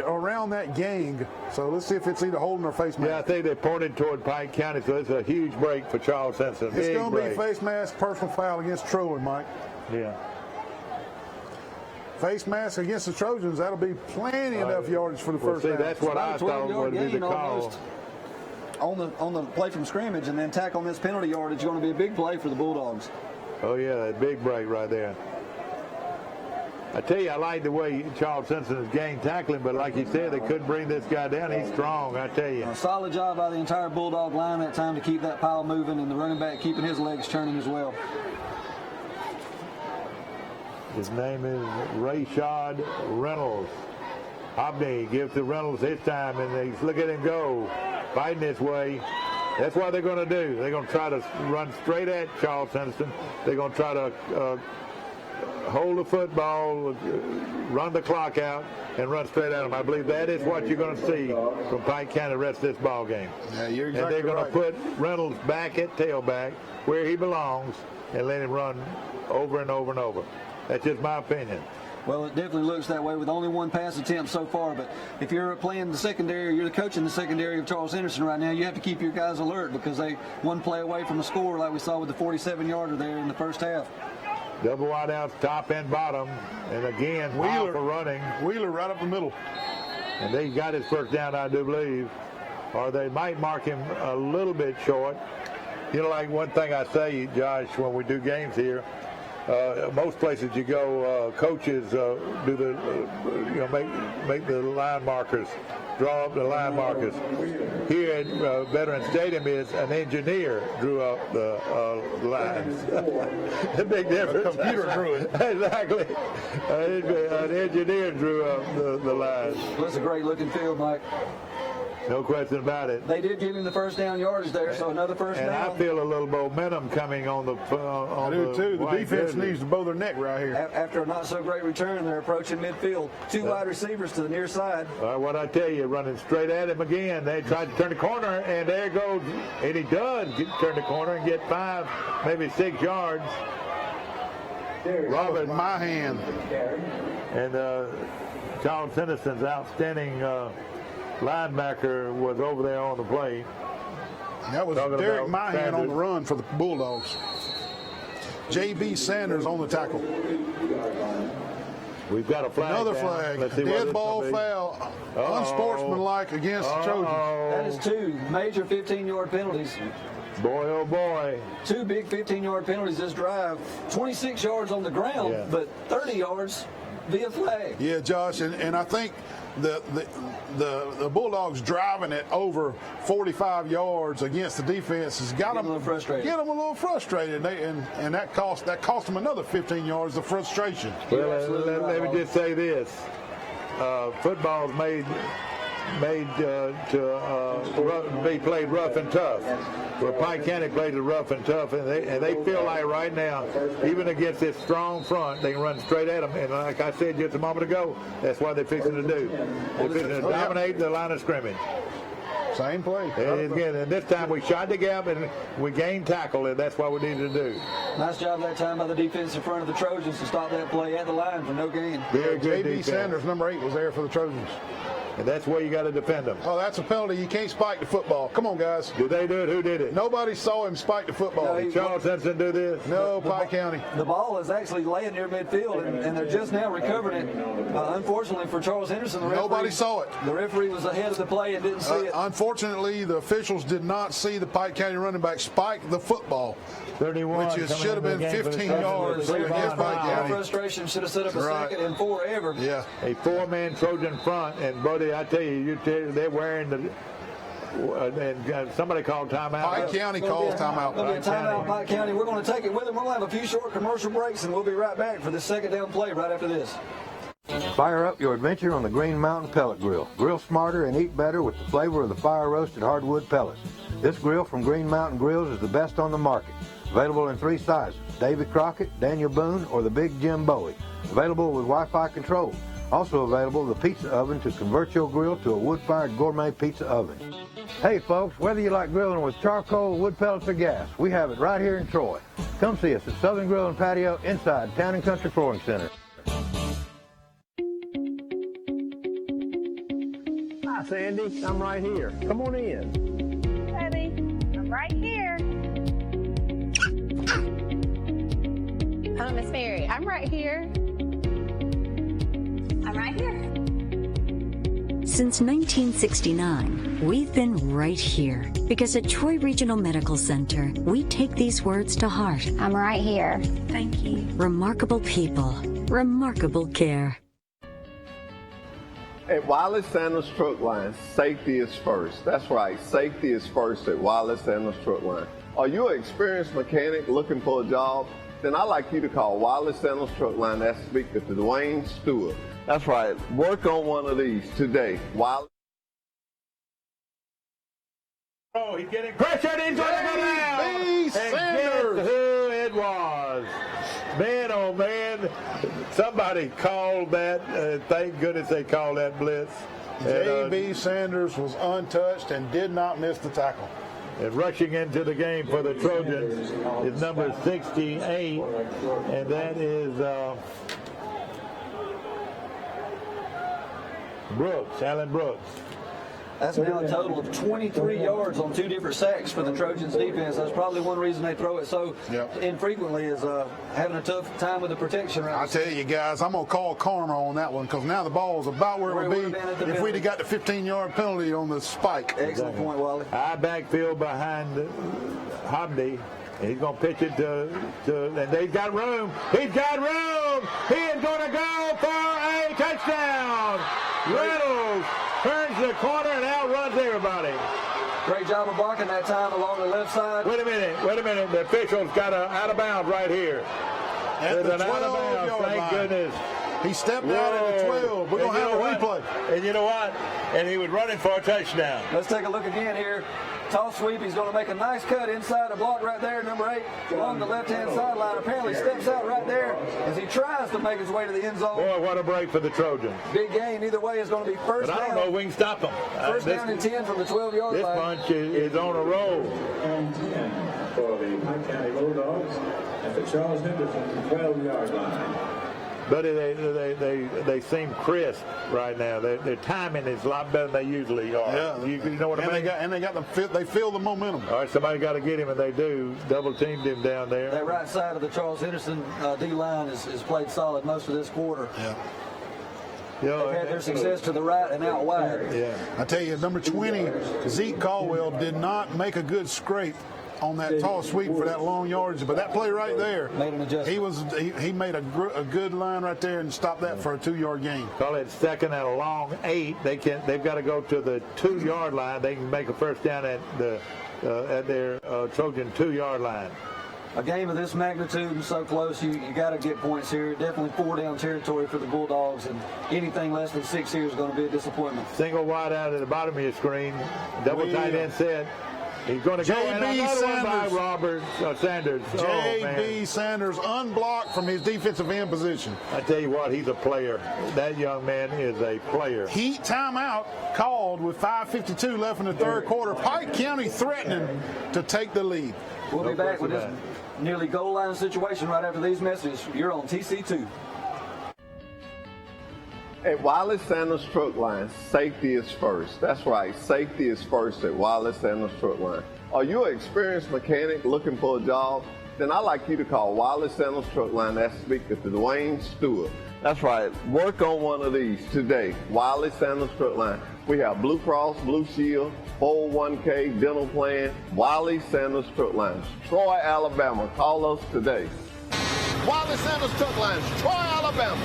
around that gang. So let's see if it's either holding or face mask. Yeah, I think they pointed toward Pike County, so it's a huge break for Charles Henderson. It's going to be face mask, personal foul against Troy, Mike. Yeah. Face mask against the Trojans, that'll be plenty enough yardage for the first down. That's what I thought would be the call. On the play from scrimmage, and then tack on this penalty yardage, going to be a big play for the Bulldogs. Oh, yeah, that big break right there. I tell you, I like the way Charles Henderson has gained tackling, but like you said, they couldn't bring this guy down. He's strong, I tell you. A solid job by the entire Bulldog line that time to keep that pile moving, and the running back keeping his legs turning as well. His name is Rashad Reynolds. Hobney gives to Reynolds this time, and they look at him go, fighting this way. That's what they're going to do. They're going to try to run straight at Charles Henderson. They're going to try to hold the football, run the clock out, and run straight at him. I believe that is what you're going to see from Pike County the rest of this ball game. Yeah, you're exactly and they're going right. to put Reynolds back at tailback where he belongs and let him run over and over and over. That's just my opinion. Well, it definitely looks that way with only 1 pass attempt so far. But if you're playing the secondary, or you're the coach in the secondary of Charles Henderson right now, you have to keep your guys alert because they one play away from a score like we saw with the 47-yarder there in the first half. Double wide outs, top and bottom. And again, Wheeler for running. Wheeler right up the middle. And they got his first down, I do believe. Or they might mark him a little bit short. You know, like one thing I say, Josh, when we do games here, most places you go, coaches do the, make the line markers, draw up the line markers. Here at Veterans Stadium is an engineer drew up the lines. The big difference. A computer drew it. Exactly. An engineer drew up the lines. Well, it's a great looking field, Mike. No question about it. They did give him the first down yardage there, so another first down. And I feel a little momentum coming on the I do too. The defense needs to bow their neck right here. After a not so great return, they're approaching midfield. 2 wide receivers to the near side. What I tell you, running straight at him again. They tried to turn the corner, and there goes, and he does turn the corner and get 5, maybe 6 yards. Robert Mahan. And Charles Henderson's outstanding linebacker was over there on the play. That was Derek Mahan on the run for the Bulldogs. J.B. Sanders on the tackle. We've got a flag. Another flag. Dead ball foul. Unsportsmanlike against the Trojans. That is 2 major 15-yard penalties. Boy, oh boy. 2 big 15-yard penalties this drive. 26 yards on the ground, but 30 yards via flag. Yeah, Josh, and I think the Bulldogs driving it over 45 yards against the defense has got them a little frustrated. And that cost them another 15 yards of frustration. Well, let me just say this: football's made to be played rough and tough. Where Pike County plays it rough and tough, and they feel like right now, even against this strong front, they can run straight at them. And like I said just a moment ago, that's what they're fixing to do. They're fixing to dominate the line of scrimmage. Same play. And again, and this time we shot the gap and we gained tackle, and that's what we needed to do. Nice job that time by the defense in front of the Trojans to stop that play at the line for no gain. Very good J.B. Sanders, number 8, was there for the Trojans. And that's where you got to defend them. Oh, that's a penalty. You can't spike the football. Come on, guys. Did they do it? Who did it? Nobody saw him spike the football. Did Charles Henderson do this? No, Pike County. The ball is actually laying near midfield, and they're just now recovering it. Unfortunately for Charles Henderson, nobody saw it. The referee was ahead of the play and didn't see it. Unfortunately, the officials did not see the Pike County running back spike the football. 31, which should have been 15 yards against Pike County. Frustration should have set up a second and 4 ever. Yeah. A 4-man Trojan front, and buddy, I tell you, they're wearing the. And somebody called timeout. Pike County calls timeout. It'll be a timeout, Pike County. We're going to take it with them. We'll have a few short commercial breaks, and we'll be right back for the second down play right after this. Fire up your adventure on the Green Mountain Pellet Grill. Grill smarter and eat better with the flavor of the fire-roasted hardwood pellets. This grill from Green Mountain Grills is the best on the market. Available in 3 sizes, Davy Crockett, Daniel Boone, or the Big Jim Bowie. Available with Wi-Fi control. Also available the pizza oven to convert your grill to a wood-fired gourmet pizza oven. Hey folks, whether you like grilling with charcoal, wood pellets, or gas, we have it right here in Troy. Come see us at Southern Grill and Patio inside Town & Country Flooring Center. Hi, Sandy. I'm right here. Come on in. Daddy, I'm right here. Hello, Miss Mary. I'm right here. I'm right here. Since 1969, we've been right here because at Troy Regional Medical Center, we take these words to heart. I'm right here. Thank you. Remarkable people, remarkable care. At Wireless Sanders Truck Line, safety is first. That's right, safety is first at Wireless Sanders Truck Line. Are you an experienced mechanic looking for a job? Then I'd like you to call Wireless Sanders Truck Line and speak to Dwayne Stewart. That's right, work on one of these today. Wireless. Oh, he's getting pressured. He's going to go down. And guess who it was? Man, oh man, somebody called that. Thank goodness they called that blitz. J.B. Sanders was untouched and did not miss the tackle. And rushing into the game for the Trojans is number 68, and that is Brooks, Alan Brooks. That's now a total of 23 yards on 2 different sacks for the Trojans defense. That's probably one reason they throw it so infrequently is having a tough time with the protection. I tell you guys, I'm going to call karma on that one because now the ball is about where it would be if we'd have got the 15-yard penalty on the spike. Excellent point, Wally. High backfield behind Hobney. He's going to pitch it to, and they've got room. He's got room. He is going to go for a touchdown. Reynolds turns the corner and outruns everybody. Great job of blocking that time along the left side. Wait a minute. The official's got an out of bounds right here. There's an out of bounds, thank goodness. He stepped out at the 12. We're going to have a replay. And you know what? And he was running for a touchdown. Let's take a look again here. Toss sweep. He's going to make a nice cut inside the block right there. Number 8 along the left-hand sideline. Apparently steps out right there as he tries to make his way to the end zone. Boy, what a break for the Trojans. Big gain. Either way is going to be first down. But I don't know if we can stop them. First down and 10 from the 12-yard line. This bunch is on a roll. And 10 for the Pike County Bulldogs at the Charles Henderson 12-yard line. But they seem crisp right now. Their timing is a lot better than they usually are. Yeah, you know what I mean? They feel the momentum. All right, somebody got to get him, and they do. Double teamed him down there. That right side of the Charles Henderson D-line is played solid most of this quarter. Yeah. They've had their success to the right and out wide. Yeah. I tell you, number 20, Zeke Caldwell, did not make a good scrape on that tall sweep for that long yardage, but that play right there, made an adjustment. He made a good line right there and stopped that for a 2-yard gain. Call it second and a long 8. They've got to go to the 2-yard line. They can make a first down at their Trojan 2-yard line. A game of this magnitude and so close, you got to get points here. Definitely 4-down territory for the Bulldogs, and anything less than 6 here is going to be a disappointment. Single wide out at the bottom of your screen. Double tight end set. He's going to go and another one by Sanders. J.B. Sanders unblocked from his defensive end position. I tell you what, he's a player. That young man is a player. Heat timeout called with 5:52 left in the third quarter. Pike County threatening to take the lead. We'll be back with this nearly goal line situation right after these messages. You're on TC2. At Wiley Sanders Truck Line, safety is first. That's right, safety is first at Wiley Sanders Truck Line. Are you an experienced mechanic looking for a job? Then I'd like you to call Wiley Sanders Truck Line. That's speaker to Dwayne Stewart. That's right, work on one of these today. Wiley Sanders Truck Line. We have Blue Cross, Blue Shield, 401k, dental plan, Wiley Sanders Truck Line. Troy, Alabama. Call us today. Wiley Sanders Truck Line, Troy, Alabama.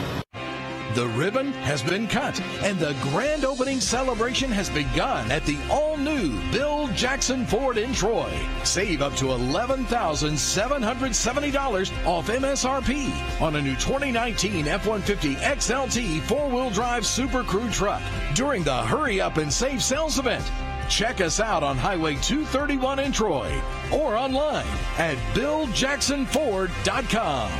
The ribbon has been cut, and the grand opening celebration has begun at the all-new Bill Jackson Ford in Troy. Save up to $11,770 off MSRP on a new 2019 F-150 XLT four-wheel drive Super Crew truck during the Hurry Up and Save Sales event. Check us out on Highway 231 in Troy or online at BillJacksonFord.com.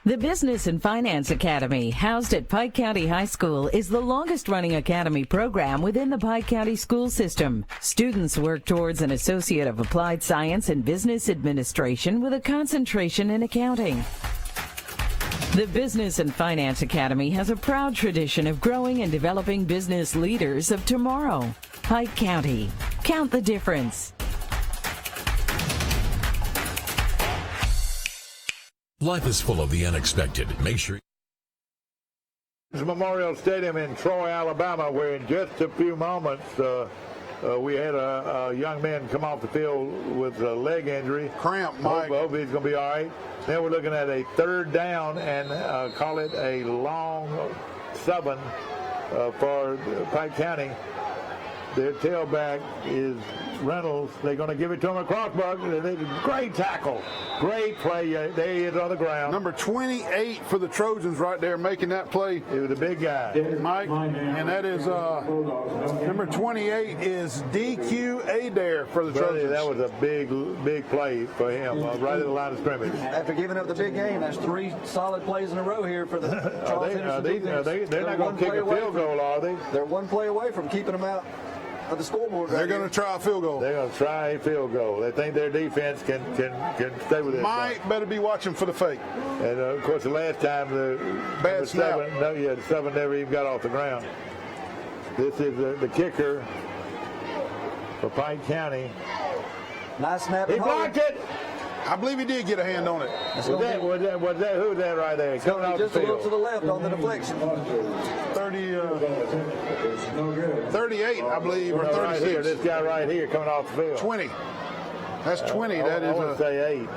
The Business and Finance Academy, housed at Pike County High School, is the longest-running academy program within the Pike County school system. Students work towards an Associate of Applied Science in Business Administration with a concentration in accounting. The Business and Finance Academy has a proud tradition of growing and developing business leaders of tomorrow. Pike County. Count the difference. Life is full of the unexpected. Make sure. Memorial Stadium in Troy, Alabama, where in just a few moments we had a young man come off the field with a leg injury. Cramp, Mike. Hope he's going to be all right. Then we're looking at a third down and call it a long 7 for Pike County. Their tailback is Reynolds. They're going to give it to him across. Great tackle. Great play. There he is on the ground. Number 28 for the Trojans right there making that play. He was a big guy. Mike. And that is number 28 is DQ Adair for the Trojans. That was a big play for him right at the line of scrimmage. After giving up the big game, that's 3 solid plays in a row here for the Charles Henderson defense. They're not going to kick a field goal, are they? They're 1 play away from keeping them out of the scoreboard. They're going to try a field goal. They're going to try a field goal. They think their defense can stay with it. Mike better be watching for the fake. And of course, the last time the snap. the 7 never even got off the ground. This is the kicker for Pike County. Nice snap. He blocked it. I believe he did get a hand on it. Was that who's that right there? Coming off just the field. A little to the left on the deflection. 38, I believe, or 36. Right here, this guy right here coming off the field. 20. That's 20. That is. I want to say 8.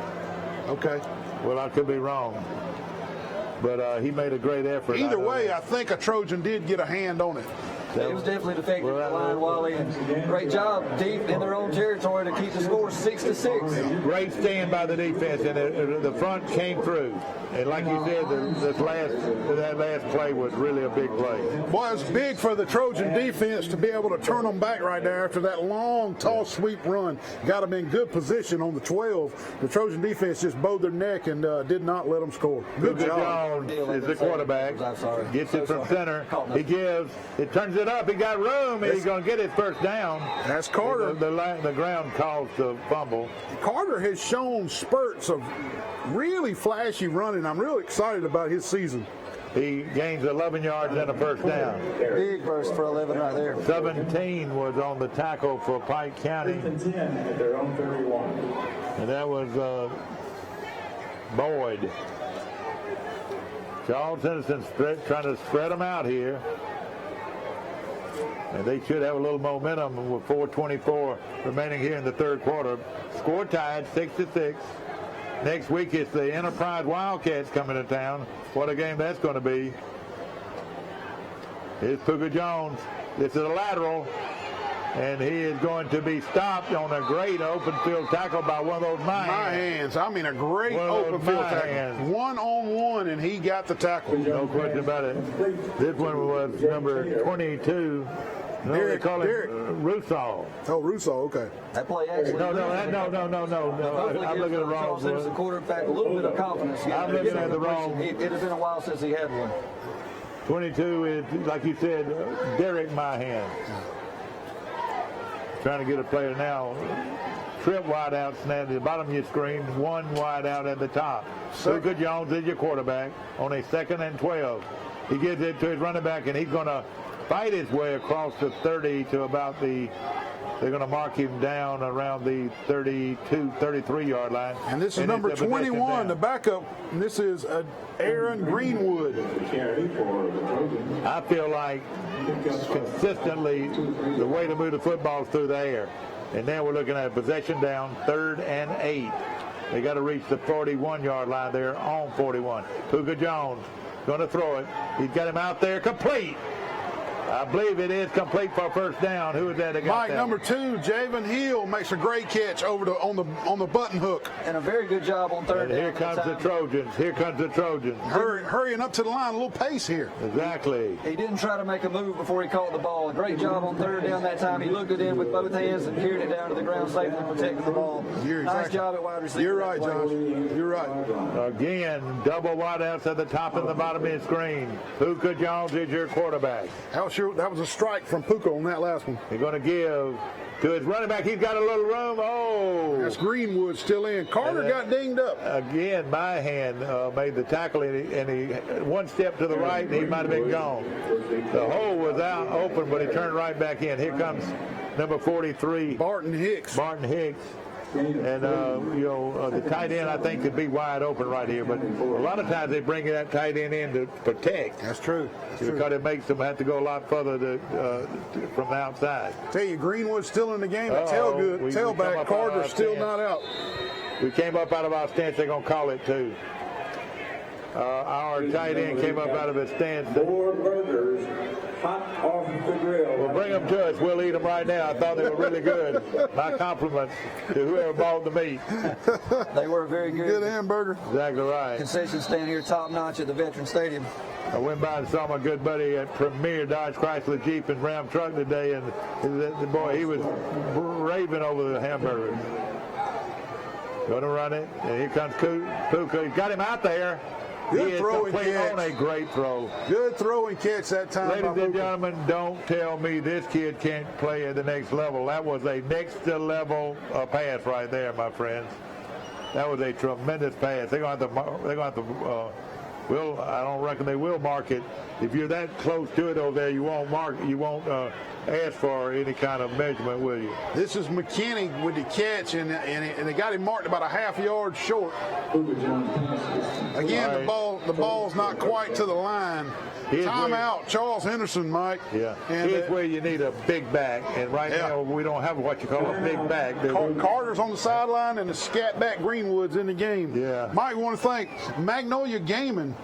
Okay. Well, I could be wrong. But he made a great effort. Either way, I think a Trojan did get a hand on it. It was definitely defective line, Wally. And great job deep in their own territory to keep the score 6-6. Great stand by the defense, and the front came through. And like you said, that last play was really a big play. Boy, it's big for the Trojan defense to be able to turn them back right there after that long, tall sweep run. Got them in good position on the 12. The Trojan defense just bowed their neck and did not let them score. Good job. Is the quarterback. Gets it from center. He gives. It turns it up. He got room. He's going to get his first down. That's Carter. The ground caused the fumble. Carter has shown spurts of really flashy running. I'm really excited about his season. He gains 11 yards and a first down. Big burst for 11 right there. 17 was on the tackle for Pike County. Their own 31. And that was Boyd. Charles Henderson trying to spread them out here. And they should have a little momentum with 4:24 remaining here in the third quarter. Score tied 6-6. Next week it's the Enterprise Wildcats coming to town. What a game that's going to be. Here's Puka Jones. This is a lateral. And he is going to be stopped on a great open field tackle by one of those my hands. I mean, a great open field tackle. 1-on-1, and he got the tackle. No question about it. This one was number 22. No, they call him Russo. Oh, Russo, okay. That play actually. No. I'm looking at the wrong one. The quarterback a little bit of confidence. I'm looking at the wrong. It had been a while since he had one. 22 is, like you said, Derek Mahan. Trying to get a player now. trip wide out at the bottom of your screen, 1 wide out at the top. Luka Jones is your quarterback on a 2nd and 12. He gives it to his running back, and he's going to fight his way across the 30 to about the, they're going to mark him down around the 32, 33-yard line. And this is number 21, the backup. And this is Aaron Greenwood. I feel like consistently the way to move the football is through the air. And now we're looking at a possession down, 3rd and 8. They got to reach the 41-yard line there on 41. Luka Jones going to throw it. He's got him out there complete. I believe it is complete for a first down. Who is that? Mike, number 2, Javen Hill makes a great catch over on the button hook. And a very good job on 3rd down. Here comes the Trojans. Here comes the Trojans. Hurrying up to the line, a little pace here. Exactly. He didn't try to make a move before he caught the ball. A great job on 3rd down that time. He looked it in with both hands and carried it down to the ground safely, protecting the ball. Nice job at wide receiver. You're right, Josh. You're right. Again, double wideouts at the top and the bottom of the screen. Luka Jones is your quarterback. That was a strike from Puka on that last one. He's going to give to his running back. He's got a little room. Oh. That's Greenwood still in. Carter got dinged up. Again, my hand made the tackle, and he one step to the right, and he might have been gone. The hole was out open, but he turned right back in. Here comes number 43. Barton Hicks. And, the tight end, I think, could be wide open right here. But a lot of times they bring that tight end in to protect. That's true. Because it makes them have to go a lot further from the outside. Tell you, Greenwood's still in the game. Tailback Carter's still not out. We came up out of our stance. They're going to call it, too. Our tight end came up out of his stance. More burgers, hot off the grill. Well, bring them to us. We'll eat them right now. I thought they were really good. My compliments to whoever bought the meat. They were very good. Good hamburger. Exactly right. Concession stand here top notch at the Veteran Stadium. I went by and saw my good buddy at Premier Dodge Chrysler Jeep and Ram Truck today, and the boy, he was raving over the hamburgers. Going to run it, and here comes Puka. He's got him out there. Good throw and catch. On a great throw. Good throw and catch that time. Ladies and gentlemen, don't tell me this kid can't play at the next level. That was a next level pass right there, my friends. That was a tremendous pass. They're going to have to. I don't reckon they will mark it. If you're that close to it over there, you won't mark. You won't ask for any kind of measurement, will you? This is McKinney with the catch, and they got him marked about a half yard short. Again, the ball's not quite to the line. Timeout, Charles Henderson, Mike. Yeah. Here's where you need a big back, and right now we don't have what you call a big back. Carter's on the sideline, and the scat back Greenwood's in the game. Yeah. Mike, we want to thank Magnolia Gaming,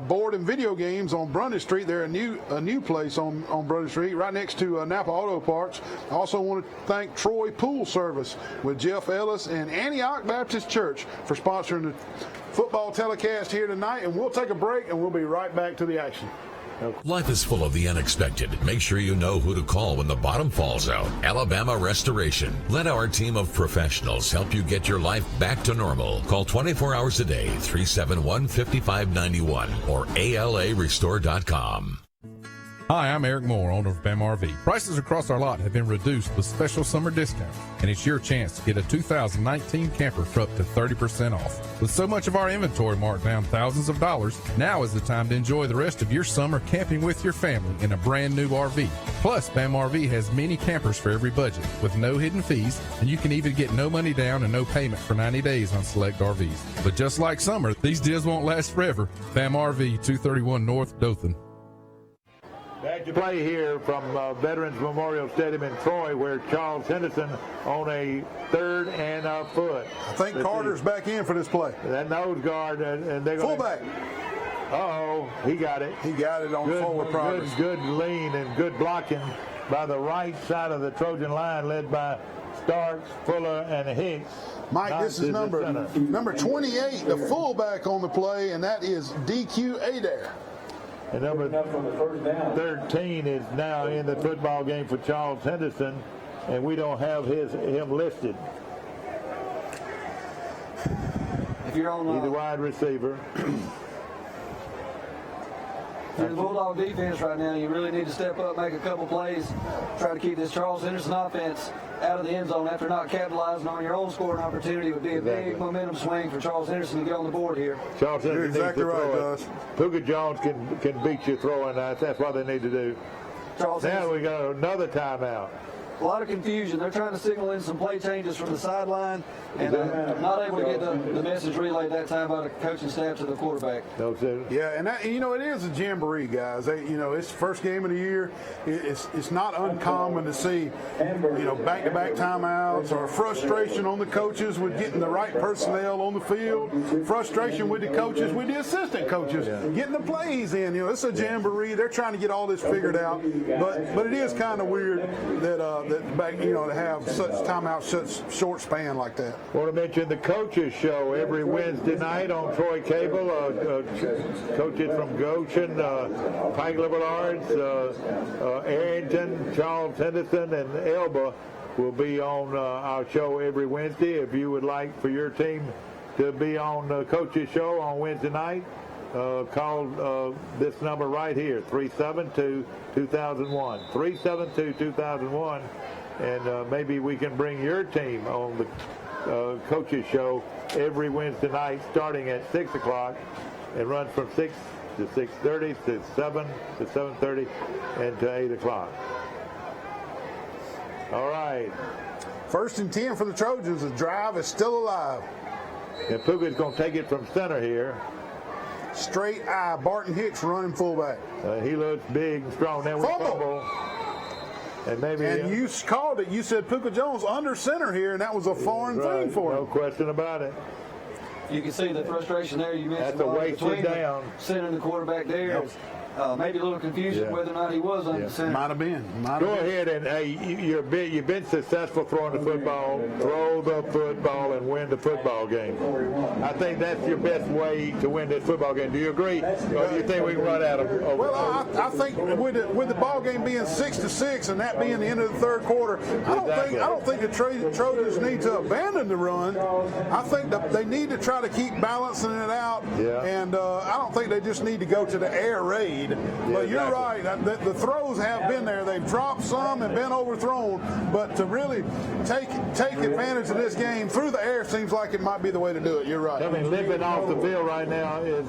board and video games on Brundage Street. They're a new place on Brundage Street, right next to Napa Auto Parts. I also want to thank Troy Pool Service with Jeff Ellis and Antioch Baptist Church for sponsoring the football telecast here tonight, and we'll take a break and we'll be right back to the action. Life is full of the unexpected. Make sure you know who to call when the bottom falls out. Alabama Restoration. Let our team of professionals help you get your life back to normal. Call 24 hours a day, 371-5591 or ALArestore.com. Hi, I'm Eric Moore, owner of BAM RV. Prices across our lot have been reduced with special summer discounts, and it's your chance to get a 2019 camper for up to 30% off. With so much of our inventory marked down thousands of dollars, now is the time to enjoy the rest of your summer camping with your family in a brand new RV. Plus, BAM RV has many campers for every budget, with no hidden fees, and you can even get no money down and no payment for 90 days on select RVs. But just like summer, these deals won't last forever. BAM RV, 231 North Dothan. Back to play here from Veterans Memorial Stadium in Troy, where Charles Henderson on a 3rd and a foot. I think Carter's back in for this play. That nose guard, and they're going fullback. Uh-oh, he got it. He got it on forward progress. Good lean and good blocking by the right side of the Trojan line, led by Starks, Fuller, and Hicks. Mike, this is number 28, the fullback on the play, and that is DQ Adair. And number 13 is now in the football game for Charles Henderson, and we don't have him listed. If you're on he's a wide receiver. You're the Bulldog defense right now. You really need to step up, make a couple plays, try to keep this Charles Henderson offense out of the end zone after not capitalizing on your own scoring opportunity. Would be a big momentum swing for Charles Henderson to get on the board here. Charles Henderson You're exactly right, Josh. Puka Jones can beat you throwing that. That's what they need to do. Charles now Henderson. we got another timeout. A lot of confusion. They're trying to signal in some play changes from the sideline, and not able to get the message relayed that time by the coaching staff to the quarterback. Yeah, and that, you know, it is a jamboree, guys. It's the first game of the year. It's not uncommon to see, you know, back-to-back timeouts or frustration on the coaches with getting the right personnel on the field, frustration with the coaches, with the assistant coaches, getting the plays in. You know, it's a jamboree. They're trying to get all this figured out, but it is kind of weird that to have such timeouts, such short span like that. Want to mention the coaches show every Wednesday night on Troy Cable. Coaches from Goshen, Pike Liberal Arts, Arrington, Charles Henderson, and Elba will be on our show every Wednesday. If you would like for your team to be on the coaches show on Wednesday night, call this number right here, 372-2001. 372-2001, and maybe we can bring your team on the coaches show every Wednesday night starting at 6 o'clock and run from 6 to 6:30 to 7 to 7:30 and to 8 o'clock. All right. 1st and 10 for the Trojans. The drive is still alive. And Puga's going to take it from center here. Straight eye, Barton Hicks running fullback. He looks big and strong. Then we fumble. And you called it. You said Puka Jones under center here, and that was a foreign thing for him. No question about it. You can see the frustration there. You mentioned that's a weight down. Center and the quarterback there. Maybe a little confusion whether or not he was under center. Might have been. Go ahead and you've been successful throwing the football. Throw the football and win the football game. I think that's your best way to win this football game. Do you agree? Or do you think we can run out of? Well, I think with the ball game being 6-6 and that being the end of the third quarter, I don't think the Trojans need to abandon the run. I think they need to try to keep balancing it out. Yeah. And I don't think they just need to go to the air raid. But you're right. The throws have been there. They've dropped some and been overthrown. But to really take advantage of this game through the air seems like it might be the way to do it. You're right. I mean, limping off the field right now is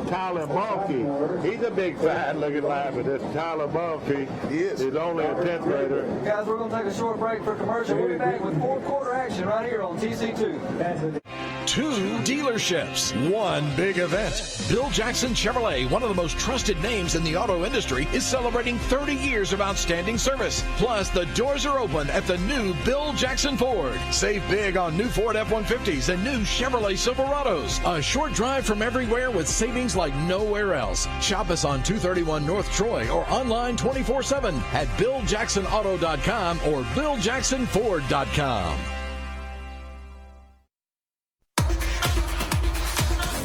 Tyler Mulkey. He's a big, fat-looking lineman. This Tyler Mulkey is only a 10th grader. Guys, we're going to take a short break for commercial. We'll be back with fourth quarter action right here on TC2. 2 dealerships, 1 big event. Bill Jackson Chevrolet, one of the most trusted names in the auto industry, is celebrating 30 years of outstanding service. Plus, the doors are open at the new Bill Jackson Ford. Save big on new Ford F-150s and new Chevrolet Silverados. A short drive from everywhere with savings like nowhere else. Shop us on 231 North Troy or online 24/7 at BillJacksonAuto.com or BillJacksonFord.com.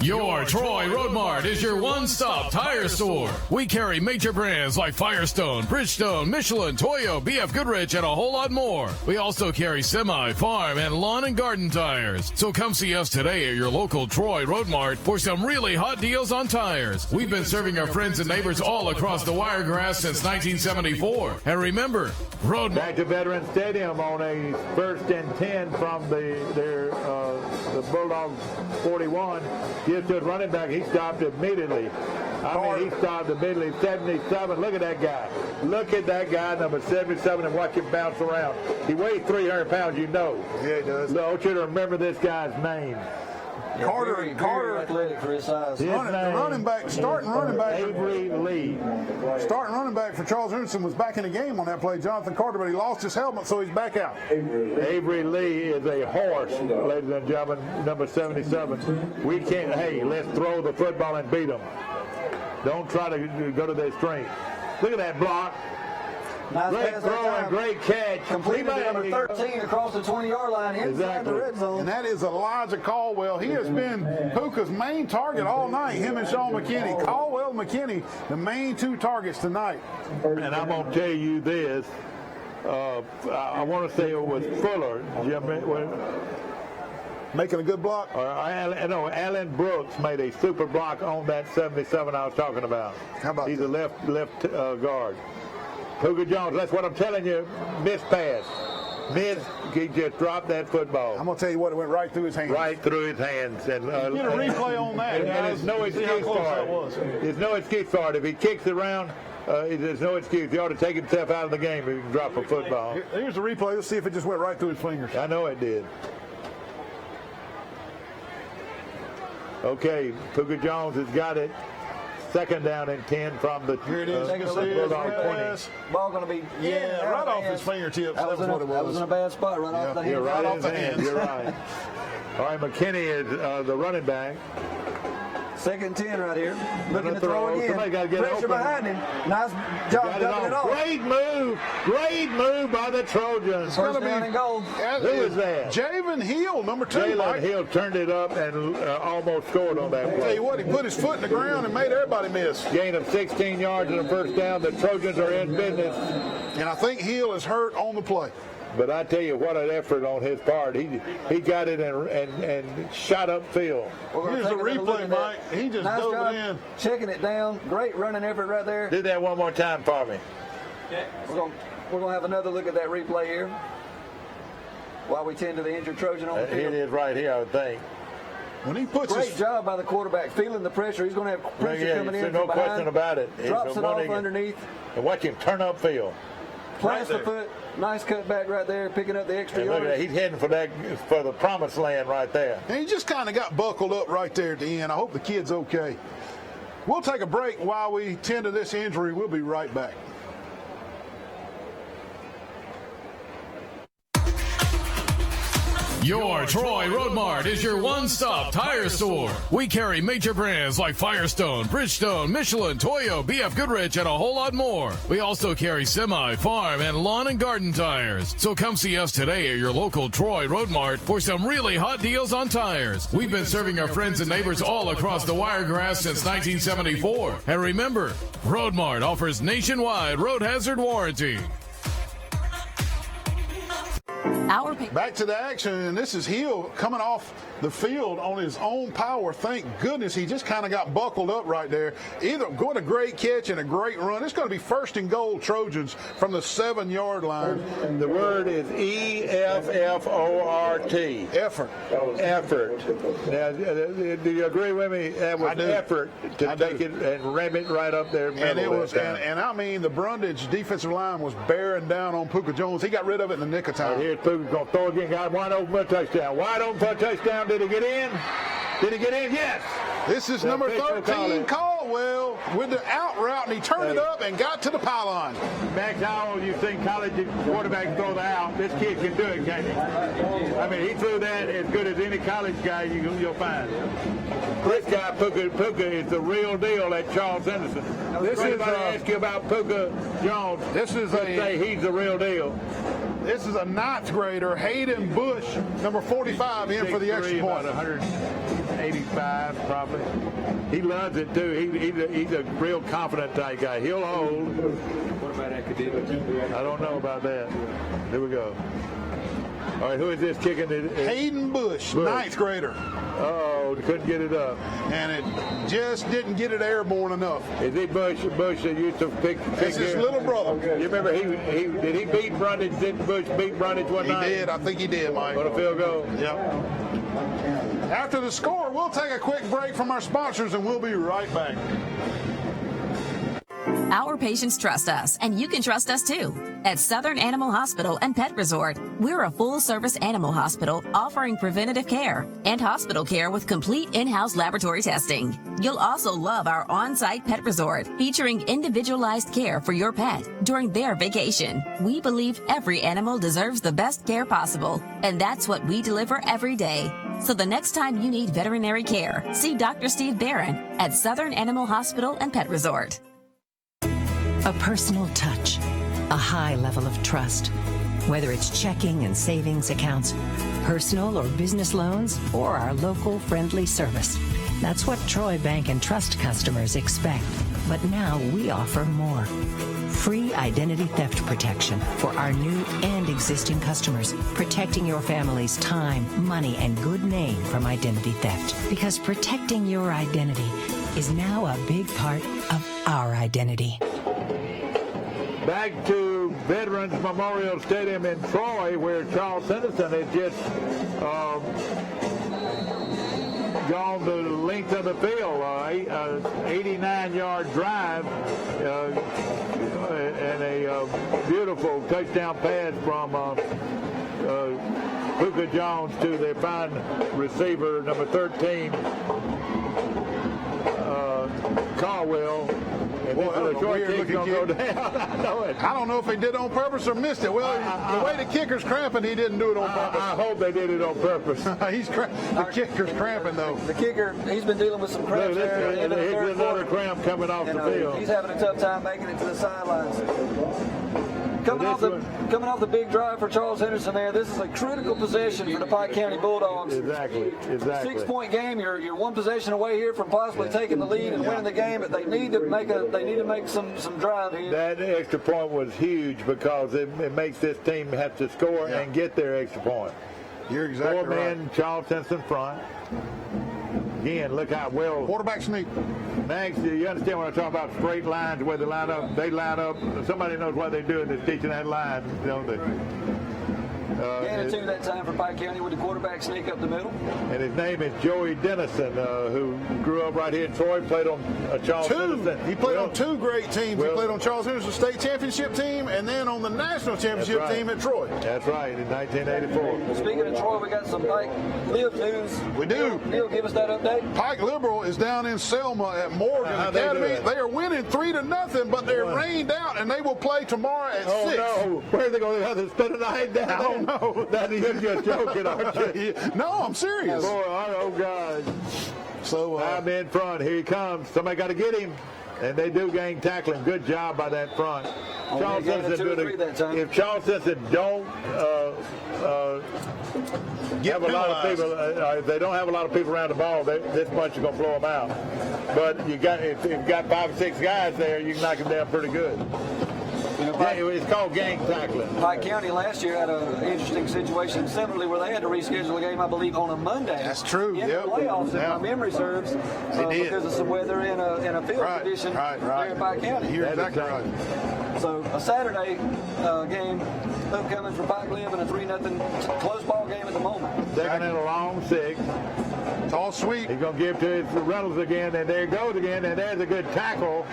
Your Troy Road Mart is your one-stop tire store. We carry major brands like Firestone, Bridgestone, Michelin, Toyo, BF Goodrich, and a whole lot more. We also carry semi, farm, and lawn and garden tires. So come see us today at your local Troy Road Mart for some really hot deals on tires. We've been serving our friends and neighbors all across the Wiregrass since 1974. And remember, Road Back to Veterans Stadium on a 1st and 10 from the Bulldogs 41. Gives to the running back. He stopped immediately. He stopped immediately. 77. Look at that guy. Look at that guy, number 77, and watch him bounce around. He weighs 300 pounds, you know. Yeah, he does. I want you to remember this guy's name. Carter athletic for his size. Starting running back. Avery Lee. Starting running back for Charles Henderson was back in the game on that play, Jonathan Carter, but he lost his helmet, so he's back out. Avery Lee is a horse, ladies and gentlemen, number 77. We can't, let's throw the football and beat them. Don't try to go to their strength. Look at that block. Nice great throw and great catch. Completed number 13 across the 20-yard line inside the red zone. And that is Elijah Caldwell. He has been Puka's main target all night, him and Sean McKinney. Caldwell and McKinney, the main 2 targets tonight. And I'm going to tell you this. I want to say it was Fuller, Jim. making a good block? Alan Brooks made a super block on that 77 I was talking about. How about He's a left guard. Puka Jones, that's what I'm telling you, missed pass. He just dropped that football. I'm going to tell you what, it went right through his hands. Right through his hands. And, get a replay on that, and there's no excuse for it. There's no excuse for it. If he kicks it around, there's no excuse. He ought to take himself out of the game if he can drop a football. Here's the replay. Let's see if it just went right through his fingers. I know it did. Okay, Puka Jones has got it. Second down and 10 from the Here it is. Bulldog 20. Ball going to be right off his fingertips. That was what it was. That was in a bad spot, right off the hand. You're right off the hand. You're right. All right, McKinney is the running back. 2nd and 10 right here. Looking to throw again. Somebody got to get Pressure open. behind him. Nice job ducking it off. Great move by the Trojans. First down and goal. Who is that? Javen Hill, number 2. Jalen Hill turned it up and almost scored on that play. Tell you what, he put his foot in the ground and made everybody miss. Gain of 16 yards and a first down. The Trojans are in business. And I think Hill is hurt on the play. But I tell you, what an effort on his part. He got it and shot upfield. Here's the replay, Mike. He just dove it in. Checking it down. Great running effort right there. Do that one more time for me. We're going to have another look at that replay here while we tend to the injured Trojan on the field. It is right here, I would think. When he puts Great job by the quarterback, feeling the pressure. He's going to have pressure coming in no from behind. question about it. Drops it off underneath. And watch him turn upfield. Plants the foot. Nice cutback right there, picking up the extra yards. Look at that. He's heading for the promised land right there. And he just kind of got buckled up right there at the end. I hope the kid's okay. We'll take a break while we tend to this injury. We'll be right back. Your Troy Road Mart is your one-stop tire store. We carry major brands like Firestone, Bridgestone, Michelin, Toyo, BF Goodrich, and a whole lot more. We also carry semi, farm, and lawn and garden tires. So come see us today at your local Troy Road Mart for some really hot deals on tires. We've been serving our friends and neighbors all across the Wiregrass since 1974. And remember, Road Mart offers nationwide road hazard warranty. Back to the action, and this is Hill coming off the field on his own power. Thank goodness he just kind of got buckled up right there. Either going a great catch and a great run. It's going to be 1st and goal Trojans from the 7-yard line. And the word is E-F-F-O-R-T. Effort. Effort. Now, do you agree with me? That was effort to take it and ram it right up there. And it was, and I mean, the Brundage defensive line was bearing down on Puka Jones. He got rid of it in the nick of time. Right, here's Puka going to throw again. Got wide open for a touchdown. Wide open for a touchdown. Did he get in? Did he get in? Yes. This is number 13, Caldwell, with the out route, and he turned it up and got to the pylon. Max Howell, you think college quarterbacks throw the out. This kid can do it, can't he? I mean, he threw that as good as any college guy you'll find. This guy, Puka is the real deal at Charles Henderson. This is ask you about Puka Jones. This is say he's the real deal. This is a 9th grader, Hayden Bush, number 45, in for the extra point. About 185, probably. He loves it, too. He's a real confident type guy. He'll hold. What about academics? I don't know about that. Here we go. All right, who is this kicking it? Hayden Bush, 9th grader. Oh, couldn't get it up. And it just didn't get it airborne enough. Is he Bush that used to pick It's his little brother. You remember did he beat Brundage? Didn't Bush beat Brundage one night? He did. I think he did, Mike. On a field goal? Yep. After the score, we'll take a quick break from our sponsors, and we'll be right back. Our patients trust us, and you can trust us too. At Southern Animal Hospital and Pet Resort, we're a full-service animal hospital offering preventative care and hospital care with complete in-house laboratory testing. You'll also love our on-site pet resort, featuring individualized care for your pet during their vacation. We believe every animal deserves the best care possible, and that's what we deliver every day. So the next time you need veterinary care, see Dr. Steve Barron at Southern Animal Hospital and Pet Resort. A personal touch, a high level of trust. Whether it's checking and savings accounts, personal or business loans, or our local friendly service. That's what Troy Bank and Trust customers expect. But now we offer more. Free identity theft protection for our new and existing customers, protecting your family's time, money, and good name from identity theft. Because protecting your identity is now a big part of our identity. Back to Veterans Memorial Stadium in Troy, where Charles Henderson has just gone the length of the field, 89-yard drive, and a beautiful touchdown pass from Puka Jones to their fine receiver, number 13, Caldwell. And this is a short kick going to go down. I know it. I don't know if he did it on purpose or missed it. Well, the way the kicker's cramping, he didn't do it on purpose. I hope they did it on purpose. The kicker's cramping, though. The kicker, he's been dealing with some cramps there. Here's another cramp coming off the field. He's having a tough time making it to the sidelines. Coming off the big drive for Charles Henderson there, this is a critical possession for the Pike County Bulldogs. Exactly. 6-point game. You're one possession away here from possibly taking the lead and winning the game, but they need to make some drive here. That extra point was huge because it makes this team have to score and get their extra point. You're exactly right. Four-man Charles Henderson front. Again, look how well. Quarterback sneak. Max, you understand what I'm talking about? Straight lines where they line up. They line up. Somebody knows what they're doing. They're teaching that line. You know, Gain of 2 that time for Pike County with the quarterback sneak up the middle. And his name is Joey Dennison, who grew up right here in Troy, played on Charles Henderson. He played on 2 great teams. He played on Charles Henderson State Championship team and then on the National Championship team at Troy. That's right, in 1984. Speaking of Troy, we got some Pike Live news. We do. Neil, give us that update. Pike Liberal is down in Selma at Morgan Academy. They are winning 3-0, but they're rained out, and they will play tomorrow at 6. No. Where are they going to have to spend the night down? I don't know. You're just joking, aren't you? No, I'm serious. Boy, oh, God. So I'm in front. Here he comes. Somebody got to get him. And they do gain tackling. Good job by that front. Charles Henderson, if Charles Henderson don't have a lot of people, if they don't have a lot of people around the ball, this bunch is going to blow them out. But if you've got 5 or 6 guys there, you can knock them down pretty good. It's called gang tackling. Pike County last year had an interesting situation similarly where they had to reschedule a game, I believe, on a Monday. That's true. In the playoffs, if my memory serves, because of some weather in a field condition there in Pike County. You're exactly right. So a Saturday game upcoming for Pike Live and a 3-0 close ball game at the moment. Second and a long 6. It's all sweet. He's going to give to his Reynolds again, and there he goes again, and there's a good tackle.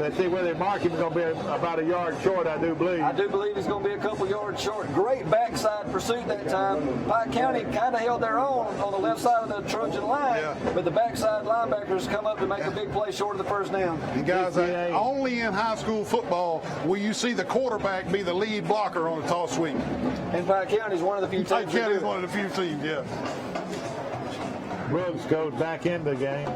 Let's see where they mark him. He's going to be about a yard short, I do believe. I do believe he's going to be a couple yards short. Great backside pursuit that time. Pike County kind of held their own on the left side of the Trojan line, but the backside linebackers come up to make a big play short of the first down. And guys, only in high school football will you see the quarterback be the lead blocker on a toss sweep. And Pike County is one of the few teams. Pike County is one of the few teams, Brooks goes back in the game.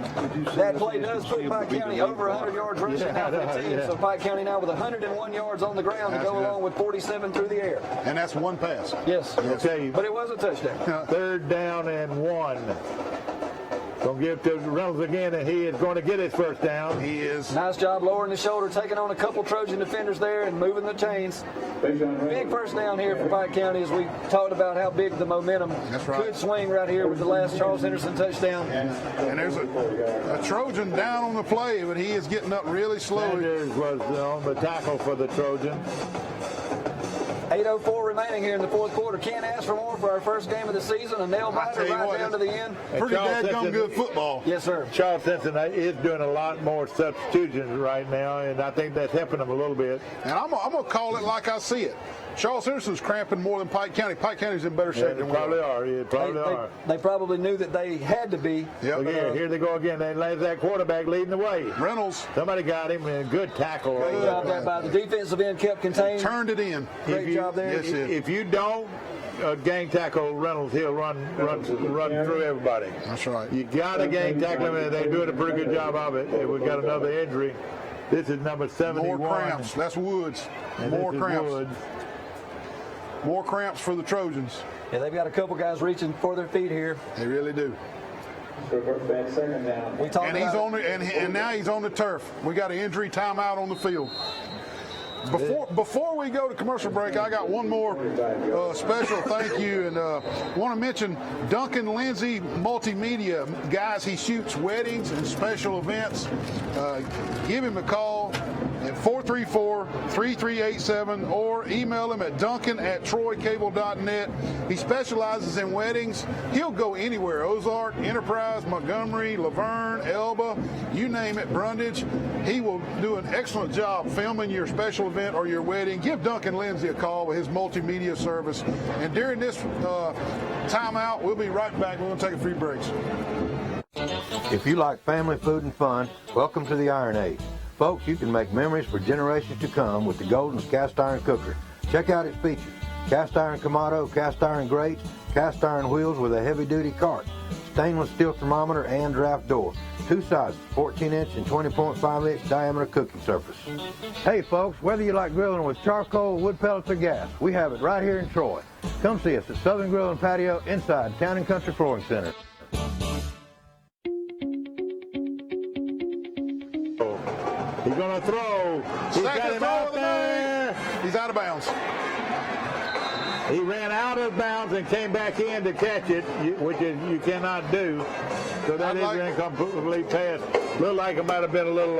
That play does put Pike County over 100 yards rushing now for the team. So Pike County now with 101 yards on the ground to go along with 47 through the air. And that's one pass. Yes. Okay. But it was a touchdown. 3rd down and 1. Going to give to Reynolds again, and he is going to get his first down. He is. Nice job lowering the shoulder, taking on a couple Trojan defenders there and moving the chains. Big first down here for Pike County as we talked about how big the momentum could swing right here with the last Charles Henderson touchdown. And there's a Trojan down on the play, but he is getting up really slowly. Sanders was on the tackle for the Trojans. 8:04 remaining here in the 4th quarter. Can't ask for more for our first game of the season. A nail biter right down to the end. Pretty dadgum good football. Yes, sir. Charles Henderson is doing a lot more substitutions right now, and I think that's helping them a little bit. And I'm going to call it like I see it. Charles Henderson's cramping more than Pike County. Pike County's in better shape than we are. They probably knew that they had to be. Yep. Here they go again. They let that quarterback leading the way. Reynolds. Somebody got him. And good tackle. Good job there by the defensive end, kept contained. Turned it in. Great job there. Yes, if you don't gang tackle Reynolds, he'll run through everybody. That's right. You got to gang tackle him, and they're doing a pretty good job of it. We've got another injury. This is number 71. More cramps. That's Woods. And more cramps. Woods. More cramps for the Trojans. Yeah, they've got a couple guys reaching for their feet here. They really do. Second down. And he's on the, and now he's on the turf. We got an injury timeout on the field. Before we go to commercial break, I got one more special thank you, and want to mention Duncan Lindsay Multimedia. Guys, he shoots weddings and special events. Give him a call at 434-3387 or email him at duncan@troycable.net. He specializes in weddings. He'll go anywhere: Ozark, Enterprise, Montgomery, Laverne, Elba, you name it, Brundage. He will do an excellent job filming your special event or your wedding. Give Duncan Lindsay a call with his multimedia service. And during this timeout, we'll be right back. We're going to take a few breaks. If you like family food and fun, welcome to the Iron Age. Folks, you can make memories for generations to come with the Golden's Cast Iron Cooker. Check out its features: cast iron Kamado, cast iron grates, cast iron wheels with a heavy-duty cart, stainless steel thermometer and draft door, 2 sizes, 14-inch and 20.5-inch diameter cooking surface. Hey folks, whether you like grilling with charcoal, wood pellets, or gas, we have it right here in Troy. Come see us at Southern Grill and Patio inside Town and Country Flooring Center. He's going to throw. He's got him out there. He's out of bounds. He ran out of bounds and came back in to catch it, which is you cannot do. So that is an incomplete pass. Looked like it might have been a little.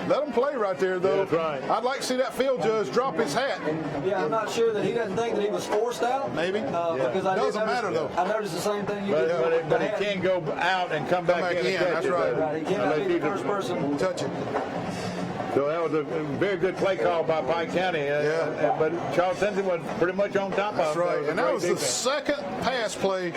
Let him play right there, though. That's right. I'd like to see that field judge drop his hat. Yeah, I'm not sure that he doesn't think that he was forced out. Maybe. Because I doesn't matter, though. I noticed the same thing you but, did. But he can't go out and come back in. And catch That's it, right. He cannot be the first person. Touch it. So that was a very good play call by Pike County. But Charles Henderson was pretty much on top of it. That's right. And that was the second pass play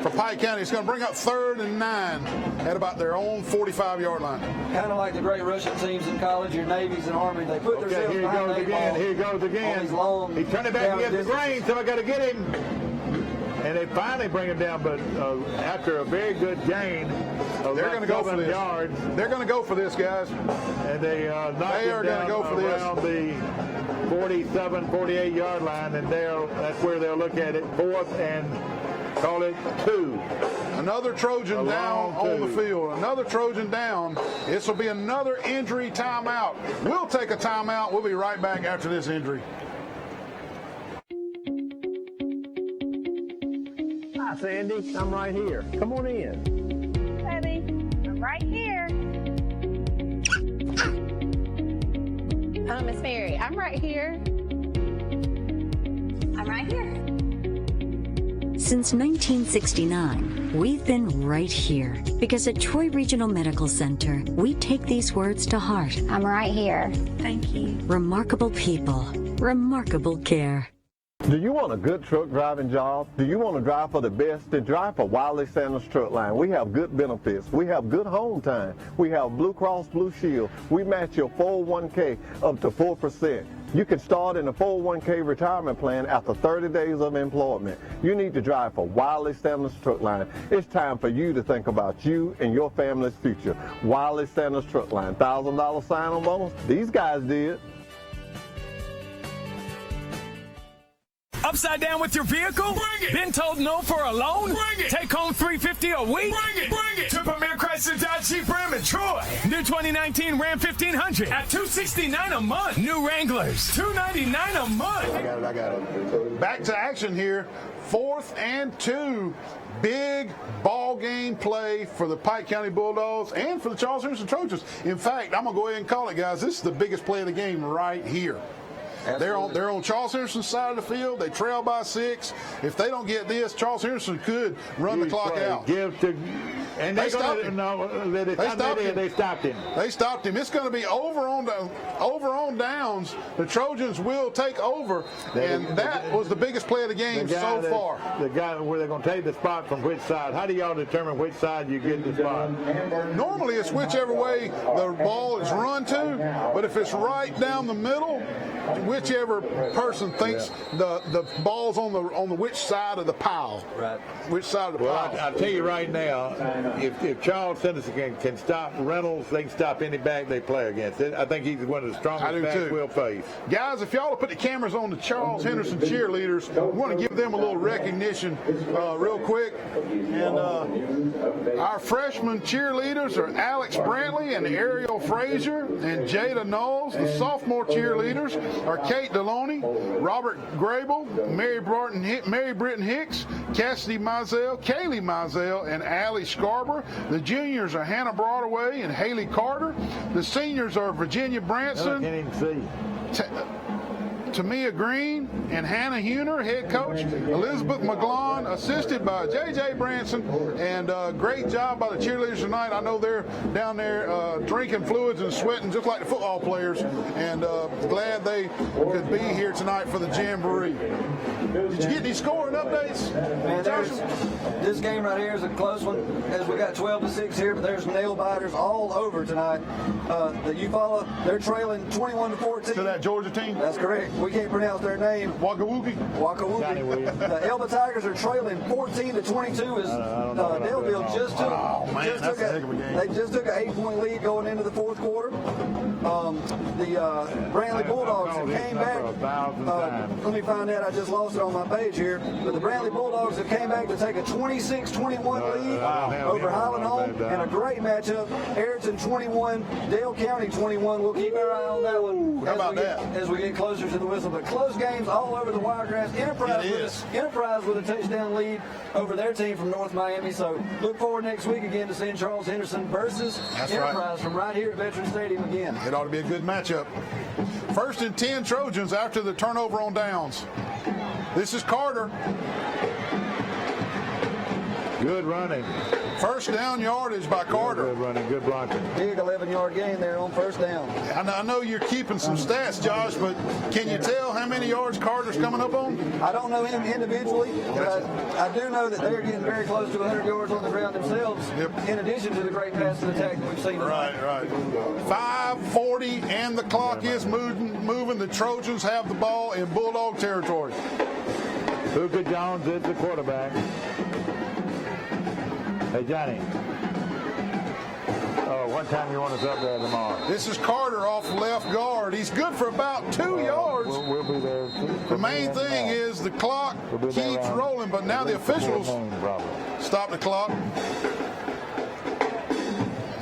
for Pike County. It's going to bring up 3rd and 9 at about their own 45-yard line. Kind of like the great Russian teams in college, your Navies and Army. They put Okay, here he goes again. Here he goes again. He turned it back against the grain, so I got to get him. And they finally bring him down, but after a very good gain of they're going to go for this. Yards, they're going to go for this, guys. And they knocked him down go for around the 47, 48-yard line, and that's where they'll look at it. 4th and call it 2. Another Trojan down on the field. Another Trojan down. This will be another injury timeout. We'll take a timeout. We'll be right back after this injury. Hi, Sandy. I'm right here. Come on in. Baby, I'm right here. Miss Mary, I'm right here. I'm right here. Since 1969, we've been right here because at Troy Regional Medical Center, we take these words to heart. I'm right here. Thank you. Remarkable people, remarkable care. Do you want a good truck driving job? Do you want to drive for the best? Then drive for Wiley Sanders Truck Line. We have good benefits. We have good home time. We have Blue Cross Blue Shield. We match your 401k up to 4%. You can start in a 401k retirement plan after 30 days of employment. You need to drive for Wiley Sanders Truck Line. It's time for you to think about you and your family's future. Wiley Sanders Truck Line. $1,000 sign-on bonus? These guys did. Upside down with your vehicle? Bring it. Been told no for a loan? Bring it. Take home $350 a week? Bring it. Bring it. To Premier Chrysler Dodge Jeep Ram and Troy. New 2019 Ram 1500 at $269 a month. New Wranglers, $299 a month. I got it. Back to action here. 4th and 2. Big ball game play for the Pike County Bulldogs and for the Charles Henderson Trojans. In fact, I'm going to go ahead and call it, guys. This is the biggest play of the game right here. They're on Charles Henderson's side of the field. They trail by 6. If they don't get this, Charles Henderson could run the clock out. And they stopped him. They stopped him. They stopped him. It's going to be over on downs. The Trojans will take over, and that was the biggest play of the game so far. The guy where they're going to take the spot from which side. How do y'all determine which side you get the spot? Normally, it's whichever way the ball is run to, but if it's right down the middle, whichever person thinks the ball's on the which side of the pile. Right. Which side of the pile. I'll tell you right now, if Charles Henderson can stop Reynolds, they can stop any back they play against. I think he's one of the strongest backs we'll face. Guys, if y'all will put the cameras on the Charles Henderson cheerleaders, we want to give them a little recognition real quick. And our freshman cheerleaders are Alex Brantley and Ariel Frazier and Jada Knowles. The sophomore cheerleaders are Kate Deloney, Robert Grable, Mary Britton Hicks, Cassidy Mizell, Kaylee Mizell, and Allie Scarber. The juniors are Hannah Broadway and Haley Carter. The seniors are Virginia Branson, Tamia Green, and Hannah Huner, head coach. Elizabeth McGlon, assisted by J.J. Branson. And great job by the cheerleaders tonight. I know they're down there drinking fluids and sweating just like the football players. And glad they could be here tonight for the Jamboree. Did you get any scoring updates? Man, this game right here is a close one, as we got 12-6 here, but there's nail biters all over tonight. The Eufaula, they're trailing 21-14. To that Georgia team? That's correct. We can't pronounce their name. Wakawuki. The Elba Tigers are trailing 14-22 as Delville just took. They just took an 8-point lead going into the fourth quarter. The Brantley Bulldogs have came back. Let me find out. I just lost it on my page here. But the Brantley Bulldogs have came back to take a 26-21 lead over Highland Home, and a great matchup. Ayrton 21, Dale County 21. We'll keep our eye on that one as we get closer to the whistle. But close games all over the Wiregrass. Enterprise with a touchdown lead over their team from North Miami. So look forward next week again to seeing Charles Henderson versus Enterprise from right here at Veterans Stadium again. It ought to be a good matchup. 1st and 10 Trojans after the turnover on downs. This is Carter. Good running. First down yardage by Carter. Good running, good blocking. Big 11-yard gain there on first down. I know you're keeping some stats, Josh, but can you tell how many yards Carter's coming up on? I don't know him individually, but I do know that they're getting very close to 100 yards on the ground themselves, in addition to the great passing attack that we've seen tonight. Right. 5:40, and the clock is moving. The Trojans have the ball in Bulldog territory. Luka Jones is the quarterback. Hey, Johnny. One time you want us up there tomorrow. This is Carter off left guard. He's good for about 2 yards. We'll be there. The main thing is the clock keeps rolling, but now the officials stop the clock.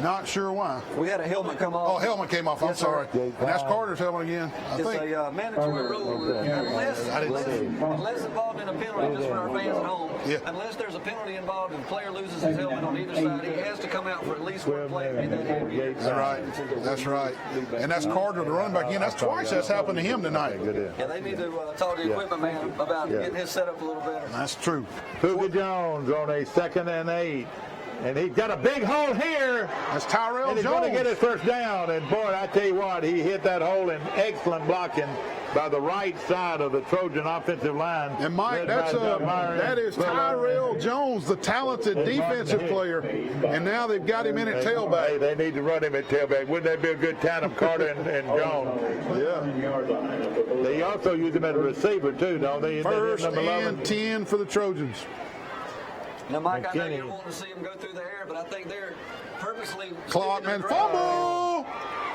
Not sure why. We had a helmet come off. Oh, helmet came off. I'm sorry. And that's Carter's helmet again. It's a mandatory rule. Unless involved in a penalty, just for our fans at home. Unless there's a penalty involved and the player loses his helmet on either side, he has to come out for at least one play. That's right. And that's Carter, the running back. Again, that's twice that's happened to him tonight. Yeah, they need to talk to the equipment man about getting his set up a little better. That's true. Luka Jones on a 2nd and 8. And he's got a big hole here. That's Tyrell Jones. And he's going to get his first down. And, boy, I tell you what, he hit that hole in excellent blocking by the right side of the Trojan offensive line. And, Mike, that is Tyrell Jones, the talented defensive player. And now they've got him in at tailback. Hey, they need to run him at tailback. Wouldn't that be a good tandem, Carter and Jones? Yeah. They also use him as a receiver, too, don't they? 1st and 10 for the Trojans. Now, Mike, I know you're wanting to see them go through the air, but I think they're purposely... Clockman fumble!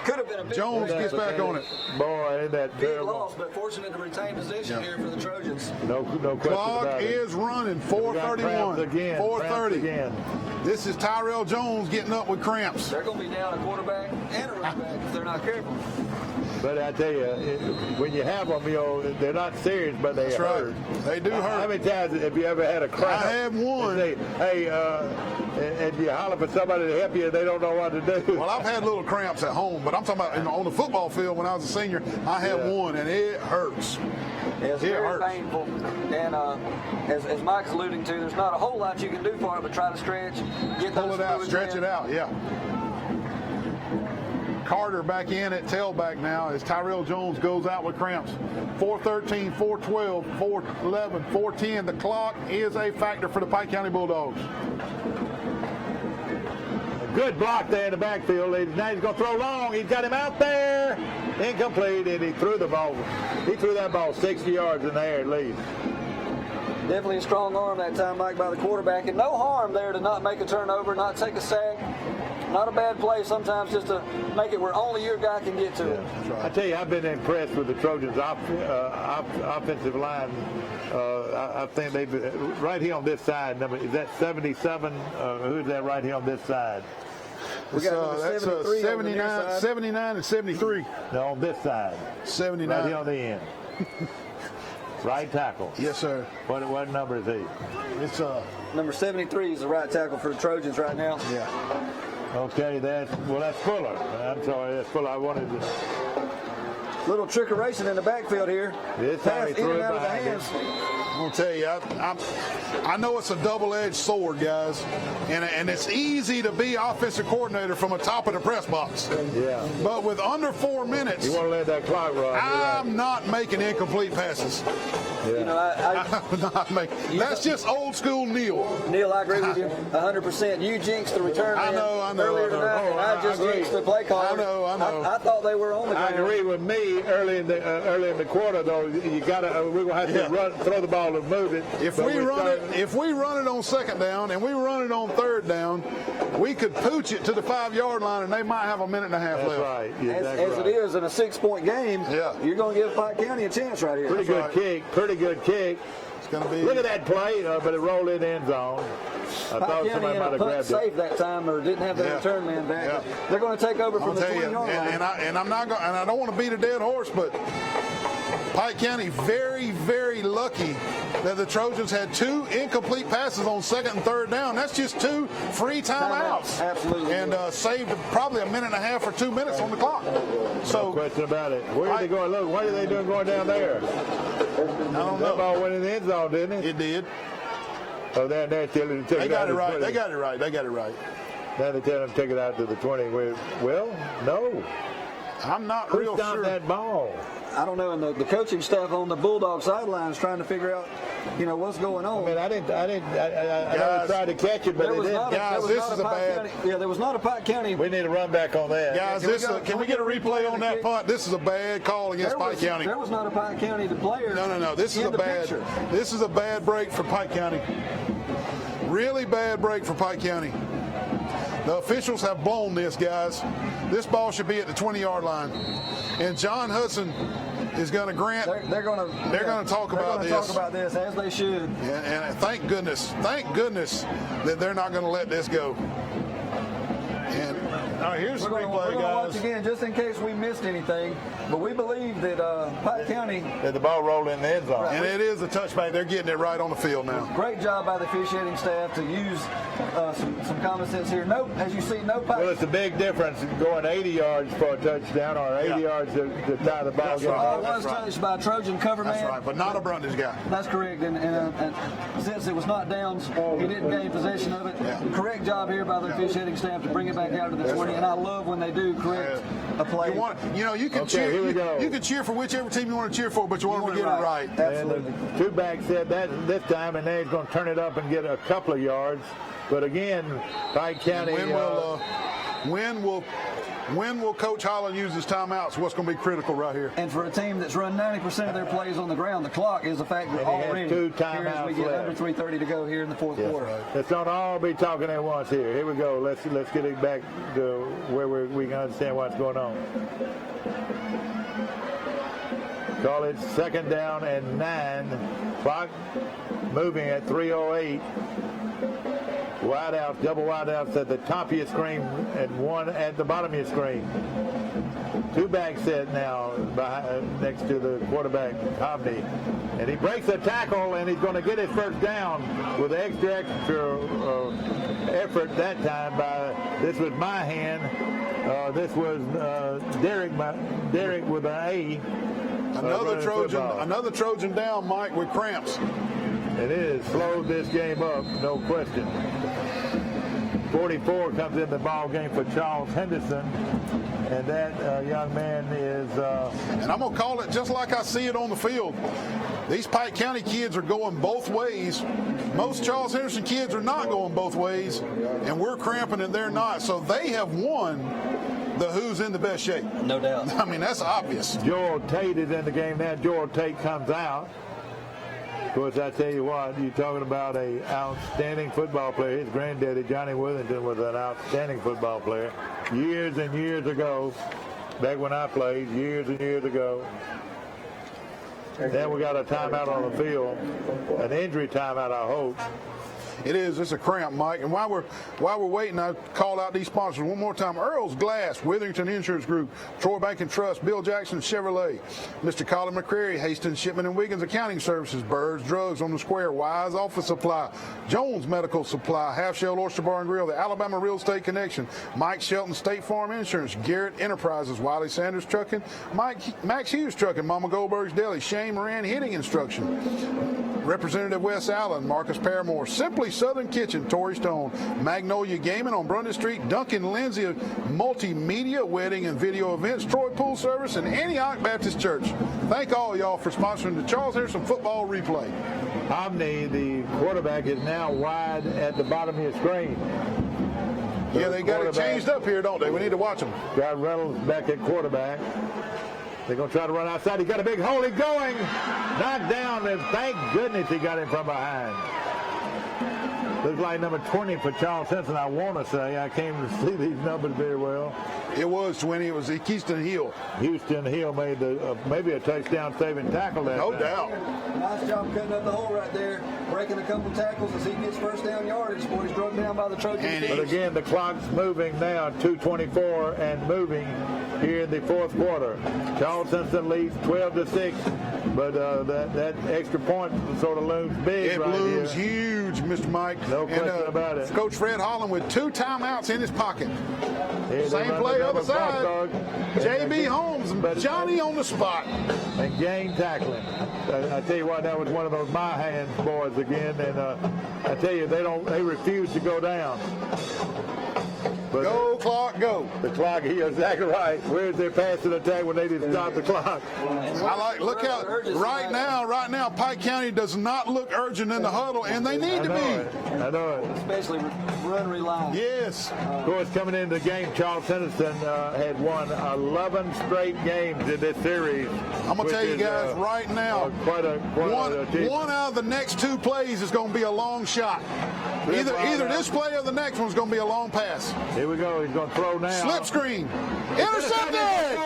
Could have been a big Jones gets back on it. Boy, ain't that big loss, but fortunate to retain position here for the Trojans. No question Clock about it. is running. 4:31. 4:30. This is Tyrell Jones getting up with cramps. They're going to be down a quarterback and a running back if they're not careful. But I tell you, when you have them, they're not serious, but they hurt. Right. They do hurt. How many times have you ever had a cramp? I have one. And and you holler for somebody to help you, and they don't know what to do. Well, I've had little cramps at home, but I'm talking about on the football field when I was a senior. I had one, and it hurts. It's very painful. And as Mike's alluding to, there's not a whole lot you can do for it, but try to stretch, pull it out, stretch it out. Yeah. Carter back in at tailback now as Tyrell Jones goes out with cramps. 4:13, 4:12, 4:11, 4:10. The clock is a factor for the Pike County Bulldogs. Good block there in the backfield. Now he's going to throw long. He's got him out there. incomplete, and he threw the ball. He threw that ball 60 yards in the air at least. Definitely a strong arm that time, Mike, by the quarterback, and no harm there to not make a turnover, not take a sack. Not a bad play sometimes, just to make it where only your guy can get to it. I tell you, I've been impressed with the Trojans' offensive line. I think they've right here on this side. Is that 77? Who's that right here on this side? We got that's 79 and 73. No, on this side. 79. Right here on the end. Right tackle. Yes, sir. What number is he? It's number 73 is the right tackle for the Trojans right now. Yeah. Okay, that's Fuller. I'm sorry, that's Fuller. I wanted to. Little trickeration in the backfield here. This pass time he in threw and it out of the behind hands. I'm gonna tell you, I know it's a double-edged sword, guys, and it's easy to be offensive coordinator from the top of the press box. Yeah. But with under 4 minutes, you want to let that clock run. I'm not making incomplete passes. Yeah. You know, I'm not making. That's just old school Neil. Neil, I agree with you 100%. You jinxed the return man earlier tonight, and I just jinxed the play caller. I know. I thought they were on the ground. I agree with me early in the quarter though. You gotta we're gonna have to throw the ball and move it. If we run it on second down and we run it on third down, we could pooch it to the 5-yard line and they might have a minute and a half left. Right. As it is in a 6-point game, you're going to give Pike County a chance right here. Pretty good kick. It's going to be. Look at that play, but it rolled in the end zone. I thought somebody might have grabbed safe it. that time, or didn't have the return man back. Yeah. They're going to take over from the 20-yard line. And I'm not going. And I don't want to beat a dead horse, but Pike County very, very lucky that the Trojans had 2 incomplete passes on second and third down. That's just 2 free timeouts. Absolutely. And saved probably a minute and a half or 2 minutes on the clock. So no question about it. Where are they going? Look, what are they doing going down there? I don't know. That ball went in the end zone, didn't it? It did. Oh, there they got it right. They got it right. Now they tell them to take it out to the 20. Well, no. I'm not Who real stopped sure. that ball? I don't know, and the coaching staff on the Bulldogs sideline is trying to figure out, what's going on. I never tried to catch it, but they did. Guys, this is a bad. There was not a Pike County. We need to run back on that. Guys, can we get a replay on that punt? This is a bad call against Pike County. There was not a Pike County player. No. This is a bad break for Pike County. Really bad break for Pike County. The officials have blown this, guys. This ball should be at the 20-yard line. And John Hudson is going to grant. They're going to talk about this. Talk about this as they should. And thank goodness that they're not going to let this go. And all right, here's the replay, we're going to guys. watch again just in case we missed anything. But we believe that Pike County. That the ball rolled in the end zone. And it is a touchback. They're getting it right on the field now. Great job by the officiating staff to use some common sense here. No, as you see, no Pike. Well, it's a big difference going 80 yards for a touchdown or 80 yards to tie the ball. Was touched by a Trojan cover man. That's right, but not a Brundage guy. That's correct. And since it was not downs, he didn't gain possession of it. Yeah. Correct job here by the officiating staff to bring it back out to the 20. And I love when they do correct a play. You can cheer. You can cheer for whichever team you want to cheer for, but you want them to get it right. Absolutely. And the two backs said that this time, and now he's going to turn it up and get a couple of yards. But again, Pike County. When will Coach Holland use his timeouts? What's going to be critical right here? And for a team that's run 90% of their plays on the ground, the clock is a factor already. 2 timeouts we get left. under 3:30 to go here in the fourth quarter. Right. Let's not all be talking at once here. Here we go. Let's get it back to where we can understand what's going on. Call it 2nd down and 9. Clock moving at 3:08. Wideouts, double wideouts at the top of your screen and one at the bottom of your screen. 2 backs set now next to the quarterback, Hobney. And he breaks a tackle, and he's going to get his first down with extra effort that time this was my hand. This was Derek with an A. Another Trojan down, Mike, with cramps. It is. Slowed this game up, no question. 44 comes in the ball game for Charles Henderson. And that young man is... and I'm going to call it just like I see it on the field. These Pike County kids are going both ways. Most Charles Henderson kids are not going both ways. And we're cramping and they're not. So they have won who's in the best shape. No doubt. I mean, that's obvious. Joel Tate is in the game now. Joel Tate comes out. Of course, I tell you what, you're talking about an outstanding football player. His granddaddy, Johnny Withington, was an outstanding football player years and years ago, back when I played, years and years ago. Then we got a timeout on the field, an injury timeout, I hope. It is. It's a cramp, Mike. And while we're waiting, I call out these sponsors one more time. Earl's Glass, Withington Insurance Group, Troy Bank and Trust, Bill Jackson Chevrolet, Mr. Colin McCreary, Hastings Shipment and Wiggins Accounting Services, Birds Drugs on the Square, Wise Office Supply, Jones Medical Supply, Half Shell Oyster Bar and Grill, the Alabama Real Estate Connection, Mike Shelton State Farm Insurance, Garrett Enterprises, Wiley Sanders Trucking, Max Hughes Trucking, Mama Goldberg's Deli, Shane Moran Hitting Instruction, Representative Wes Allen, Marcus Paramore, Simply Southern Kitchen, Torrey Stone, Magnolia Gaming on Brundage Street, Duncan Lindsay Multimedia, Wedding and Video Events, Troy Pool Service, and Antioch Baptist Church. Thank all y'all for sponsoring the Charles Henderson Football Replay. Omni, the quarterback, is now wide at the bottom of your screen. Yeah, they got it changed up here, don't they? We need to watch them. Got Reynolds back at quarterback. They're going to try to run outside. He got a big hole. He's going. Knocked down. And thank goodness he got him from behind. Looks like number 20 for Charles Henderson, I want to say. I can't see these numbers very well. It was 20. It was Houston Hill. Houston Hill made maybe a touchdown-saving tackle that No time. doubt. Nice job cutting up the hole right there, breaking a couple tackles as he gets first down yardage before he's drugged down by the Trojans. But again, the clock's moving now, 2:24 and moving here in the fourth quarter. Charles Henderson leads 12-6, but that extra point sort of looms big It right looms here. huge, Mr. Mike. No question about it. Coach Fred Holland with 2 timeouts in his pocket. Here Same play, other side. J.B. Holmes and Johnny on the spot. And game tackling. I tell you what, that was one of those my hands boys again, and I tell you, they refuse to go down. But go, clock, go. The clock, you're exactly right. Where's their passing attack when they didn't stop the clock? Look out, right now, Pike County does not look urgent in the huddle, and they need to be. I know it. Especially run rely. Yes. Of course, coming into the game, Charles Henderson had won 11 straight games in this series. I'm going to tell you guys right now, one out of the next 2 plays is going to be a long shot. Either this play or the next one's going to be a long pass. Here we go. He's going to throw now. Slip screen. Intercepted!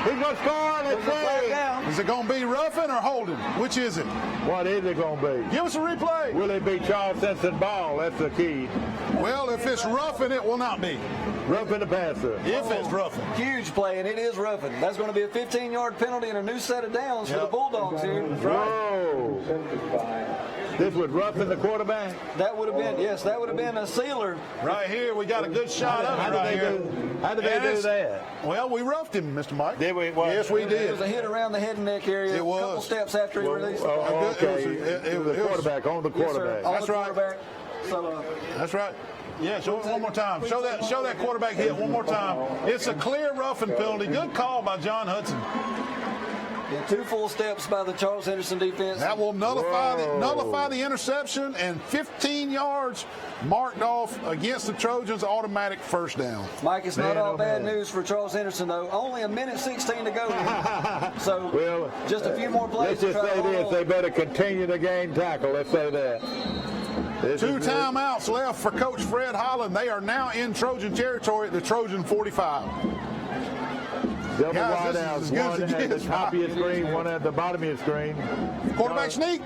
He's going to score. Let's play. Is it going to be roughing or holding? Which is it? What is it going to be? Give us a replay. Will it be Charles Henderson ball? That's the key. Well, if it's roughing, it will not be. Roughing the passer. If it's roughing. Huge play, and it is roughing. That's going to be a 15-yard penalty and a new set of downs for the Bulldogs here. Whoa. This was roughing the quarterback? That would have been, yes, that would have been a sealer. Right here, we got a good shot of it right here. How did they do that? Well, we roughed him, Mr. Mike. Did we? Yes, we did. It was a hit around the head and neck area. It was. A couple steps after he released okay. It was the quarterback, on the quarterback. Yes, That's right. So, that's right. Yeah, show it one more time. Show that quarterback hit one more time. It's a clear roughing penalty. Good call by John Hudson. Yeah, 2 full steps by the Charles Henderson defense. That will nullify the interception, and 15 yards marked off against the Trojans, automatic first down. Mike, it's not all bad news for Charles Henderson, though. Only a minute 16 to go here. So, just a few more plays. Let's just say this. They better continue the game tackle. Let's say that. 2 timeouts left for Coach Fred Holland. They are now in Trojan territory at the Trojan 45. Double wide outs, one at the top of your screen, one at the bottom of your screen. Quarterback sneak.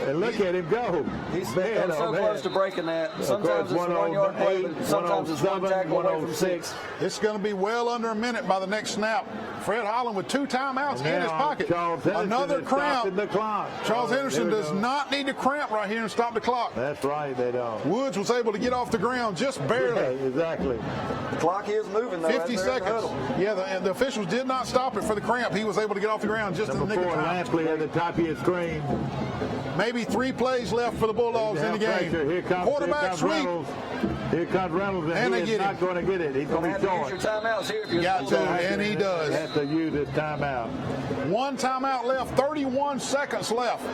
And look at him go. He's so close to breaking that. Sometimes it's 1 yard play, but sometimes it's 1 tackle away from 6. It's going to be well under a minute by the next snap. Fred Holland with 2 timeouts in his pocket. Another cramp. The clock. Charles Henderson does not need to cramp right here and stop the clock. That's right, they don't. Woods was able to get off the ground just barely. Yeah, exactly. The clock is moving, though. 50 seconds. Yeah, the officials did not stop it for the cramp. He was able to get off the ground just in the nick of time. Lampley at the top of your screen. Maybe 3 plays left for the Bulldogs in the game. Quarterback sweep. Here comes Reynolds, and he is not going to get it. He's going to be short. Use your timeouts here if you're got to, and he does. Has to use his timeout. 1 timeout left, 31 seconds left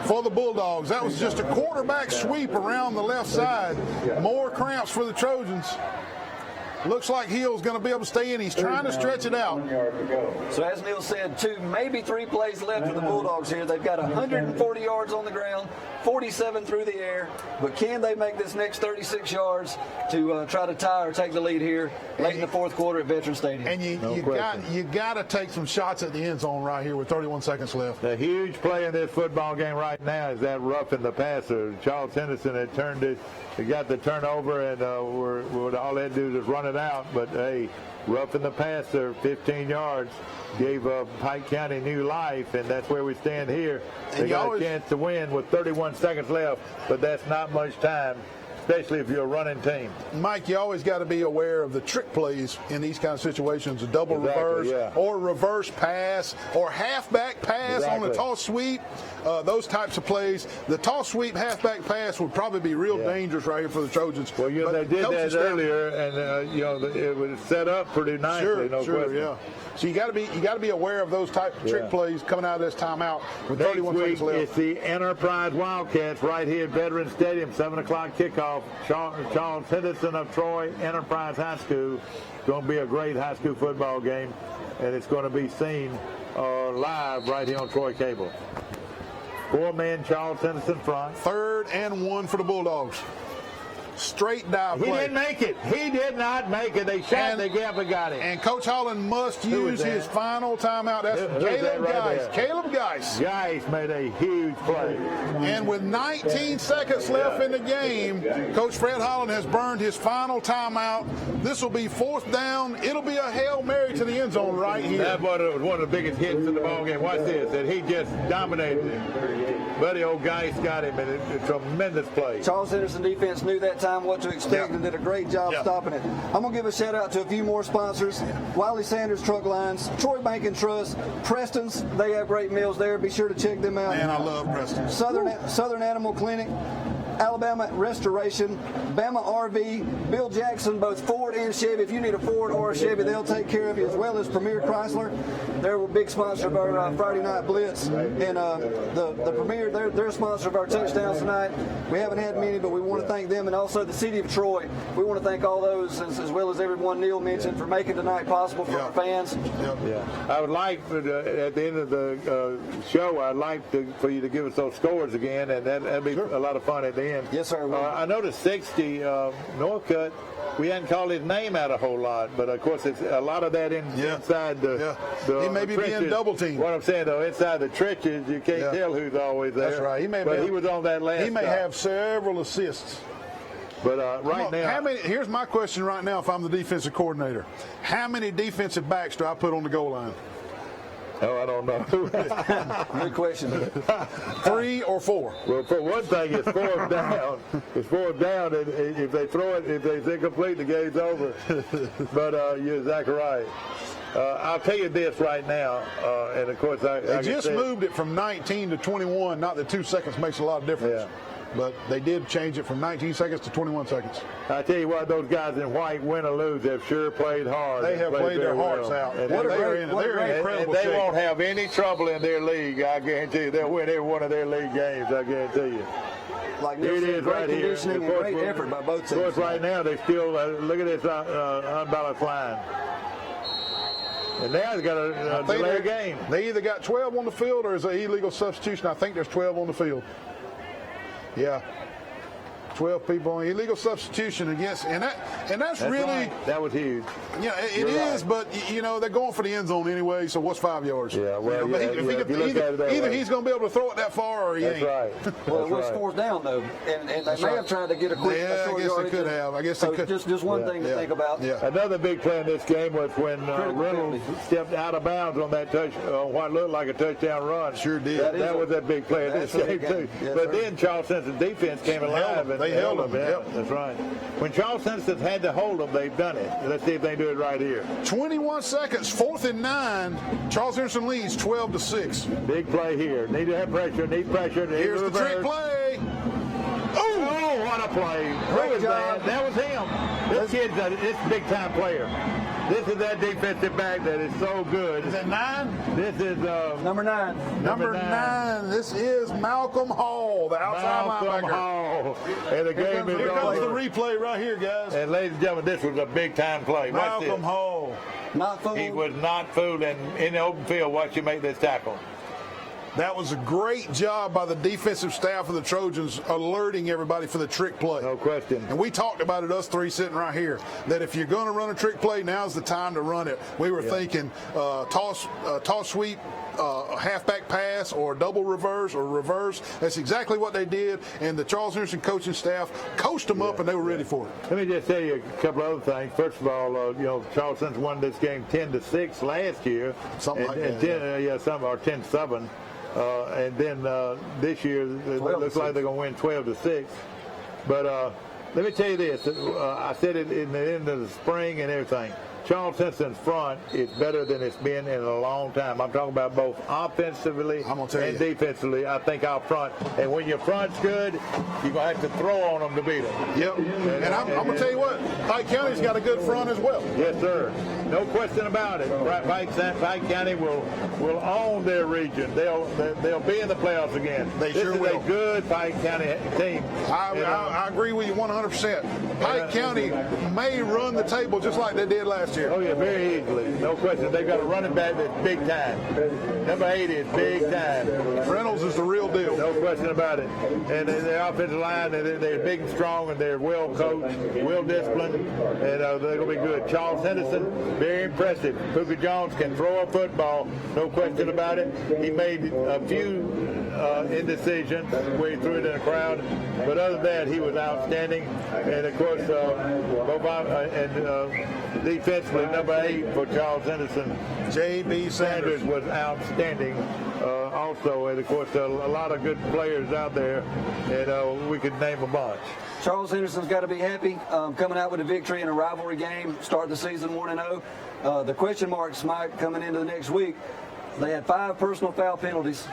for the Bulldogs. That was just a quarterback sweep around the left side. More cramps for the Trojans. Looks like Hill's going to be able to stay in. He's trying to stretch it out. So as Neil said, 2, maybe 3 plays left for the Bulldogs here. They've got 140 yards on the ground, 47 through the air. But can they make this next 36 yards to try to tie or take the lead here late in the fourth quarter at Veterans Stadium? And you got to take some shots at the end zone right here with 31 seconds left. The huge play in this football game right now is that roughing the passer. Charles Henderson had turned it. He got the turnover, and all they had to do is run it out. But, hey, roughing the passer, 15 yards, gave Pike County new life, and that's where we stand here. They got a chance to win with 31 seconds left, but that's not much time, especially if you're a running team. Mike, you always got to be aware of the trick plays in these kind of situations, a double reverse or reverse pass or halfback pass on a toss sweep, those types of plays. The toss sweep halfback pass would probably be real dangerous right here for the Trojans. Well, they did that earlier, and it was set up pretty nicely. Sure. So you got to be aware of those type of trick plays coming out of this timeout with 31 seconds left. It's the Enterprise Wildcats right here at Veterans Stadium, 7 o'clock kickoff. Charles Henderson of Troy Enterprise High School. It's going to be a great high school football game, and it's going to be seen live right here on Troy Cable. 4-man Charles Henderson front. 3rd and 1 for the Bulldogs. Straight dive play. He didn't make it. He did not make it. They shot the gap and got it. And Coach Holland must use his final timeout. That's Caleb Geis. Caleb Geis. Geis made a huge play. And with 19 seconds left in the game, Coach Fred Holland has burned his final timeout. This will be 4th down. It'll be a Hail Mary to the end zone right here. That was one of the biggest hits in the ball game. Watch this. And he just dominated it. Buddy old Geis got him, and it's a tremendous play. Charles Henderson defense knew that time what to expect and did a great job stopping it. I'm going to give a shout out to a few more sponsors. Wiley Sanders Truck Lines, Troy Bank and Trust, Preston's. They have great meals there. Be sure to check them out. Man, I love Preston. Southern Animal Clinic, Alabama Restoration, Bama RV, Bill Jackson, both Ford and Chevy. If you need a Ford or a Chevy, they'll take care of you, as well as Premier Chrysler. They're a big sponsor of our Friday Night Blitz. And the Premier, they're a sponsor of our touchdowns tonight. We haven't had many, but we want to thank them. And also the City of Troy. We want to thank all those, as well as everyone Neil mentioned, for making tonight possible for our fans. I would like, at the end of the show, I'd like for you to give us those scores again, and that'd be a lot of fun at the end. Yes, sir. I noticed 60, Northcutt, we hadn't called his name out a whole lot, but of course it's a lot of that inside the he may be being double teamed. What I'm saying though, inside the trenches, you can't tell who's always there. That's right. He was on that last. He may have several assists. But right now, here's my question right now. If I'm the defensive coordinator, how many defensive backs do I put on the goal line? Oh, I don't know. Good question. 3 or 4? Well, for one thing, it's 4th down. It's 4th down, and if they throw it, if they incomplete, the game's over. But you're exactly right. I'll tell you this right now, and of course, they just moved it from 19 to 21. Not that 2 seconds makes a lot of difference. But they did change it from 19 seconds to 21 seconds. I tell you what, those guys in white, win or lose, have sure played hard. They have played their hearts out. And they're in incredible shape. They won't have any trouble in their league, I guarantee you. They'll win every one of their league games, I guarantee you. Like here it is right here. And great effort by both teams. Of course, right now, they still, look at this unbalanced line. And now they've got a delay game. They either got 12 on the field or is an illegal substitution. I think there's 12 on the field. Yeah, 12 people on illegal substitution against, and that's really right. That was huge. Yeah, it is, but they're going for the end zone anyway. So what's 5 yards? Yeah, well, either he's going to be able to throw it that far, or he ain't. That's right. Well, it was 4th down though, and they may have tried to get a quick. Yeah, I guess they could have. I guess they could. Just one thing to think about. Yeah. Another big play in this game was when Reynolds stepped out of bounds on that what looked like a touchdown run. Sure did. That was that big play in this game too. Yes, but then Charles Henson's defense came alive and they held them. Yeah, that's right. When Charles Henderson had to hold them, they've done it. Let's see if they do it right here. 21 seconds, 4th and 9. Charles Henderson leads 12-6. Big play here. Need to have pressure. Need pressure. Here's the trick play. Oh, what a play. Who was that? That was him. This kid's a big-time player. This is that defensive back that is so good. Is that 9? This is number 9. Number 9. This is Malcolm Hall, the outside linebacker. Hall. And the game is Here comes the over. replay right here, guys. And ladies and gentlemen, this was a big-time play. Watch this. Malcolm Hall. Not fooled. He was not fooled, and in the open field, watch you make this tackle. That was a great job by the defensive staff of the Trojans alerting everybody for the trick play. No question. And we talked about it, us three sitting right here, that if you're going to run a trick play, now's the time to run it. We were thinking toss sweep, halfback pass, or double reverse or reverse. That's exactly what they did, and the Charles Henderson coaching staff coached them up, and they were ready for it. Let me just tell you a couple other things. First of all, Charles Henderson won this game 10-6 last year. Something like that. 10-7. And then this year, it looks like they're going to win 12-6. But let me tell you this. I said it in the end of the spring and everything. Charles Henson's front is better than it's been in a long time. I'm talking about both offensively and defensively. I think our front. And when your front's good, you're going to have to throw on them to beat them. Yep. And I'm going to tell you what, Pike County's got a good front as well. Yes, sir. No question about it. Pike County will own their region. They'll be in the playoffs again. They sure will. This is a good Pike County team. I agree with you 100%. Pike County may run the table just like they did last year. Oh, yeah, very easily. No question. They've got a running back that's big time. Number 80 is big time. Reynolds is the real deal. No question about it. And their offensive line, they're big and strong, and they're well coached, well disciplined, and they're going to be good. Charles Henderson, very impressive. Pookie Jones can throw a football, no question about it. He made a few indecisions where he threw it in a crowd, but other than that, he was outstanding. And of course, defensively, number 8 for Charles Henderson, J.B. Sanders was outstanding also. And of course, a lot of good players out there, and we could name a bunch. Charles Henderson's got to be happy coming out with a victory in a rivalry game, start the season 1-0. The question marks, Mike, coming into the next week, they had 5 personal foul penalties,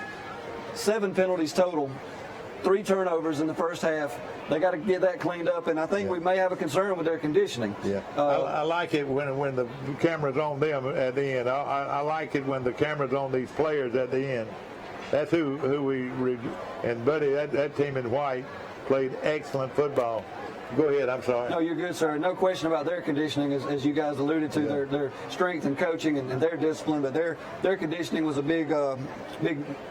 7 penalties total, 3 turnovers in the first half. They got to get that cleaned up, and I think we may have a concern with their conditioning. Yeah, I like it when the camera's on them at the end. I like it when the camera's on these players at the end. That's who and Buddy, that team in white played excellent football. Go ahead, I'm sorry. No, you're good, sir. No question about their conditioning, as you guys alluded to, their strength and coaching and their discipline, but their conditioning was a big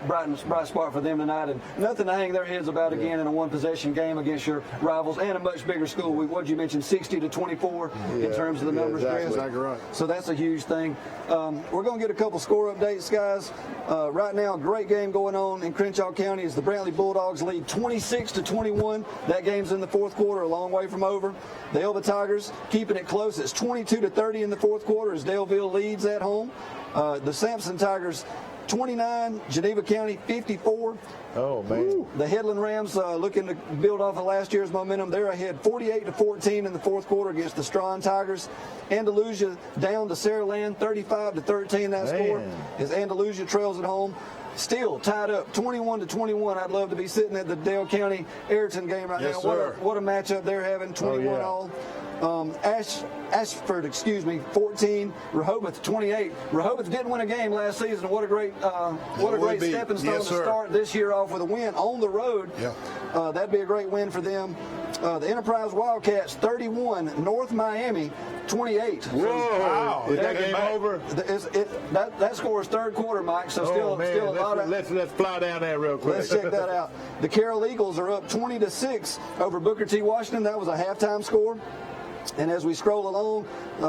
bright spot for them tonight, and nothing to hang their heads about again in a one-possession game against your rivals and a much bigger school. What did you mention, 60-24 in terms of the numbers, exactly right. So that's a huge thing. We're going to get a couple score updates, guys. Right now, a great game going on in Crenshaw County as the Brantley Bulldogs lead 26-21. That game's in the fourth quarter, a long way from over. The Elba Tigers keeping it close. It's 22-30 in the fourth quarter as Daleville leads at home. The Sampson Tigers 29, Geneva County 54. Oh, man. The Headland Rams looking to build off of last year's momentum. They're ahead 48-14 in the fourth quarter against the Strawn Tigers. Andalusia down to Saraland 35-13. That score as Andalusia trails at home. Still tied up 21-21. I'd love to be sitting at the Dale County Ayrton game right now. What a matchup they're having. 21 all. Ashford, 14. Rehoboth 28. Rehoboth didn't win a game last season. What a great stepping stone to start this year off with a win on the road. Yeah. That'd be a great win for them. The Enterprise Wildcats 31. North Miami 28. Whoa! Wow. Is that game over? That score is third quarter, Mike. So still a lot of. Let's fly down there real quick. Let's check that out. The Carroll Eagles are up 20-6 over Booker T. Washington. That was a halftime score. And as we scroll along,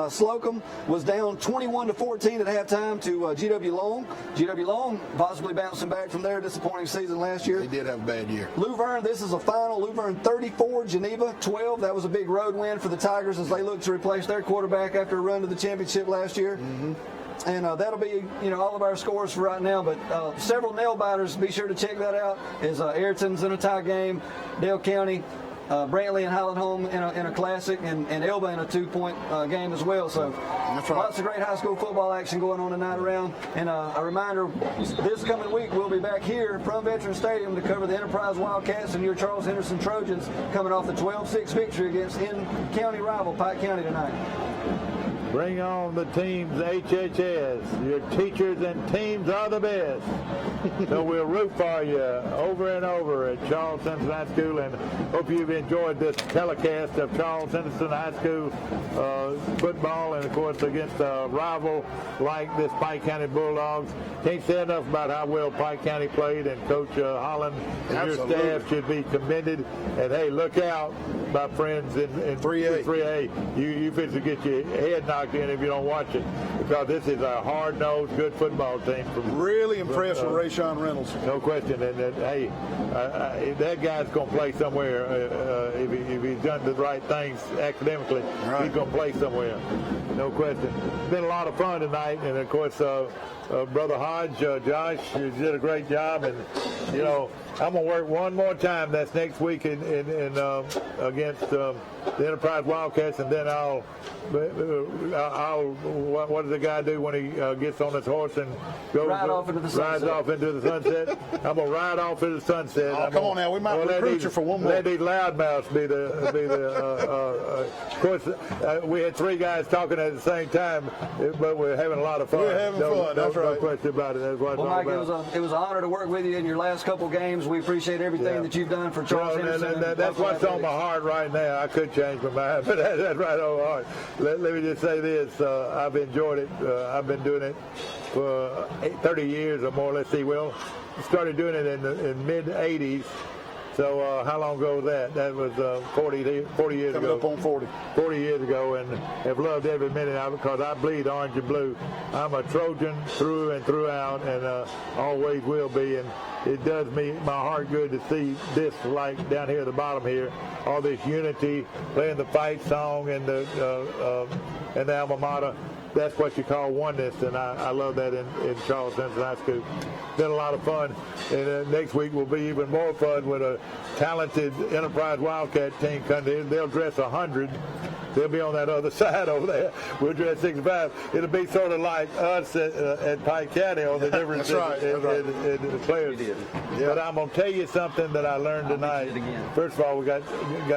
Slocum was down 21-14 at halftime to GW Long. GW Long possibly bouncing back from their disappointing season last year. They did have a bad year. Luverne, this is a final. Luverne 34, Geneva 12. That was a big road win for the Tigers as they look to replace their quarterback after a run to the championship last year. Mm-hmm. And that'll be, all of our scores for right now. But several nail biters. Be sure to check that out. Is Ayrton's in a tie game, Dale County. Brantley and Highland Home in a classic, and Elba in a 2-point game as well. So lots of great high school football action going on tonight around. And a reminder, this coming week we'll be back here from Veterans Stadium to cover the Enterprise Wildcats and your Charles Henderson Trojans coming off the 12-6 victory against in-county rival Pike County tonight. Bring on the teams, HHS. Your teachers and teams are the best. So we'll root for you over and over at Charles Henderson High School, and hope you've enjoyed this telecast of Charles Henderson High School football, and of course against a rival like this Pike County Bulldogs. Can't say enough about how well Pike County played, and Coach Holland and your staff should be commended. And hey, look out, my friends in 3A. You fit to get your head knocked in if you don't watch it, because this is a hard-nosed, good football team. Really impressed with Rayshawn Reynolds. No question. And hey, that guy's going to play somewhere if he's done the right things academically. Right. He's going to play somewhere. No question. It's been a lot of fun tonight, and of course, Brother Hodge, Josh, you did a great job, and you know, I'm gonna work one more time. That's next week in against the Enterprise Wildcats, and then I'll what does the guy do when he gets on his horse and goes rides off into the sunset? I'm gonna ride off into the sunset. Oh, come on now, we might recruit you for one more. Let these loudmouths be the. Of course, we had three guys talking at the same time, but we're having a lot of fun. We're having fun. That's right. No question about it. That's what well, Mike, it was an honor to work with you in your last couple games. We appreciate everything that you've done for Charles Henderson. That's what's on my heart right now. I could change my mind, but that's right on my heart. Let me just say this. I've enjoyed it. I've been doing it for 30 years or more. Let's see. Well, started doing it in mid-'80s. So how long ago was that? That was 40 years Coming ago. up on 40. 40 years ago, and have loved every minute of it because I bleed orange and blue. I'm a Trojan through and throughout, and always will be. And it does me my heart good to see this, like down here at the bottom here, all this unity, playing the fight song and the alma mater. That's what you call oneness, and I love that in Charles Henderson High School. Been a lot of fun, and next week will be even more fun with a talented Enterprise Wildcat team coming in. They'll dress 100. They'll be on that other side over there. We'll dress 65. It'll be sort of like us at Pike County on the difference in the players. Yeah. But I'm going to tell you something that I learned tonight. First of all, we got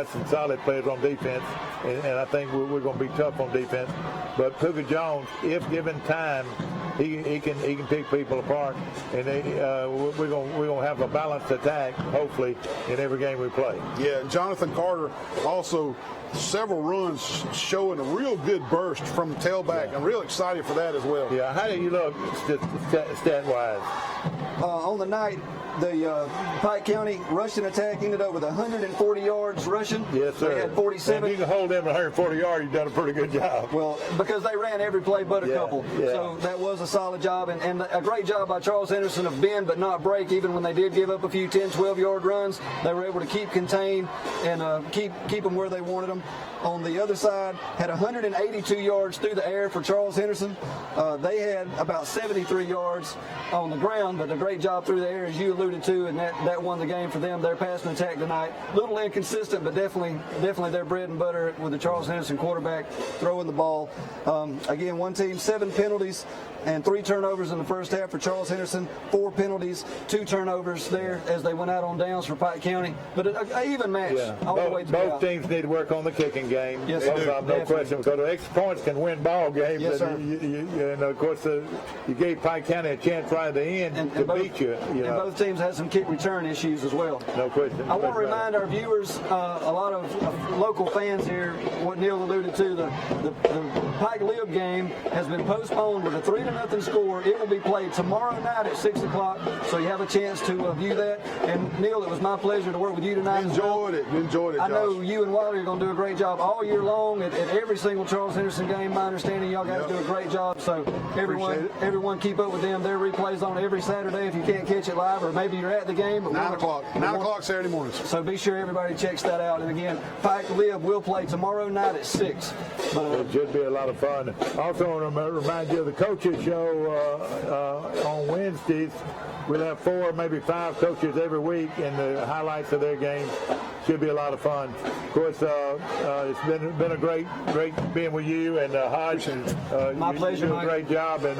some solid players on defense, and I think we're going to be tough on defense. But Puka Jones, if given time, he can pick people apart, and we're gonna have a balanced attack, hopefully, in every game we play. Yeah, and Jonathan Carter also several runs showing a real good burst from the tailback. I'm real excited for that as well. Yeah, how do you look stat-wise? On the night, the Pike County rushing attack ended up with 140 yards rushing. Yes, sir. They had 47. And you can hold them at 140 yards, you've done a pretty good job. Well, because they ran every play but a couple. Yeah. So that was a solid job, and a great job by Charles Henderson of bend but not break. Even when they did give up a few 10, 12-yard runs, they were able to keep contained and keep them where they wanted them. On the other side, had 182 yards through the air for Charles Henderson. They had about 73 yards on the ground, but a great job through the air, as you alluded to, and that won the game for them. Their passing attack tonight, a little inconsistent, but definitely their bread and butter with the Charles Henderson quarterback throwing the ball. Again, one team, 7 penalties and 3 turnovers in the first half for Charles Henderson, 4 penalties, 2 turnovers there as they went out on downs for Pike County. But an even match all the way throughout. Both teams need to work on the kicking game. Yes, they do. No question, because the extra points can win ball games. Yes, sir. And of course, you gave Pike County a chance right at the end to beat you. And both teams had some kick return issues as well. No question. I want to remind our viewers, a lot of local fans here, what Neil alluded to, the Pike Lib game has been postponed with a 3-0 score. It will be played tomorrow night at 6 o'clock, so you have a chance to view that. And Neil, it was my pleasure to work with you tonight. Enjoyed it, Josh. I know you and Wilder are going to do a great job all year long at every single Charles Henderson game. My understanding, y'all guys do a great job. So everyone keep up with them. Their replays on every Saturday if you can't catch it live, or maybe you're at the game. 9 o'clock. 9 o'clock Saturday mornings. So be sure everybody checks that out. And again, Pike Lib will play tomorrow night at 6. It should be a lot of fun. Also, want to remind you of the coaches show on Wednesdays. We'll have 4, maybe 5 coaches every week, and the highlights of their games. Should be a lot of fun. Of course, it's been a great being with you, and Hodge. My pleasure, you do a Mike. great job, and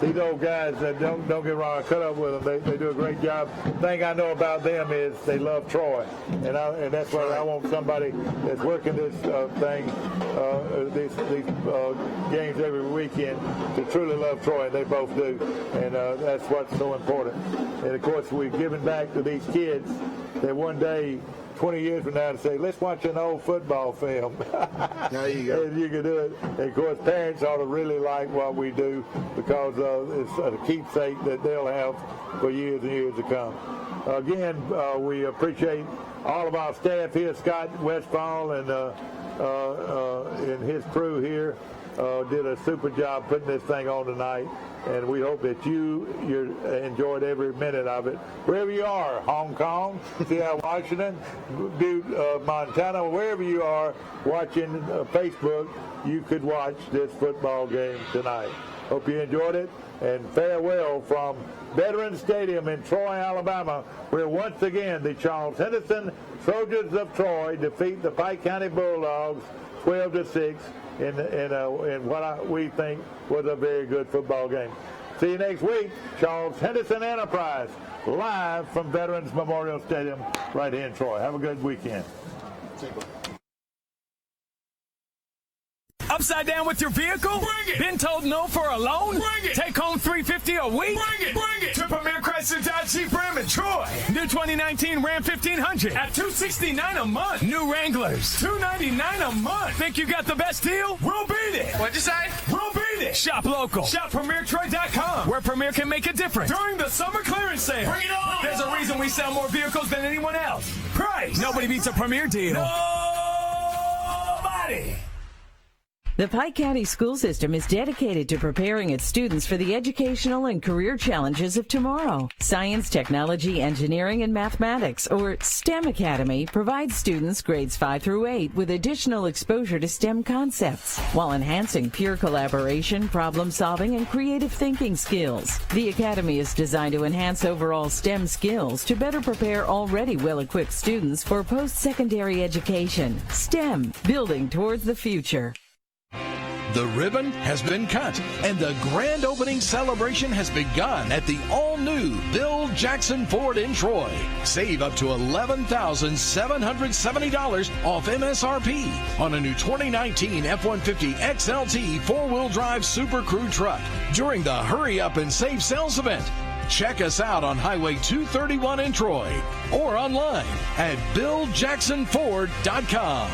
these old guys that don't get wrong, I cut up with them. They do a great job. Thing I know about them is they love Troy, and that's why I want somebody that's working this thing, these games every weekend to truly love Troy, and they both do, and that's what's so important. And of course, we're giving back to these kids that one day, 20 years from now, to say, let's watch an old football film. There you go. And you can do it. And of course, parents ought to really like what we do because it's a keepsake that they'll have for years and years to come. Again, we appreciate all of our staff here, Scott Westfall and his crew here. Did a super job putting this thing on tonight, and we hope that you enjoyed every minute of it. Wherever you are, Hong Kong, Seattle, Washington, Butte, Montana, wherever you are watching Facebook, you could watch this football game tonight. Hope you enjoyed it, and farewell from Veterans Stadium in Troy, Alabama, where once again the Charles Henderson Trojans of Troy defeat the Pike County Bulldogs 12-6. In what we think was a very good football game. See you next week. Charles Henderson Enterprise, live from Veterans Memorial Stadium right here in Troy. Have a good weekend. Upside down with your vehicle? Bring it. Been told no for a loan? Bring it. Take home $350 a week? Bring it. Bring it. To Premier Chrysler Dodge Jeep Ram in Troy. New 2019 Ram 1500 at $269 a month. New Wranglers, $299 a month. Think you got the best deal? We'll beat it. What'd you say? We'll beat it. Shop local. Shop PremierTroy.com, where Premier can make a difference. During the summer clearance sale. Bring it on. There's a reason we sell more vehicles than anyone else. Price. Nobody beats a Premier deal. Nobody. The Pike County School System is dedicated to preparing its students for the educational and career challenges of tomorrow. Science, Technology, Engineering, and Mathematics, or STEM Academy, provides students grades 5 through 8 with additional exposure to STEM concepts, while enhancing peer collaboration, problem solving, and creative thinking skills. The Academy is designed to enhance overall STEM skills to better prepare already well-equipped students for post-secondary education. STEM, building towards the future. The ribbon has been cut, and the grand opening celebration has begun at the all-new Bill Jackson Ford in Troy. Save up to $11,770 off MSRP on a new 2019 F-150 XLT four-wheel drive Super Crew truck during the Hurry Up and Save Sales event. Check us out on Highway 231 in Troy or online at BillJacksonFord.com.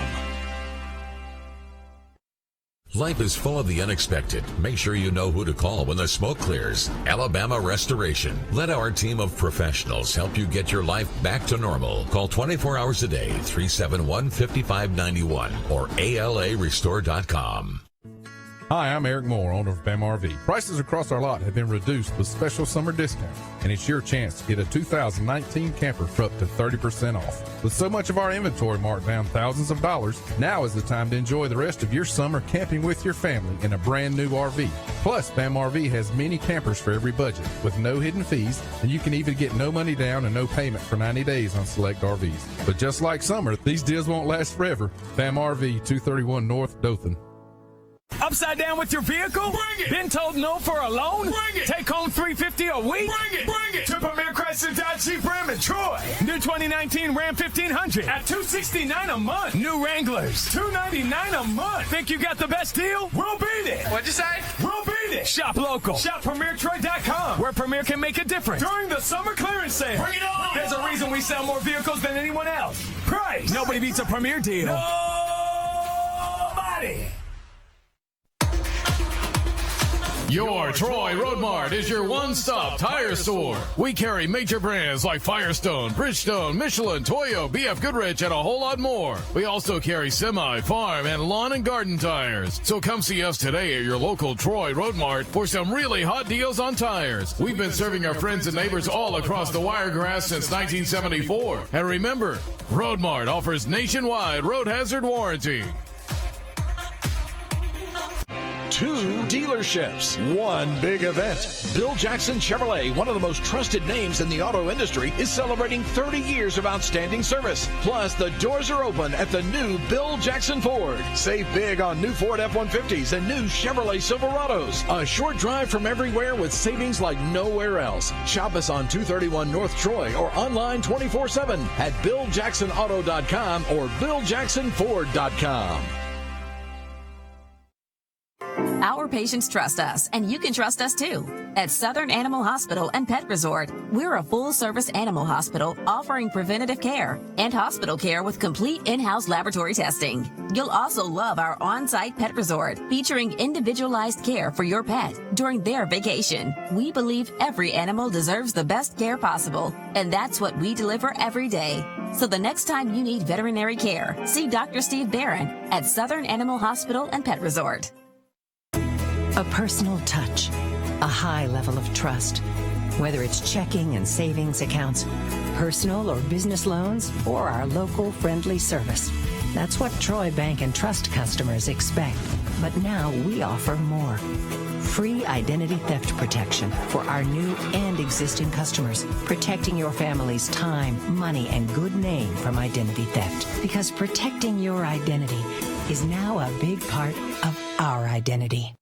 Life is full of the unexpected. Make sure you know who to call when the smoke clears. Alabama Restoration. Let our team of professionals help you get your life back to normal. Call 24 hours a day, 371-5591 or ALARestore.com. Hi, I'm Eric Moore, owner of Bama RV. Prices across our lot have been reduced with special summer discounts, and it's your chance to get a 2019 camper for up to 30% off. With so much of our inventory marked down thousands of dollars, now is the time to enjoy the rest of your summer camping with your family in a brand new RV. Plus, Bama RV has many campers for every budget, with no hidden fees, and you can even get no money down and no payment for 90 days on select RVs. But just like summer, these deals won't last forever. Bama RV, 231 North Dothan. Upside down with your vehicle? Bring it. Been told no for a loan? Bring it. Take home $350 a week? Bring it. Bring it. To Premier Chrysler Dodge Jeep Ram in Troy. New 2019 Ram 1500 at $269 a month. New Wranglers, $299 a month. Think you got the best deal? We'll beat it. What'd you say? We'll beat it. Shop local. Shop PremierTroy.com, where Premier can make a difference. During the summer clearance sale. Bring it on. There's a reason we sell more vehicles than anyone else. Price. Nobody beats a Premier deal. Nobody. Your Troy Road Mart is your one-stop tire store. We carry major brands like Firestone, Bridgestone, Michelin, Toyo, BF Goodrich, and a whole lot more. We also carry semi, farm, and lawn and garden tires. So come see us today at your local Troy Road Mart for some really hot deals on tires. We've been serving our friends and neighbors all across the Wiregrass since 1974. And remember, Road Mart offers nationwide road hazard warranty. 2 dealerships, 1 big event. Bill Jackson Chevrolet, one of the most trusted names in the auto industry, is celebrating 30 years of outstanding service. Plus, the doors are open at the new Bill Jackson Ford. Save big on new Ford F-150s and new Chevrolet Silverados. A short drive from everywhere with savings like nowhere else. Shop us on 231 North Troy or online 24/7 at BillJacksonAuto.com or BillJacksonFord.com. Our patients trust us, and you can trust us too. At Southern Animal Hospital and Pet Resort, we're a full-service animal hospital offering preventative care and hospital care with complete in-house laboratory testing. You'll also love our on-site pet resort, featuring individualized care for your pet during their vacation. We believe every animal deserves the best care possible, and that's what we deliver every day. So the next time you need veterinary care, see Dr. Steve Barron at Southern Animal Hospital and Pet Resort. A personal touch, a high level of trust. Whether it's checking and savings accounts, personal or business loans, or our local friendly service. That's what Troy Bank and Trust customers expect. But now we offer more. Free identity theft protection for our new and existing customers, protecting your family's time, money, and good name from identity theft. Because protecting your identity is now a big part of our identity.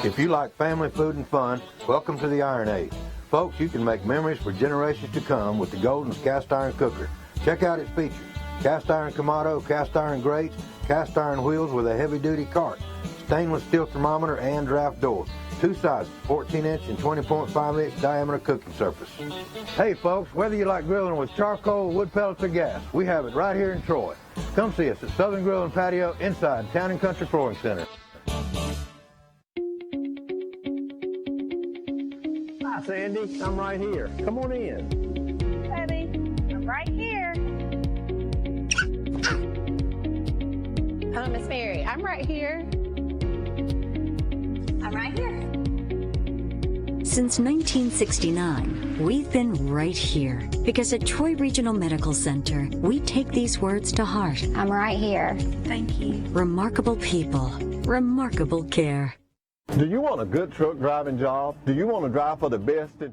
If you like family food and fun, welcome to the Iron Age. Folks, you can make memories for generations to come with the Golden's Cast Iron Cooker. Check out its features. Cast iron Kamado, cast iron grates, cast iron wheels with a heavy-duty cart, stainless steel thermometer and draft door. 2 sizes, 14-inch and 20.5-inch diameter cooking surface. Hey folks, whether you like grilling with charcoal, wood pellets, or gas, we have it right here in Troy. Come see us at Southern Grill and Patio inside Town and Country Flooring Center. Hi, Sandy. I'm right here. Come on in. Eddie, I'm right here. Hello, Miss Mary. I'm right here. I'm right here. Since 1969, we've been right here. Because at Troy Regional Medical Center, we take these words to heart. I'm right here. Thank you. Remarkable people, remarkable care. Do you want a good truck driving job? Do you want to drive for the best in